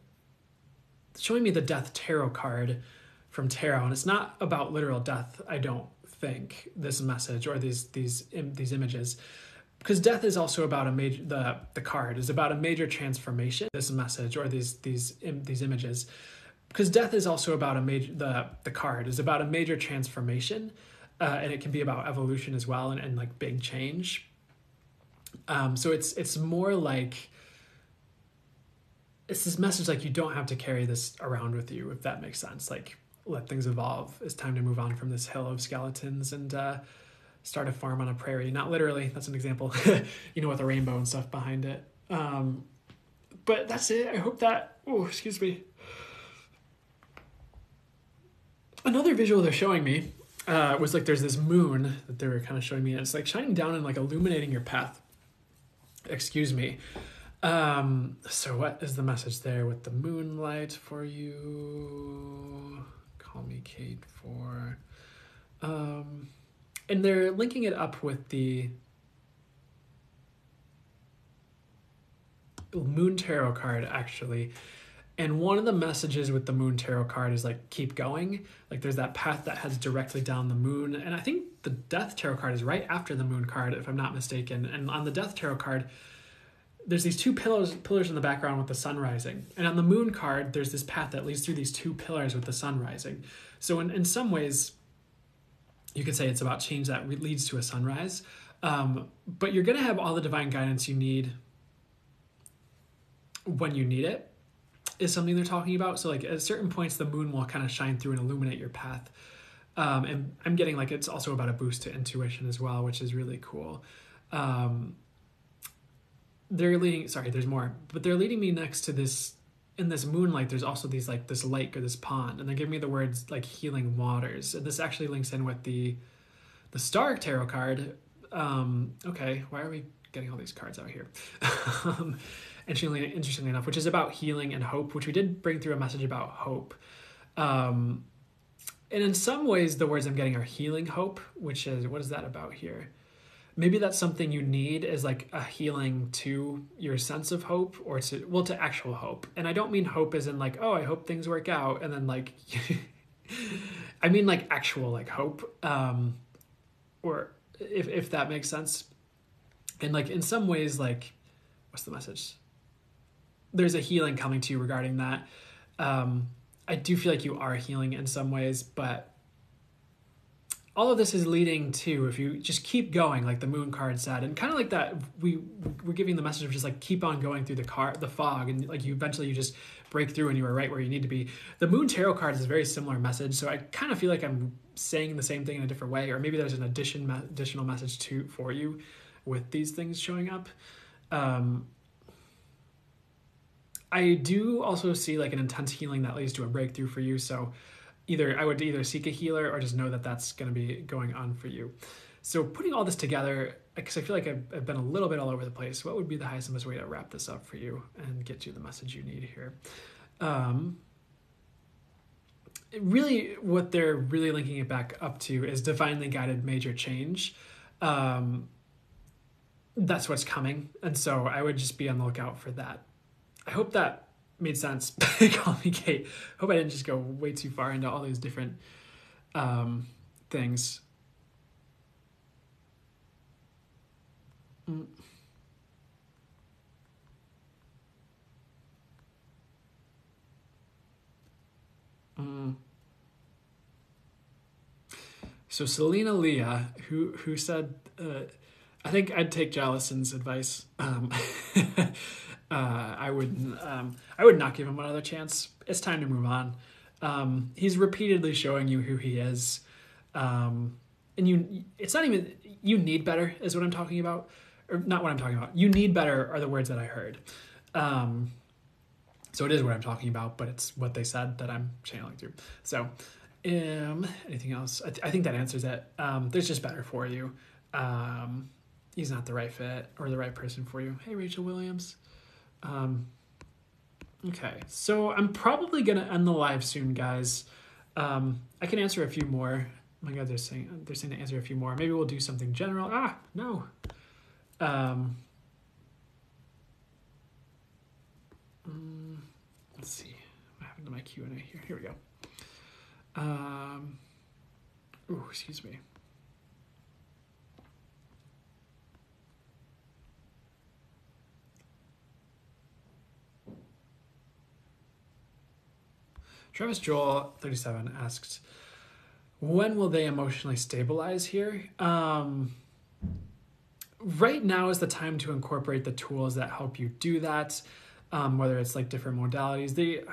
showing me the Death Tarot card from tarot, and it's not about literal death, I don't think, this message or these images, because death is also about a major, the card is about a major transformation, this message or these images, because death is also about a major, the card is about a major transformation, and it can be about evolution as well, and like big change. So it's more like, it's this message like you don't have to carry this around with you, if that makes sense. Like, let things evolve. It's time to move on from this hill of skeletons and start a farm on a prairie. Not literally, that's an example, with a rainbow and stuff behind it. But that's it. I hope that, excuse me. Another visual they're showing me was like there's this moon that they were kind of showing me, and it's like shining down and like illuminating your path. Excuse me. So what is the message there with the moonlight for you? Call me Kate for, and they're linking it up with the Moon Tarot card, actually. And one of the messages with the Moon Tarot card is like, keep going. Like there's that path that heads directly down the moon. And I think the Death Tarot card is right after the Moon card, if I'm not mistaken. And on the Death Tarot card, there's these two pillars in the background with the sun rising. And on the Moon card, there's this path that leads through these two pillars with the sun rising. So in some ways, you could say it's about change that leads to a sunrise. But you're going to have all the divine guidance you need when you need it, is something they're talking about. So like at certain points, the moon will kind of shine through and illuminate your path. And I'm getting like, it's also about a boost to intuition as well, which is really cool. There's more, but they're leading me next to this, in this moonlight, there's also these like this lake or this pond, and they give me the words like healing waters. And this actually links in with the Star Tarot card. Okay, why are we getting all these cards out here? Interestingly enough, which is about healing and hope, which we did bring through a message about hope. And in some ways, the words I'm getting are healing hope, which is, what is that about here? Maybe that's something you need, is like a healing to your sense of hope, or to actual hope. And I don't mean hope as in like, oh, I hope things work out. And then like, I mean like actual like hope, or if that makes sense. And like in some ways, like, what's the message? There's a healing coming to you regarding that. I do feel like you are healing in some ways, but all of this is leading to, if you just keep going, like the Moon card said, and kind of like that, we're giving the message of just like keep on going through the fog, and like you eventually just break through and you are right where you need to be. The Moon Tarot card is a very similar message, so I kind of feel like I'm saying the same thing in a different way, or maybe there's an additional message for you with these things showing up. I do also see like an intense healing that leads to a breakthrough for you. So I would either seek a healer or just know that that's going to be going on for you. So putting all this together, because I feel like I've been a little bit all over the place, what would be the highest and best way to wrap this up for you and get you the message you need here? Really, what they're really linking it back up to is divinely guided major change. That's what's coming. And so I would just be on the lookout for that. I hope that made sense. Call me Kate. Hope I didn't just go way too far into all these different things. So Selena Leah, who said, I think I'd take Jalison's advice. I would not give him another chance. It's time to move on. He's repeatedly showing you who he is. And it's not even, you need better is what I'm talking about. Or not what I'm talking about. You need better are the words that I heard. So it is what I'm talking about, but it's what they said that I'm channeling through. So, anything else? I think that answers it. There's just better for you. He's not the right fit or the right person for you. Hey, Rachel Williams. Okay, so I'm probably going to end the live soon, guys. I can answer a few more. Oh my God, they're saying to answer a few more. Maybe we'll do something general. No. Let's see. I have into my Q&A here. Here we go. Excuse me. Travis Joel 37 asked, when will they emotionally stabilize here? Right now is the time to incorporate the tools that help you do that, whether it's like different modalities.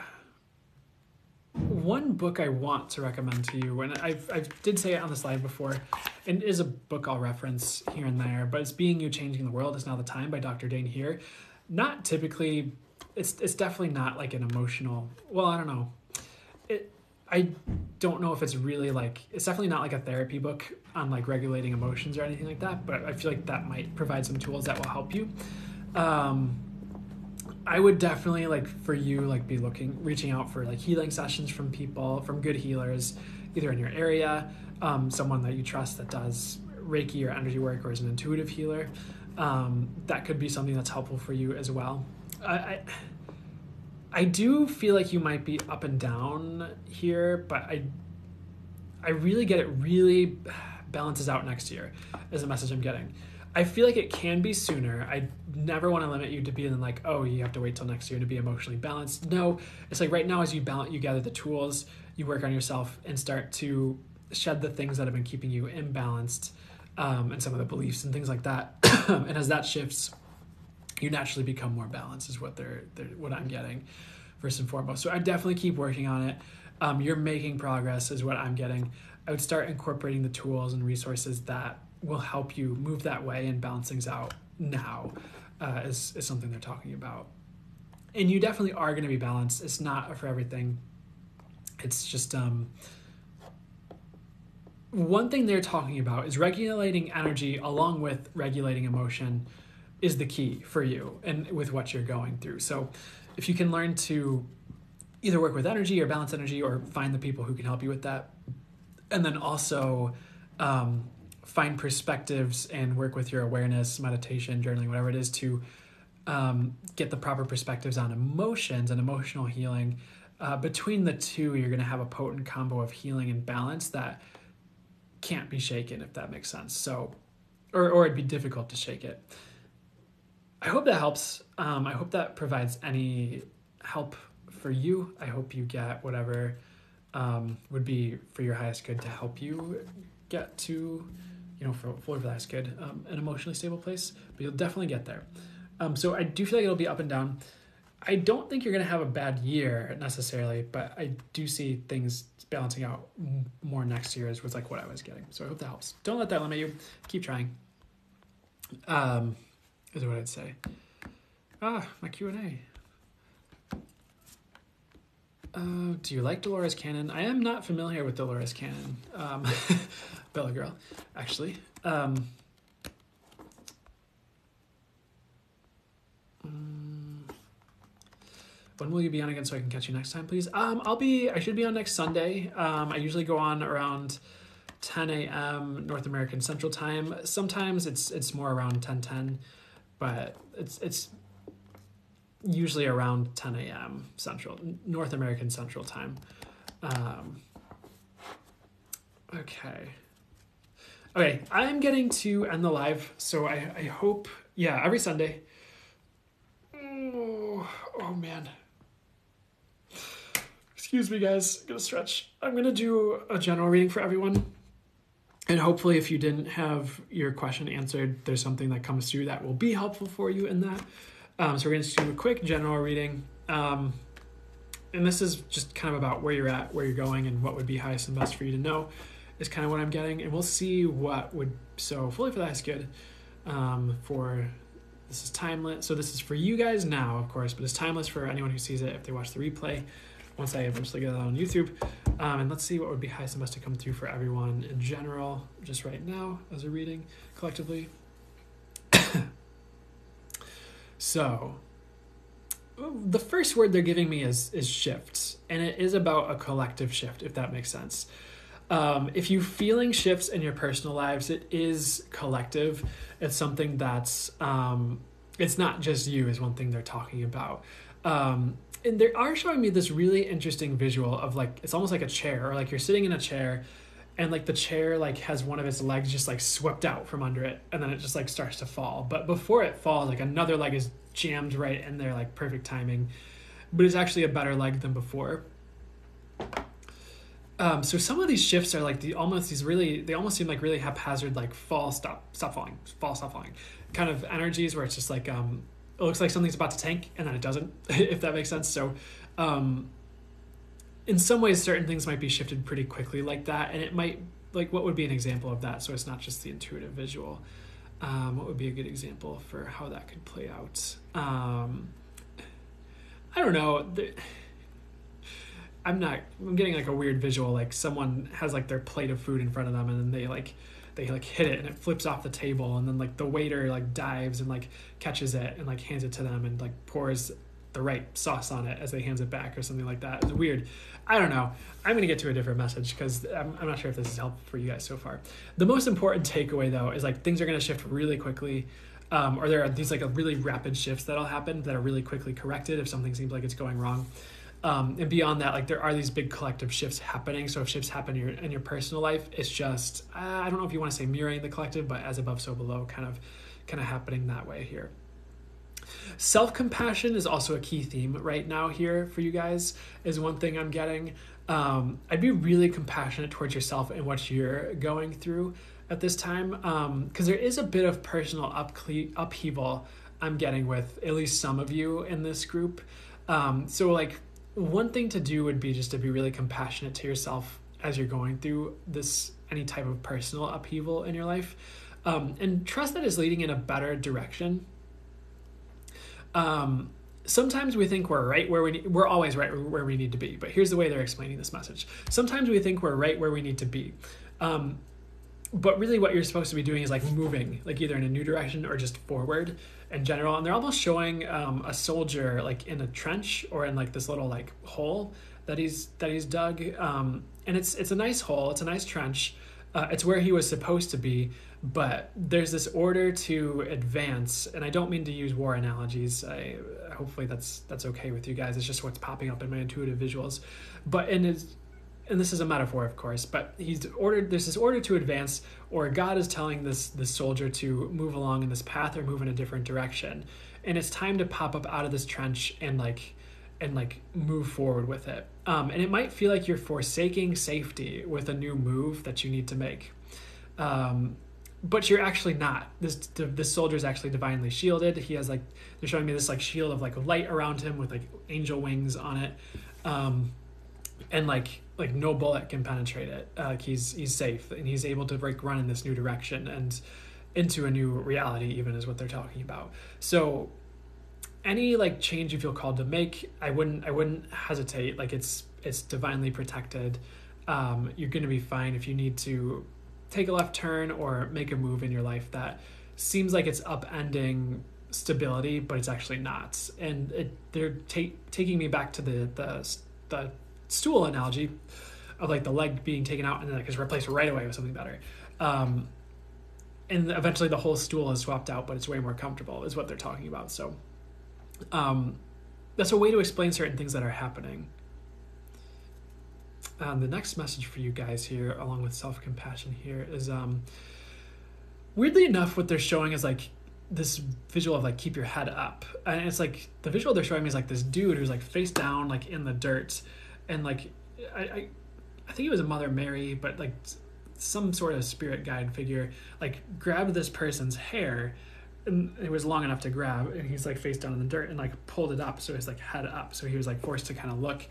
One book I want to recommend to you, and I did say it on this live before, and it is a book I'll reference here and there, but it's Being You, Changing the World Is Now the Time by Dr. Dane Here. Not typically, it's definitely not like an emotional, well, I don't know. I don't know if it's really like, it's definitely not like a therapy book on like regulating emotions or anything like that, but I feel like that might provide some tools that will help you. I would definitely, like, for you, like, be reaching out for like healing sessions from people, from good healers, either in your area, someone that you trust that does Reiki or energy work or is an intuitive healer. That could be something that's helpful for you as well. I do feel like you might be up and down here, but I really get it really balances out next year is the message I'm getting. I feel like it can be sooner. I never want to limit you to being like, oh, you have to wait till next year to be emotionally balanced. No, it's like right now as you gather the tools, you work on yourself and start to shed the things that have been keeping you imbalanced, and some of the beliefs and things like that. And as that shifts, you naturally become more balanced is what what I'm getting first and foremost. So I definitely keep working on it. You're making progress is what I'm getting. I would start incorporating the tools and resources that will help you move that way and balance things out now, is something they're talking about. And you definitely are going to be balanced. It's not for everything. It's just, one thing they're talking about is regulating energy along with regulating emotion is the key for you and with what you're going through. So if you can learn to either work with energy or balance energy or find the people who can help you with that, and then also find perspectives and work with your awareness, meditation, journaling, whatever it is to get the proper perspectives on emotions and emotional healing. Between the two, you're going to have a potent combo of healing and balance that can't be shaken, if that makes sense. So, or it'd be difficult to shake it. I hope that helps. I hope that provides any help for you. I hope you get whatever would be for your highest good to help you get to, for the highest good, an emotionally stable place. But you'll definitely get there. So I do feel like it'll be up and down. I don't think you're going to have a bad year necessarily, but I do see things balancing out more next year was like what I was getting. So I hope that helps. Don't let that limit you. Keep trying. Is what I'd say. My Q&A. Do you like Dolores Cannon? I am not familiar with Dolores Cannon. Bella Girl, actually. When will you be on again so I can catch you next time, please? I should be on next Sunday. I usually go on around 10 a.m. North American Central Time. Sometimes it's more around 10:10, but it's usually around 10 a.m. Central, North American Central Time. Okay, I'm getting to end the live, so I hope, every Sunday. Oh man. Excuse me, guys. I'm gonna stretch. I'm gonna do a general reading for everyone. And hopefully if you didn't have your question answered, there's something that comes through that will be helpful for you in that. So we're going to do a quick general reading. And this is just kind of about where you're at, where you're going, and what would be highest and best for you to know is kind of what I'm getting. And we'll see what would, so fully for the highest good, this is timeless. So this is for you guys now, of course, but it's timeless for anyone who sees it if they watch the replay once I eventually get it on YouTube. And let's see what would be highest and best to come through for everyone in general, just right now as a reading collectively. So the first word they're giving me is shift, and it is about a collective shift, if that makes sense. If you're feeling shifts in your personal lives, it is collective. It's something that's, it's not just you is one thing they're talking about. And they are showing me this really interesting visual of like, it's almost like a chair, or like you're sitting in a chair and like the chair like has one of its legs just like swept out from under it, and then it just like starts to fall. But before it falls, like another leg is jammed right in there, like perfect timing, but it's actually a better leg than before. So some of these shifts are like they almost seem like really haphazard, like fall, stop falling, fall, stop falling kind of energies, where it's just like, it looks like something's about to tank and then it doesn't, if that makes sense. So, in some ways, certain things might be shifted pretty quickly like that. And it might, like, what would be an example of that? So it's not just the intuitive visual. What would be a good example for how that could play out? I don't know. I'm getting like a weird visual, like someone has like their plate of food in front of them, and then they hit it and it flips off the table, and then like the waiter like dives and like catches it and like hands it to them and like pours the right sauce on it as they hands it back or something like that. It's weird. I don't know. I'm going to get to a different message because I'm not sure if this is helpful for you guys so far. The most important takeaway though is like things are going to shift really quickly. Or there are these like really rapid shifts that'll happen that are really quickly corrected if something seems like it's going wrong. And beyond that, like there are these big collective shifts happening. So if shifts happen in your personal life, it's just, I don't know if you want to say mirroring the collective, but as above, so below, kind of happening that way here. Self-compassion is also a key theme right now here for you guys, is one thing I'm getting. I'd be really compassionate towards yourself and what you're going through at this time, because there is a bit of personal upheaval I'm getting with at least some of you in this group. So like one thing to do would be just to be really compassionate to yourself as you're going through this, any type of personal upheaval in your life, and trust that it's leading in a better direction. Sometimes we think we're right where we're always right where we need to be, but here's the way they're explaining this message. Sometimes we think we're right where we need to be. But really what you're supposed to be doing is like moving, like either in a new direction or just forward in general. And they're almost showing a soldier like in a trench or in like this little like hole that he's dug. And it's a nice hole. It's a nice trench. It's where he was supposed to be, but there's this order to advance. And I don't mean to use war analogies. Hopefully that's okay with you guys. It's just what's popping up in my intuitive visuals. But and this is a metaphor, of course, but there's this order to advance, or God is telling this soldier to move along in this path or move in a different direction. And it's time to pop up out of this trench and move forward with it. And it might feel like you're forsaking safety with a new move that you need to make. But you're actually not. This soldier is actually divinely shielded. He has they're showing me this like shield of like light around him with like angel wings on it. And like no bullet can penetrate it. He's safe, and he's able to run in this new direction and into a new reality, even is what they're talking about. So any like change you feel called to make, I wouldn't hesitate. Like it's divinely protected. You're going to be fine. If you need to take a left turn or make a move in your life that seems like it's upending stability, but it's actually not. And they're taking me back to the stool analogy of like the leg being taken out and then like is replaced right away with something better. And eventually the whole stool is swapped out, but it's way more comfortable is what they're talking about. So that's a way to explain certain things that are happening. The next message for you guys here, along with self-compassion here, is weirdly enough, what they're showing is like this visual of like keep your head up. And it's like the visual they're showing me is like this dude who's like face down like in the dirt. And like I think it was a Mother Mary, but like some sort of spirit guide figure like grabbed this person's hair, and it was long enough to grab, and he's like face down in the dirt and like pulled it up so his like head up, so he was like forced to kind of look.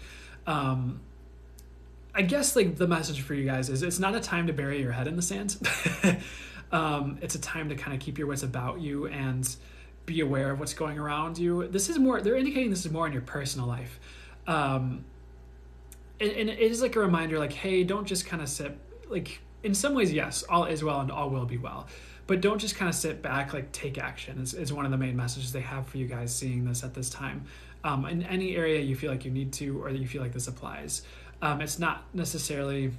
I guess like the message for you guys is it's not a time to bury your head in the sand. It's a time to kind of keep your wits about you and be aware of what's going around you. They're indicating this is more in your personal life. And it is like a reminder, like, hey, don't just kind of sit, like, in some ways, yes, all is well and all will be well. But don't just kind of sit back, like, take action is one of the main messages they have for you guys seeing this at this time. In any area you feel like you need to, or that you feel like this applies. It's not necessarily,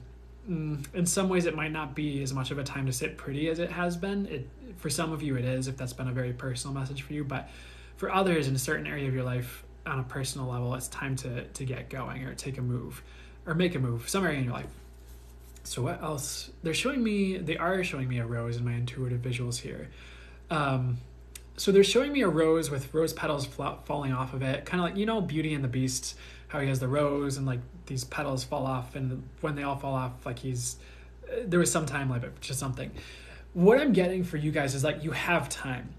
in some ways it might not be as much of a time to sit pretty as it has been. For some of you it is, if that's been a very personal message for you. But for others in a certain area of your life, on a personal level, it's time to get going or take a move or make a move somewhere in your life. So what else? They are showing me a rose in my intuitive visuals here. So they're showing me a rose with rose petals falling off of it, kind of like, you know, Beauty and the Beast, how he has the rose and like these petals fall off, and when they all fall off, like there was some time limit to something. What I'm getting for you guys is like, you have time.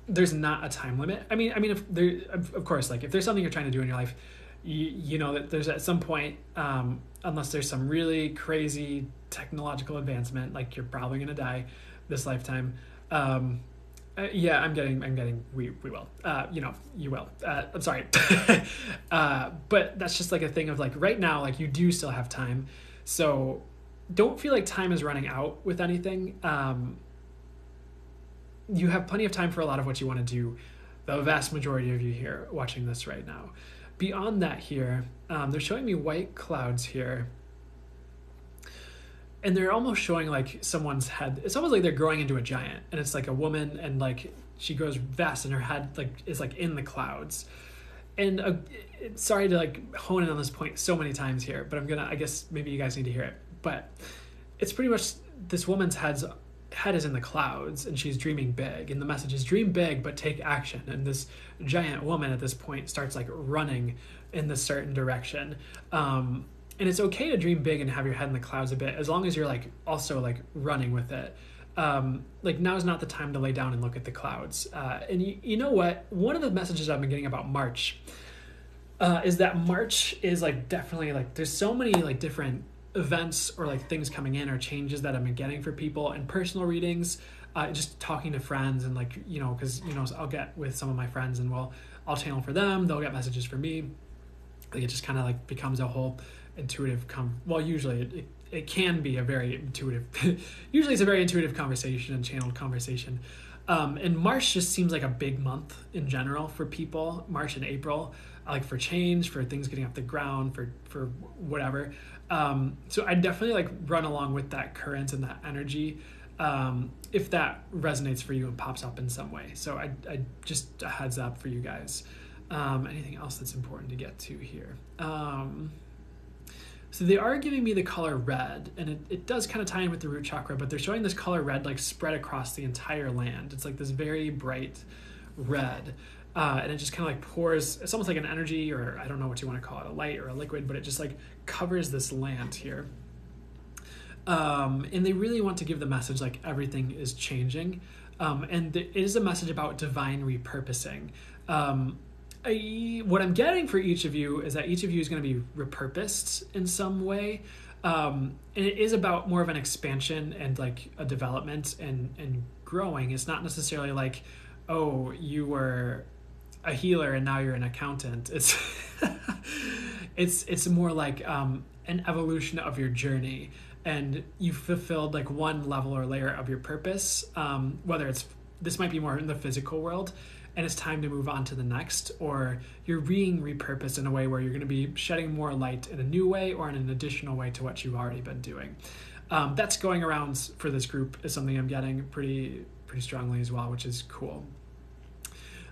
There's not a time limit. I mean, if there, of course, like if there's something you're trying to do in your life, you know that there's at some point, unless there's some really crazy technological advancement, like you're probably going to die this lifetime. Yeah, I'm getting, we will, you know, you will, I'm sorry. But that's just like a thing of like, right now, like you do still have time. So don't feel like time is running out with anything. You have plenty of time for a lot of what you want to do. The vast majority of you here watching this right now. Beyond that here, they're showing me white clouds here. And they're almost showing like someone's head. It's almost like they're growing into a giant, and it's like a woman, and like she grows vast, and her head like is like in the clouds. And sorry to like hone in on this point so many times here, but I guess maybe you guys need to hear it. But it's pretty much this woman's head is in the clouds, and she's dreaming big, and the message is dream big but take action. And this giant woman at this point starts like running in this certain direction. And it's okay to dream big and have your head in the clouds a bit, as long as you're like also like running with it. Like now's not the time to lay down and look at the clouds. And you know what? One of the messages I've been getting about March is that March is like definitely like there's so many like different events or like things coming in or changes that I've been getting for people in personal readings, just talking to friends, and like, you know, because, you know, I'll get with some of my friends and I'll channel for them, they'll get messages for me. Like it just kind of like becomes a whole intuitive usually it can be a very intuitive usually it's a very intuitive conversation and channeled conversation. And March just seems like a big month in general for people. March and April, like for change, for things getting off the ground, for whatever. So I definitely like run along with that current and that energy, if that resonates for you and pops up in some way. So I just a heads up for you guys. Anything else that's important to get to here? So they are giving me the color red, and it does kind of tie in with the root chakra, but they're showing this color red like spread across the entire land. It's like this very bright red, and it just kind of like pours. It's almost like an energy, or I don't know what you want to call it, a light or a liquid, but it just like covers this land here. And they really want to give the message like everything is changing, and it is a message about divine repurposing. What I'm getting for each of you is that each of you is going to be repurposed in some way. And it is about more of an expansion and like a development and growing. It's not necessarily like, oh, you were a healer and now you're an accountant. It's it's more like an evolution of your journey, and you've fulfilled like one level or layer of your purpose, whether this might be more in the physical world, and it's time to move on to the next, or you're being repurposed in a way where you're going to be shedding more light in a new way or in an additional way to what you've already been doing. That's going around for this group is something I'm getting pretty strongly as well, which is cool.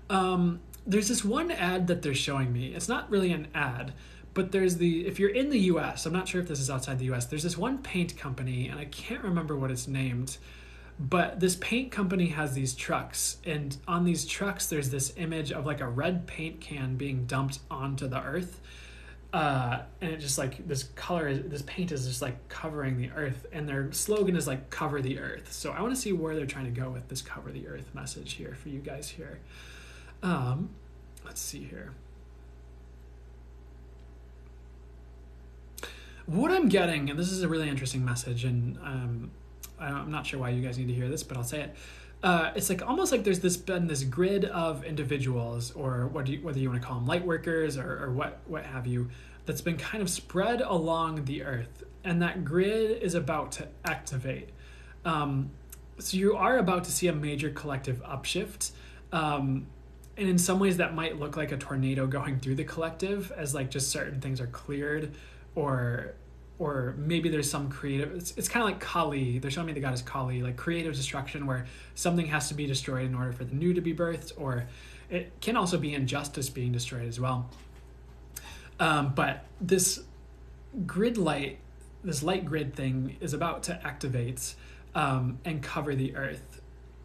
There's this one ad that they're showing me. It's not really an ad, but if you're in the US, I'm not sure if this is outside the US, there's this one paint company, and I can't remember what it's named. But this paint company has these trucks, and on these trucks, there's this image of like a red paint can being dumped onto the earth. And it just like this paint is just like covering the earth, and their slogan is like cover the earth. So I want to see where they're trying to go with this cover the earth message here for you guys here. Let's see here. What I'm getting, and this is a really interesting message, and I'm not sure why you guys need to hear this, but I'll say it. It's like almost like there's been this grid of individuals, or whether you want to call them light workers or what have you, that's been kind of spread along the earth, and that grid is about to activate. So you are about to see a major collective upshift, and in some ways that might look like a tornado going through the collective, as like just certain things are cleared, or or maybe there's some creative, it's kind of like Kali. They're showing me the goddess Kali, like creative destruction, where something has to be destroyed in order for the new to be birthed, or it can also be injustice being destroyed as well. But this grid light, this light grid thing is about to activate and cover the earth.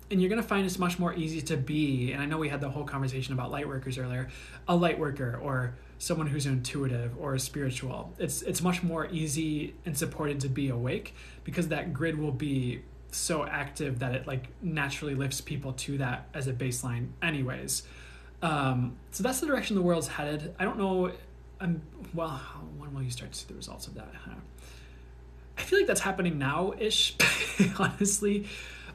And you're going to find it's much more easy to be, and I know we had the whole conversation about light workers earlier, a light worker or someone who's intuitive or spiritual. It's much more easy and supported to be awake, because that grid will be so active that it like naturally lifts people to that as a baseline anyways. So that's the direction the world's headed. I don't know, well, when will you start to see the results of that? I feel like that's happening now-ish, honestly,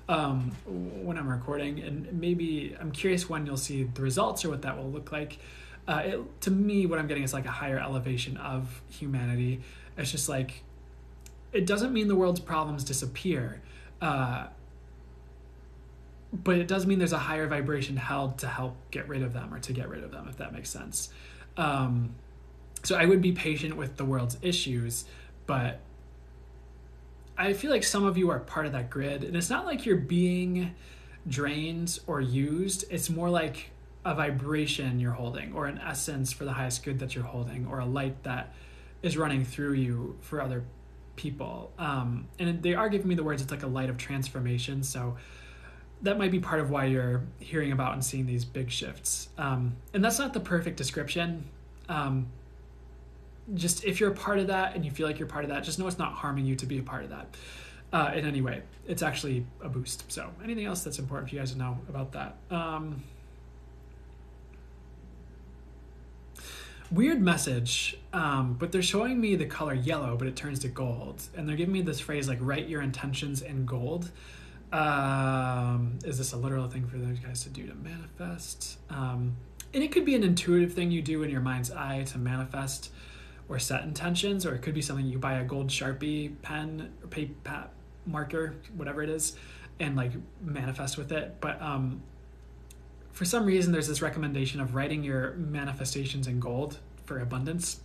when I'm recording, and maybe I'm curious when you'll see the results or what that will look like. To me, what I'm getting is like a higher elevation of humanity. It's just like, it doesn't mean the world's problems disappear, but it does mean there's a higher vibration held to help get rid of them, or to get rid of them, if that makes sense. So I would be patient with the world's issues, but I feel like some of you are part of that grid, and it's not like you're being drained or used. It's more like a vibration you're holding, or an essence for the highest good that you're holding, or a light that is running through you for other people. And they are giving me the words, it's like a light of transformation. So that might be part of why you're hearing about and seeing these big shifts. And that's not the perfect description. Just if you're a part of that and you feel like you're part of that, just know it's not harming you to be a part of that in any way. It's actually a boost. So anything else that's important for you guys to know about that? Weird message, but they're showing me the color yellow, but it turns to gold. And they're giving me this phrase like, write your intentions in gold. Is this a literal thing for those guys to do to manifest? And it could be an intuitive thing you do in your mind's eye to manifest or set intentions, or it could be something you buy a gold Sharpie pen or paper marker, whatever it is, and like manifest with it. But for some reason, there's this recommendation of writing your manifestations in gold for abundance.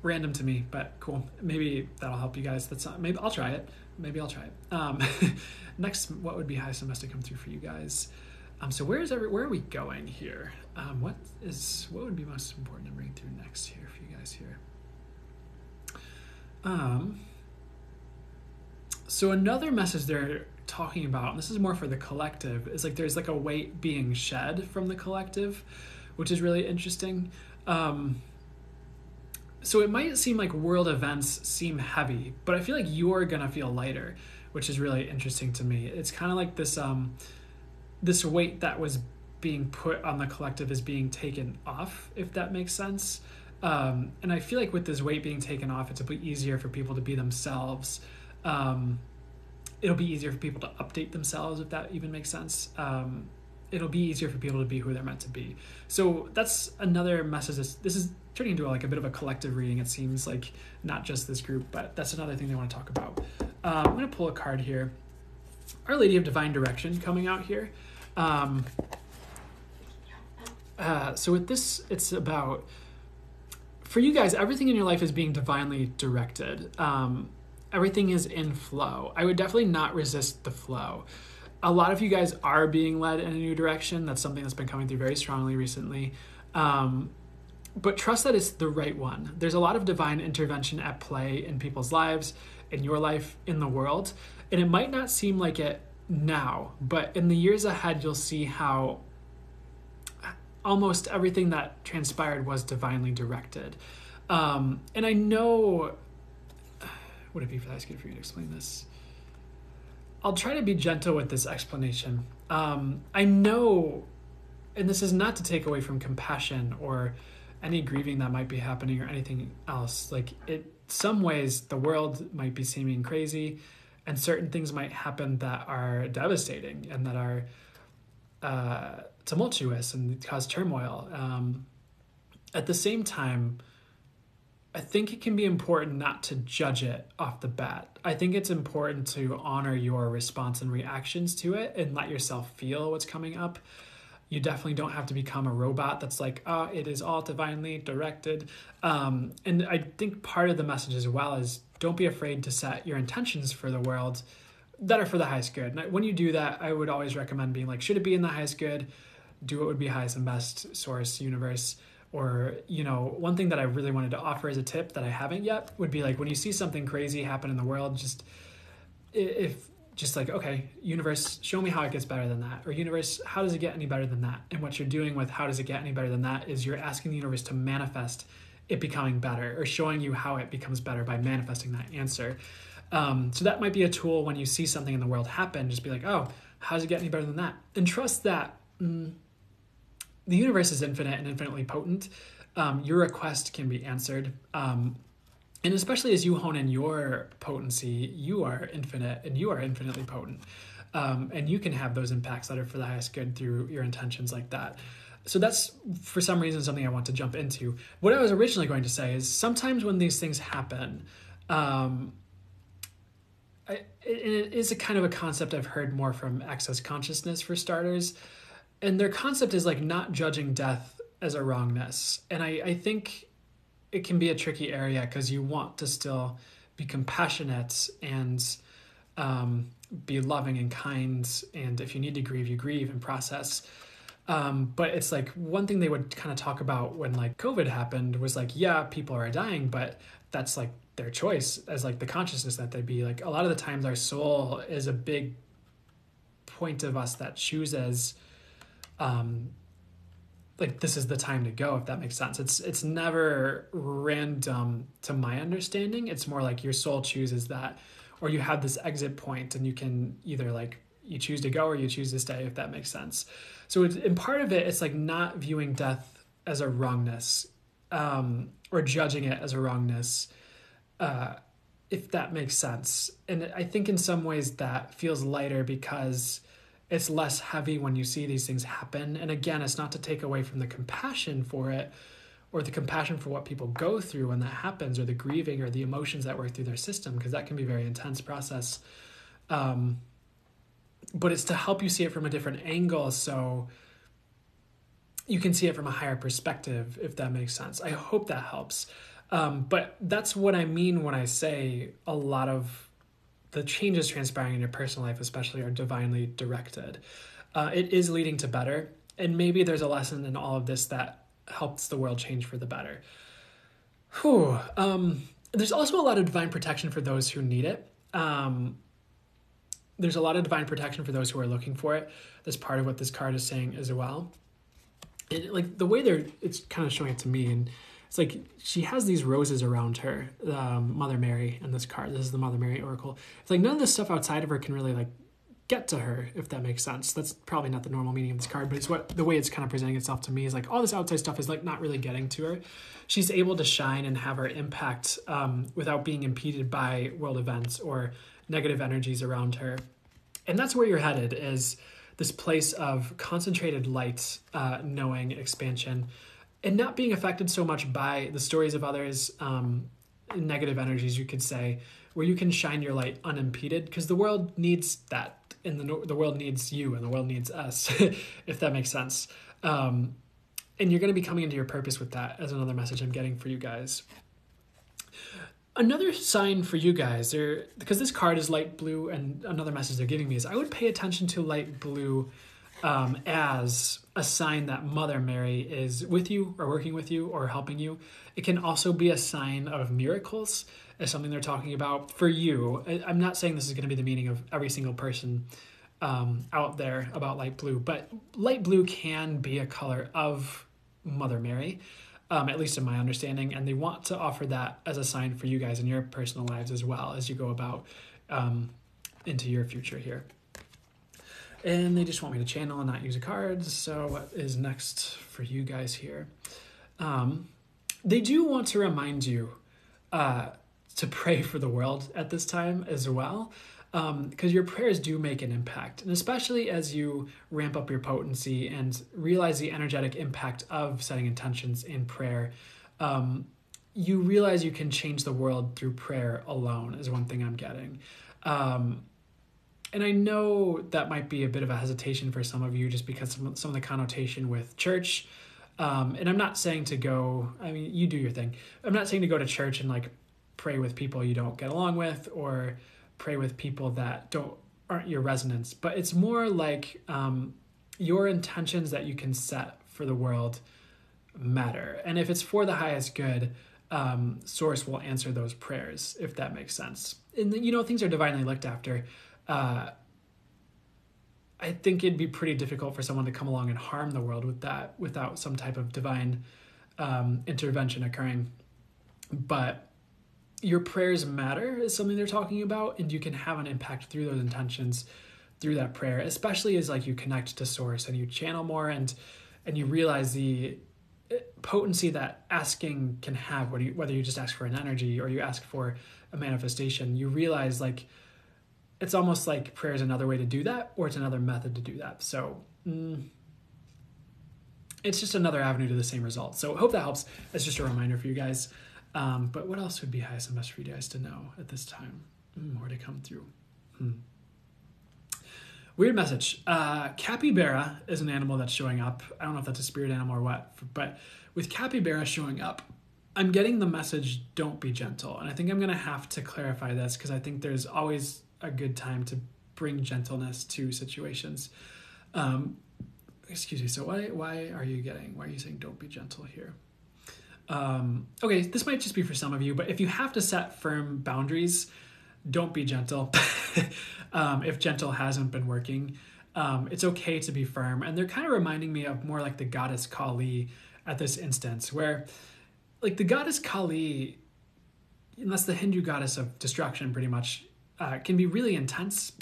Random to me, but cool. Maybe that'll help you guys. Maybe I'll try it. Next, what would be highest and best to come through for you guys? So where are we going here? What would be most important to bring through next here for you guys here? So another message they're talking about, and this is more for the collective, is like there's like a weight being shed from the collective, which is really interesting. So it might seem like world events seem heavy, but I feel like you're gonna feel lighter, which is really interesting to me. It's kind of like this this weight that was being put on the collective is being taken off, if that makes sense. And I feel like with this weight being taken off, it's a bit easier for people to be themselves. It'll be easier for people to update themselves, if that even makes sense. It'll be easier for people to be who they're meant to be. So that's another message. This is turning into like a bit of a collective reading, it seems like, not just this group, but that's another thing they want to talk about. I'm going to pull a card here. Our Lady of Divine Direction coming out here. So with this, it's about, for you guys, everything in your life is being divinely directed. Everything is in flow. I would definitely not resist the flow. A lot of you guys are being led in a new direction. That's something that's been coming through very strongly recently. But trust that it's the right one. There's a lot of divine intervention at play in people's lives, in your life, in the world. And it might not seem like it now, but in the years ahead, you'll see how almost everything that transpired was divinely directed. And I know, would it be good for you to explain this? I'll try to be gentle with this explanation. I know, and this is not to take away from compassion or any grieving that might be happening or anything else. Like, some ways the world might be seeming crazy, and certain things might happen that are devastating and that are tumultuous and cause turmoil. At the same time, I think it can be important not to judge it off the bat. I think it's important to honor your response and reactions to it and let yourself feel what's coming up. You definitely don't have to become a robot that's like, it is all divinely directed. And I think part of the message as well is don't be afraid to set your intentions for the world that are for the highest good. And when you do that, I would always recommend being like, should it be in the highest good? Do what would be highest and best, source, universe. Or, one thing that I really wanted to offer as a tip that I haven't yet would be like, when you see something crazy happen in the world, just like, okay, universe, show me how it gets better than that. Or universe, how does it get any better than that? And what you're doing with how does it get any better than that is you're asking the universe to manifest it becoming better, or showing you how it becomes better by manifesting that answer. So that might be a tool when you see something in the world happen, just be like, oh, how does it get any better than that? And trust that the universe is infinite and infinitely potent. Your request can be answered. And especially as you hone in your potency, you are infinite and you are infinitely potent. And you can have those impacts that are for the highest good through your intentions like that. So that's, for some reason, something I want to jump into. What I was originally going to say is sometimes when these things happen, it is a kind of a concept I've heard more from access consciousness, for starters. And their concept is like not judging death as a wrongness. And I think it can be a tricky area because you want to still be compassionate and be loving and kind. And if you need to grieve, you grieve and process. But it's like one thing they would kind of talk about when like COVID happened was like, yeah, people are dying, but that's like their choice as like the consciousness that they'd be like. A lot of the times our soul is a big point of us that chooses like this is the time to go, if that makes sense. It's never random to my understanding. It's more like your soul chooses that, or you have this exit point and you can either like you choose to go or you choose to stay, if that makes sense. So in part of it, it's like not viewing death as a wrongness, or judging it as a wrongness, if that makes sense. And I think in some ways that feels lighter because it's less heavy when you see these things happen. And again, it's not to take away from the compassion for it or the compassion for what people go through when that happens, or the grieving or the emotions that work through their system, because that can be a very intense process. But it's to help you see it from a different angle so you can see it from a higher perspective, if that makes sense. I hope that helps. But that's what I mean when I say a lot of the changes transpiring in your personal life especially are divinely directed. It is leading to better. And maybe there's a lesson in all of this that helps the world change for the better. There's also a lot of divine protection for those who need it. There's a lot of divine protection for those who are looking for it. That's part of what this card is saying as well. And like the way it's kind of showing it to me, and it's like she has these roses around her, Mother Mary in this card. This is the Mother Mary Oracle. It's like none of this stuff outside of her can really like get to her, if that makes sense. That's probably not the normal meaning of this card, but it's the way it's kind of presenting itself to me is like all this outside stuff is like not really getting to her. She's able to shine and have her impact without being impeded by world events or negative energies around her. And that's where you're headed, is this place of concentrated light, knowing, expansion, and not being affected so much by the stories of others, negative energies, you could say, where you can shine your light unimpeded, because the world needs that, and the world needs you, and the world needs us, if that makes sense. And you're going to be coming into your purpose with that, as another message I'm getting for you guys. Another sign for you guys, because this card is light blue, and another message they're giving me is I would pay attention to light blue as a sign that Mother Mary is with you or working with you or helping you. It can also be a sign of miracles, as something they're talking about for you. I'm not saying this is going to be the meaning of every single person out there about light blue, but light blue can be a color of Mother Mary. At least in my understanding, and they want to offer that as a sign for you guys in your personal lives as well as you go about into your future here. And they just want me to channel and not use a card, so what is next for you guys here? They do want to remind you to pray for the world at this time as well, because your prayers do make an impact, and especially as you ramp up your potency and realize the energetic impact of setting intentions in prayer, you realize you can change the world through prayer alone, is one thing I'm getting. And I know that might be a bit of a hesitation for some of you just because some of the connotation with church, and I'm not saying to go, I mean, you do your thing. I'm not saying to go to church and like pray with people you don't get along with, or pray with people that aren't your resonance, but it's more like your intentions that you can set for the world matter. And if it's for the highest good, Source will answer those prayers, if that makes sense. And things are divinely looked after. I think it'd be pretty difficult for someone to come along and harm the world with that without some type of divine intervention occurring. But your prayers matter is something they're talking about, and you can have an impact through those intentions, through that prayer, especially as like you connect to Source and you channel more, and you realize the potency that asking can have, whether you just ask for an energy or you ask for a manifestation. You realize like it's almost like prayer is another way to do that, or it's another method to do that. So it's just another avenue to the same result. So I hope that helps. That's just a reminder for you guys. But what else would be highest and best for you guys to know at this time? More to come through. Weird message. Capybara is an animal that's showing up. I don't know if that's a spirit animal or what, but with capybara showing up, I'm getting the message, don't be gentle. And I think I'm going to have to clarify this, because I think there's always a good time to bring gentleness to situations. Excuse me. So why are you saying don't be gentle here? Okay, this might just be for some of you, but if you have to set firm boundaries, don't be gentle. If gentle hasn't been working, it's okay to be firm. And they're kind of reminding me of more like the goddess Kali at this instance, where like the goddess Kali, and that's the Hindu goddess of destruction pretty much, can be really intense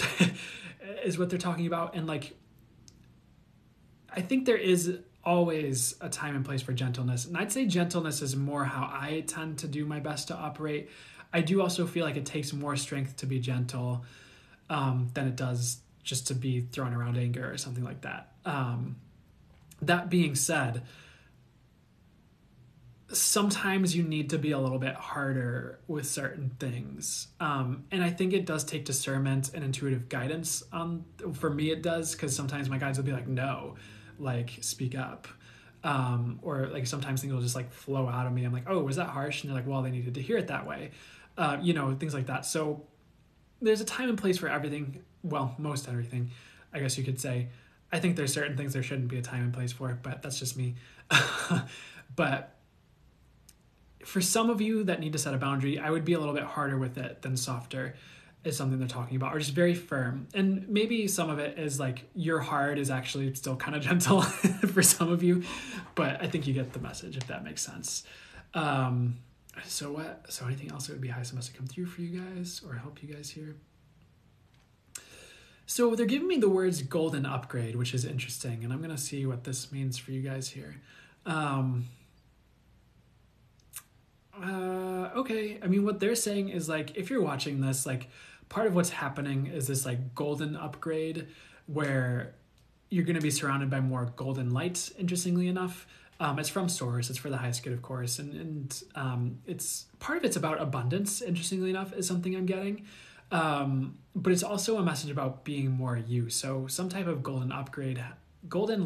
is what they're talking about. And like, I think there is always a time and place for gentleness. And I'd say gentleness is more how I tend to do my best to operate. I do also feel like it takes more strength to be gentle than it does just to be thrown around anger or something like that. That being said, sometimes you need to be a little bit harder with certain things. And I think it does take discernment and intuitive guidance. For me, it does, because sometimes my guides will be like, no, like speak up. Or like sometimes things will just like flow out of me. I'm like, oh, was that harsh? And they're like, well, they needed to hear it that way. Things like that. So there's a time and place for everything. Well, most everything, I guess you could say. I think there's certain things there shouldn't be a time and place for, but that's just me. But for some of you that need to set a boundary, I would be a little bit harder with it than softer is something they're talking about, or just very firm. And maybe some of it is like your hard is actually still kind of gentle for some of you, but I think you get the message, if that makes sense. So anything else that would be highest and best to come through for you guys or help you guys here? So they're giving me the words golden upgrade, which is interesting. And I'm going to see what this means for you guys here. Okay. I mean, what they're saying is like, if you're watching this, like part of what's happening is this like golden upgrade where you're going to be surrounded by more golden light, interestingly enough. It's from Source. It's for the highest good, of course. And it's part of it's about abundance, interestingly enough, is something I'm getting. But it's also a message about being more you. So some type of golden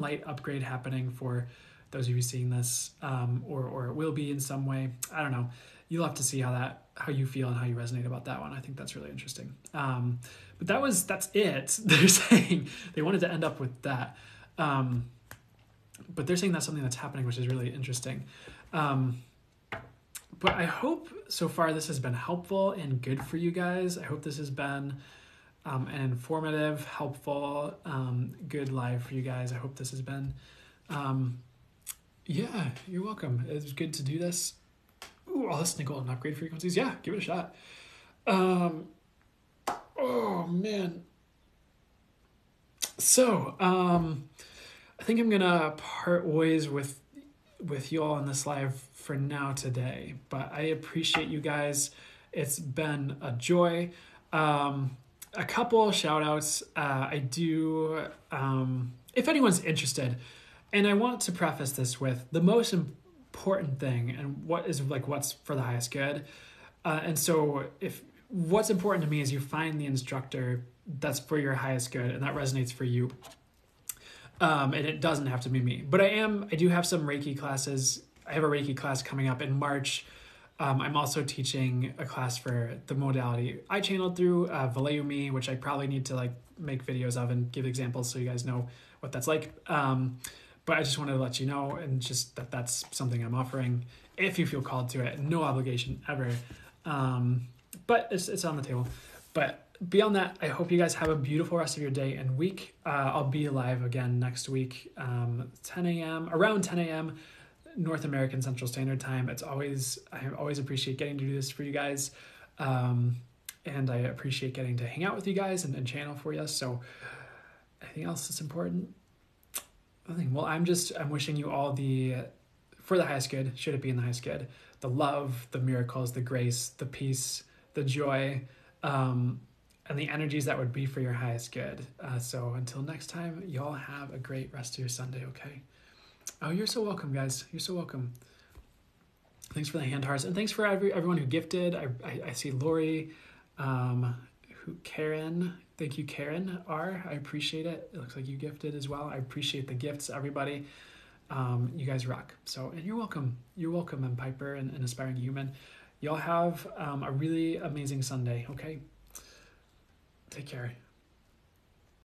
light upgrade happening for those of you seeing this, or it will be in some way. I don't know. You'll have to see how you feel and how you resonate about that one. I think that's really interesting. But that's it. They're saying they wanted to end up with that. But they're saying that's something that's happening, which is really interesting. But I hope so far this has been helpful and good for you guys. I hope this has been an informative, helpful, good live for you guys. I hope this has been, yeah, you're welcome. It's good to do this. Ooh, I'll listen to golden upgrade frequencies. Yeah, give it a shot. Oh man. So, I think I'm gonna part ways with you all on this live for now today, but I appreciate you guys. It's been a joy. A couple shout outs. I do, if anyone's interested, and I want to preface this with the most important thing and what's for the highest good. And so if what's important to me is you find the instructor that's for your highest good and that resonates for you. And it doesn't have to be me, but I do have some Reiki classes. I have a Reiki class coming up in March. I'm also teaching a class for the modality I channeled through, Valeu, which I probably need to like make videos of and give examples so you guys know what that's like. But I just wanted to let you know, and just that that's something I'm offering if you feel called to it. No obligation ever. But it's on the table. But beyond that, I hope you guys have a beautiful rest of your day and week. I'll be live again next week, 10 a.m., around 10 a.m., North American Central Standard Time. I always appreciate getting to do this for you guys. And I appreciate getting to hang out with you guys and channel for you. So anything else that's important? Nothing. Well, I'm wishing you all for the highest good, should it be in the highest good, the love, the miracles, the grace, the peace, the joy, and the energies that would be for your highest good. So until next time, y'all have a great rest of your Sunday, okay? Oh, you're so welcome, guys. You're so welcome. Thanks for the hand hearts, and thanks for everyone who gifted. I see Lori, Karen. Thank you, Karen R. I appreciate it. It looks like you gifted as well. I appreciate the gifts, everybody. You guys rock. So, and you're welcome. You're welcome, and Piper and Aspiring Human. Y'all have a really amazing Sunday, okay? Take care.